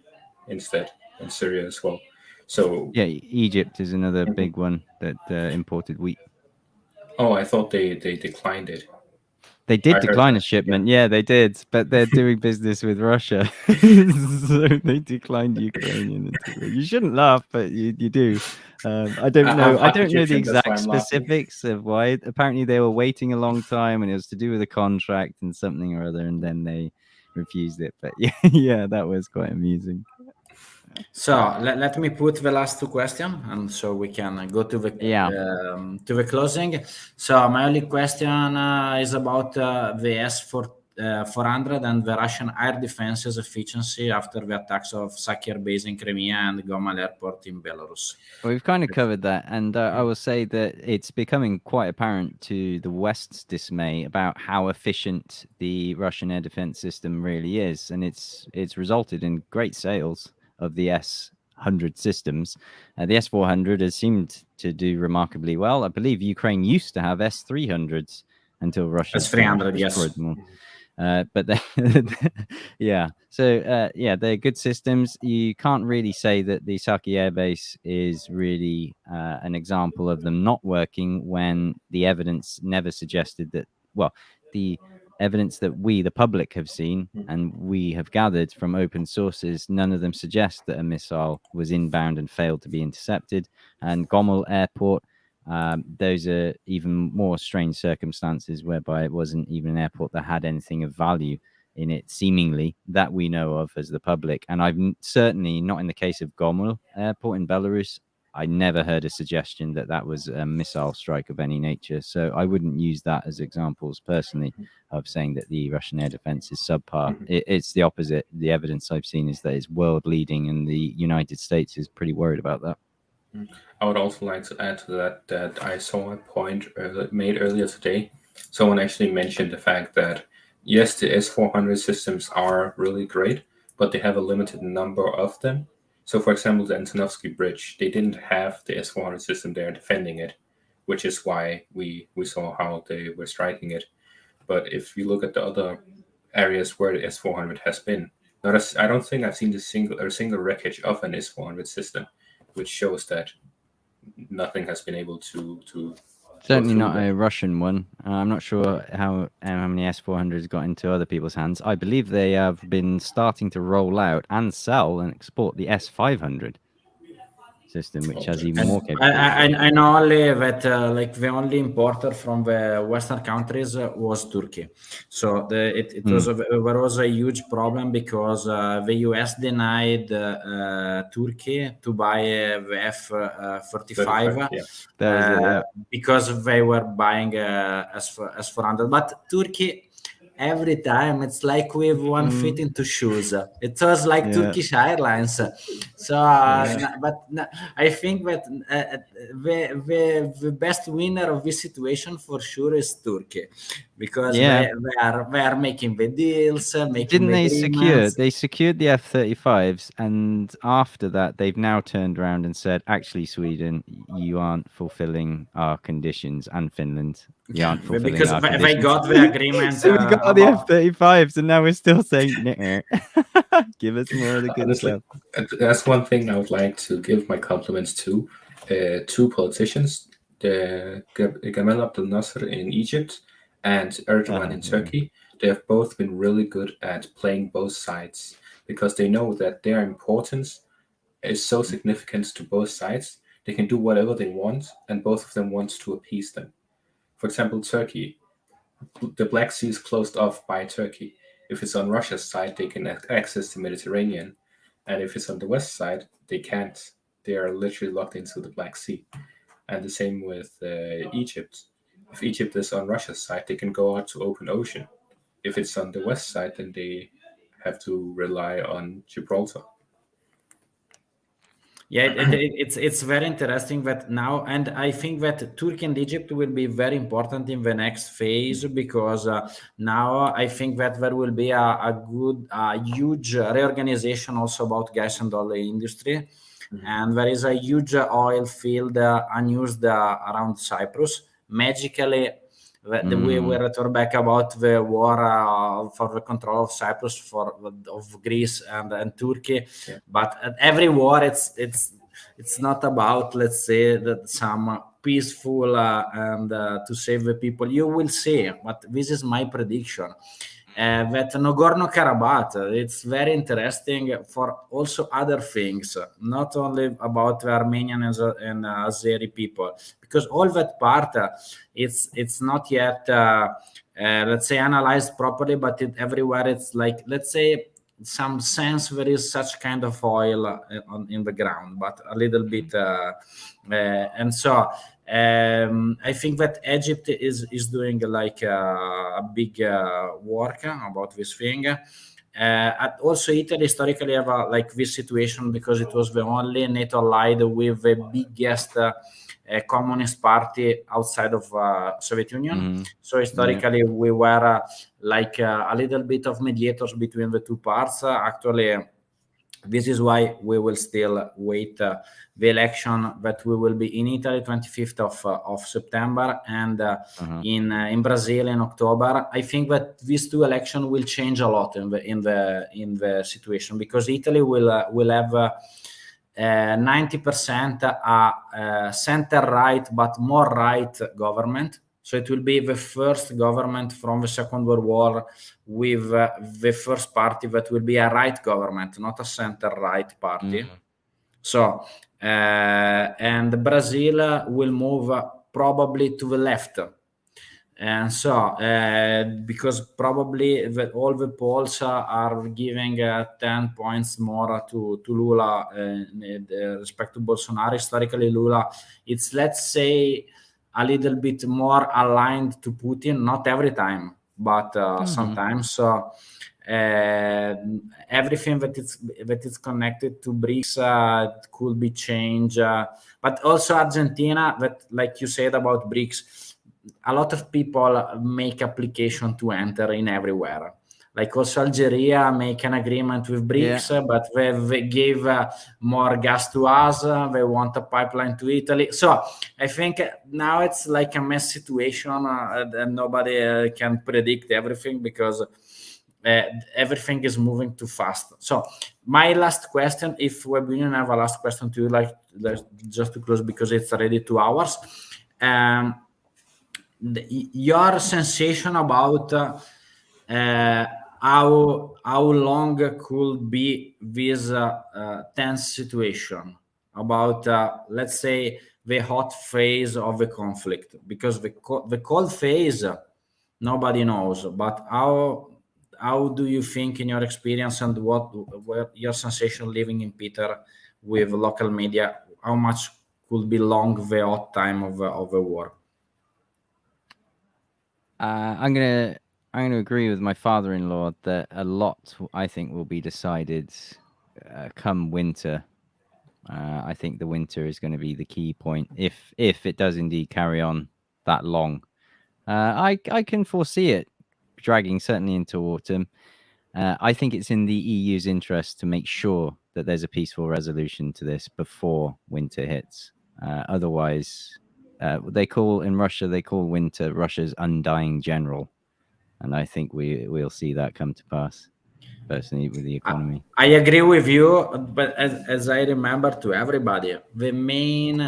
instead, and Syria as well. So yeah, Egypt is another big one that imported wheat. Oh, I thought they declined it. They did decline a shipment. Yeah, they did, but they're doing business with Russia, so they declined Ukrainian. You shouldn't laugh, but you do. I don't know. I don't know the exact specifics of why. Apparently, they were waiting a long time, and it was to do with a contract and something or other, and then they refused it. But yeah, that was quite amusing. So let me put the last two questions, and so we can go to the closing. So my only question is about the S-400 and the Russian air defense's efficiency after the attacks of Sakir base in Crimea and Gomel airport in Belarus. Well, we've kind of covered that, and I will say that it's becoming quite apparent to the West's dismay about how efficient the Russian air defense system really is, and it's resulted in great sales of the S-100 systems. The S-400 has seemed to do remarkably well. I believe Ukraine used to have S-300s until Russia S-300, yes. But they're good systems. You can't really say that the Saki Air Base is really an example of them not working when the evidence never suggested that. Well, the evidence that we, the public, have seen and we have gathered from open sources, none of them suggest that a missile was inbound and failed to be intercepted. And Gomel Airport, those are even more strange circumstances whereby it wasn't even an airport that had anything of value in it, seemingly, that we know of as the public. And I've certainly not in the case of Gomel Airport in Belarus, I never heard a suggestion that that was a missile strike of any nature. So I wouldn't use that as examples personally of saying that the Russian air defense is subpar. It's the opposite. The evidence I've seen is that it's world leading, and the United States is pretty worried about that. I would also like to add to that I saw a point made earlier today. Someone actually mentioned the fact that yes, the S400 systems are really great, but they have a limited number of them. So, for example, the Antonovsky Bridge, they didn't have the S400 system there defending it, which is why we saw how they were striking it. But if you look at the other areas where the S400 has been, I don't think I've seen a single wreckage of an S400 system, which shows that nothing has been able to certainly not a Russian one. I'm not sure how many S400s got into other people's hands. I believe they have been starting to roll out and sell and export the S500 system, which has even more capability. I know only that like the only importer from the Western countries was Turkey. So there was a huge problem because the US denied Turkey to buy the F-35 because they were buying S-400. But Turkey, every time it's like with one foot into shoes. It was like Turkish Airlines. So, but I think that the best winner of this situation for sure is Turkey, because they are making the deals. They secured the F-35s, and after that they've now turned around and said, actually, Sweden, you aren't fulfilling our conditions, and Finland, you aren't fulfilling because our they got the agreement. So we got the F-35s, and now we're still saying, give us more of the good stuff. That's one thing I would like to give my compliments to. Two politicians, Gamal Abdel Nasser in Egypt and Erdogan in Turkey. They have both been really good at playing both sides, because they know that their importance is so significant to both sides. They can do whatever they want, and both of them want to appease them. For example, Turkey, the Black Sea is closed off by Turkey. If it's on Russia's side, they can access the Mediterranean. And if it's on the west side, they can't. They are literally locked into the Black Sea. And the same with Egypt. If Egypt is on Russia's side, they can go out to open ocean. If it's on the west side, then they have to rely on Gibraltar. Yeah, it's very interesting that now, and I think that Turkey and Egypt will be very important in the next phase, because now I think that there will be a huge reorganization also about gas and oil industry, and there is a huge oil field unused around Cyprus. Magically, we were talking back about the war for the control of Cyprus of Greece and Turkey, but at every war it's not about, let's say, that some peaceful and to save the people. You will see, but this is my prediction. That Nagorno-Karabakh, it's very interesting for also other things, not only about the Armenian and Azeri people, because all that part, it's not yet, let's say, analyzed properly, but everywhere it's like, let's say, some sense there is such kind of oil in the ground, but a little bit, and so I think that Egypt is doing like a big work about this thing. Also, Italy historically have like this situation, because it was the only NATO allied with the biggest communist party outside of Soviet Union. So historically we were like a little bit of mediators between the two parts. Actually, this is why we will still wait the election that we will be in Italy 25th of September, and in Brazil in October. I think that these two elections will change a lot in the situation, because Italy will have 90% center right, but more right government. So it will be the first government from the Second World War with the first party that will be a right government, not a center-right party. So, and Brazil will move probably to the left. And so, because probably all the polls are giving 10 points more to Lula in respect to Bolsonaro. Historically, Lula, it's, let's say, a little bit more aligned to Putin, not every time, but sometimes. So everything that is connected to BRICS could be changed. But also Argentina, that, like you said about BRICS, a lot of people make application to enter in everywhere. Like also Algeria make an agreement with BRICS, but they gave more gas to us. They want a pipeline to Italy. So I think now it's like a mess situation, and nobody can predict everything because everything is moving too fast. So my last question, if Web Union have a last question to you, like just to close because it's already 2 hours. Your sensation about how long could be this tense situation about let's say the hot phase of the conflict, because the cold phase nobody knows, but how do you think in your experience and what your sensation living in Peter with local media, how much could be long the hot time of the war? I'm gonna agree with my father-in-law that a lot, I think, will be decided come winter. I think the winter is going to be the key point if it does indeed carry on that long. I can foresee it dragging certainly into autumn. I think it's in the EU's interest to make sure that there's a peaceful resolution to this before winter hits. Otherwise, they call winter Russia's undying general, and I think we'll see that come to pass. Personally, with the economy, I agree with you, but as I remember to everybody, the main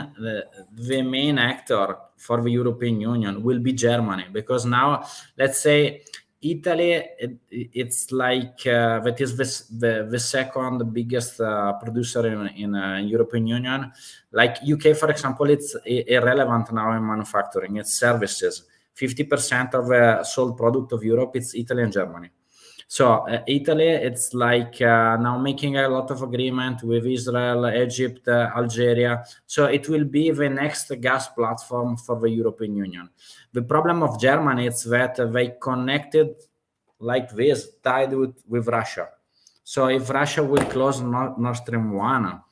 actor for the European Union will be Germany, because now let's say Italy, it's like that is the second biggest producer in European Union. Like UK, for example, it's irrelevant now in manufacturing. It's services. 50% of the sold product of Europe, it's Italy and Germany. So Italy, it's like now making a lot of agreement with Israel, Egypt, Algeria. So it will be the next gas platform for the European Union. The problem of Germany is that they connected like this, tied with Russia. So if Russia will close Nord Stream 1,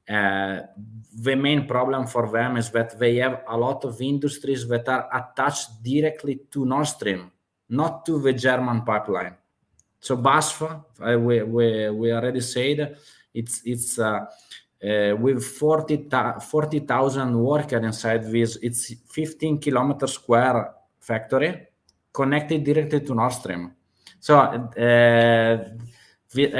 the main problem for them is that they have a lot of industries that are attached directly to Nord Stream, not to the German pipeline. So BASF, we already said, it's with 40,000 workers inside this. It's 15 kilometer square factory connected directly to Nord Stream. So I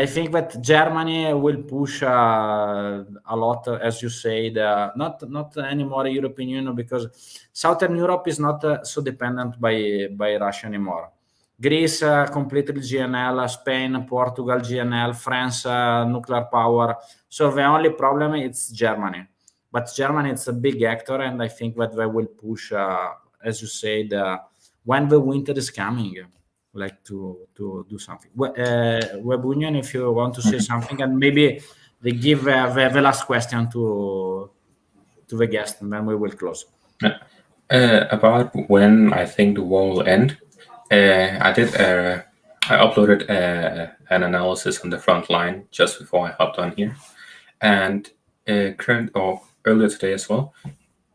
think that Germany will push a lot, as you said, not anymore European Union, because Southern Europe is not so dependent by Russia anymore. Greece completely GNL, Spain, Portugal GNL, France nuclear power. So the only problem is Germany. But Germany is a big actor, and I think that they will push, as you said, when the winter is coming, like to do something. Web Union, if you want to say something, and maybe they give the last question to the guest, and then we will close. About when I think the war will end. I uploaded an analysis on the front line just before I hopped on here, and earlier today as well,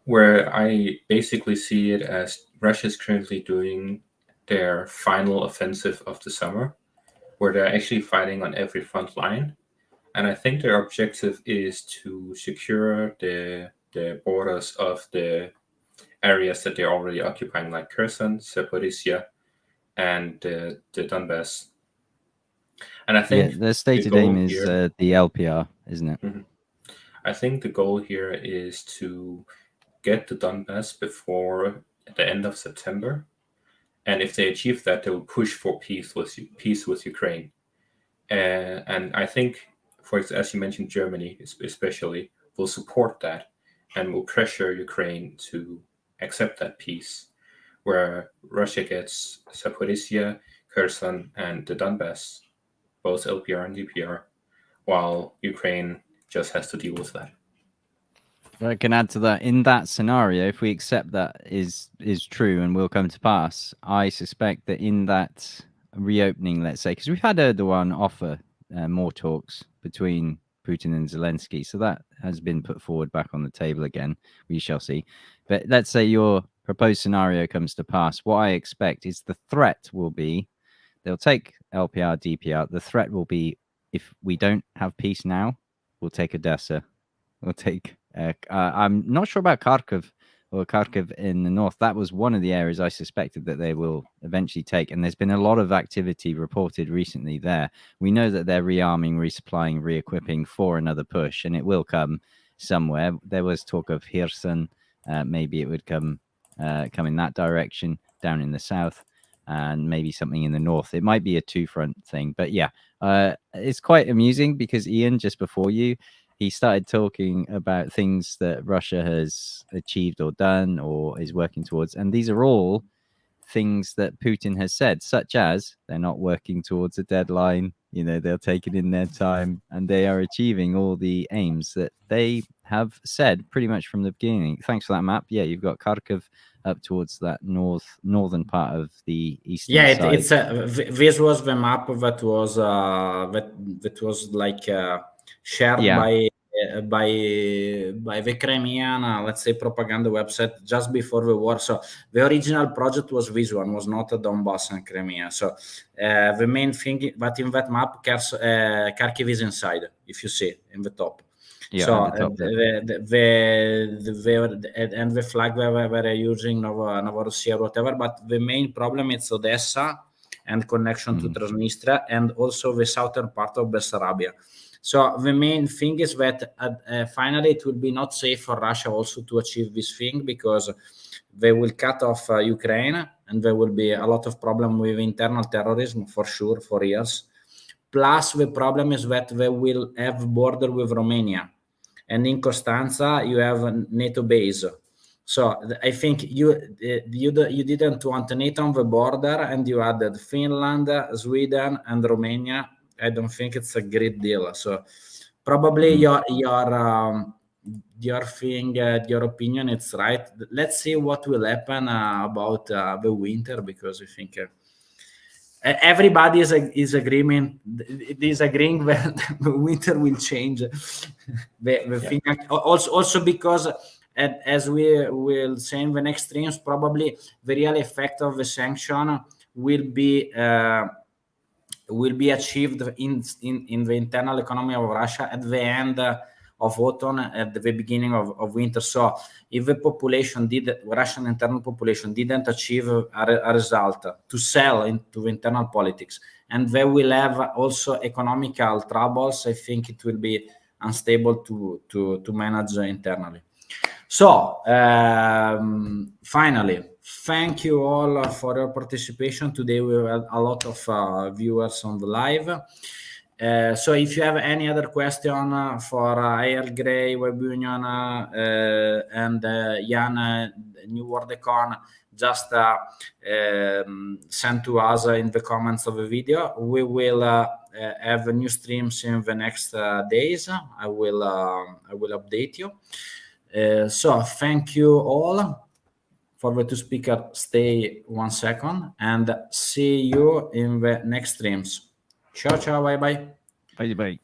where I basically see it as Russia's currently doing their final offensive of the summer, where they're actually fighting on every front line, and I think their objective is to secure the borders of the areas that they're already occupying, like Kherson, Zaporizhia, and the Donbass. And I think the stated aim is the LPR, isn't it? Mm-hmm. I think the goal here is to get the Donbass before the end of September, and if they achieve that, they will push for peace with Ukraine. And I think, as you mentioned, Germany especially will support that and will pressure Ukraine to accept that peace, where Russia gets Zaporizhia, Kherson, and the Donbass, both LPR and DPR, while Ukraine just has to deal with that. I can add to that. In that scenario, if we accept that is true and will come to pass, I suspect that in that reopening, let's say, because we've had Erdogan offer more talks between Putin and Zelensky, so that has been put forward back on the table again. We shall see. But let's say you're proposed scenario comes to pass, what I expect is the threat will be they'll take LPR, DPR. The threat will be if we don't have peace now, we'll take Odessa. We'll take. I'm not sure about Kharkiv in the north. That was one of the areas I suspected that they will eventually take. And there's been a lot of activity reported recently there. We know that they're rearming, resupplying, re-equipping for another push, and it will come somewhere. There was talk of Kherson. Maybe it would come in that direction down in the south, and maybe something in the north. It might be a two-front thing. But yeah, it's quite amusing because Ian, just before you, he started talking about things that Russia has achieved or done or is working towards. And these are all things that Putin has said, such as they're not working towards a deadline, they'll take it in their time, and they are achieving all the aims that they have said pretty much from the beginning. Thanks for that map. Yeah, you've got Kharkiv up towards that northern part of the eastern side. This was the map that was like shared by the Crimean, let's say, propaganda website just before the war. So the original project was this one, was not Donbass and Crimea. So the main thing, but in that map, Kharkiv is inside, if you see in the top. Yeah, so the flag we're using Novorossiya, whatever. But the main problem is Odessa and connection to Transnistria, and also the southern part of Bessarabia. So the main thing is that finally it will be not safe for Russia also to achieve this thing, because they will cut off Ukraine, and there will be a lot of problem with internal terrorism for sure for years. Plus the problem is that they will have border with Romania, and in Constanza you have a NATO base. So I think you didn't want NATO on the border, and you added Finland, Sweden, and Romania. I don't think it's a great deal. So probably your thing, your opinion, it's right. Let's see what will happen about the winter, because I think everybody is agreeing that the winter will change. Thing, also because, as we will say in the next streams, probably the real effect of the sanction will be achieved in the internal economy of Russia at the end of autumn, at the beginning of winter. So if the Russian internal population didn't achieve a result to sell into internal politics, and they will have also economical troubles, I think it will be unstable to manage internally. So finally, thank you all for your participation. Today we had a lot of viewers on the live. So if you have any other question for iEarlGrey, Web Union, and Jan, New World Econ, just send to us in the comments of the video. We will have new streams in the next days. I will update you. So thank you all. For the two speakers, stay 1 second, and see you in the next streams. Ciao, ciao, bye, bye. Bye, bye.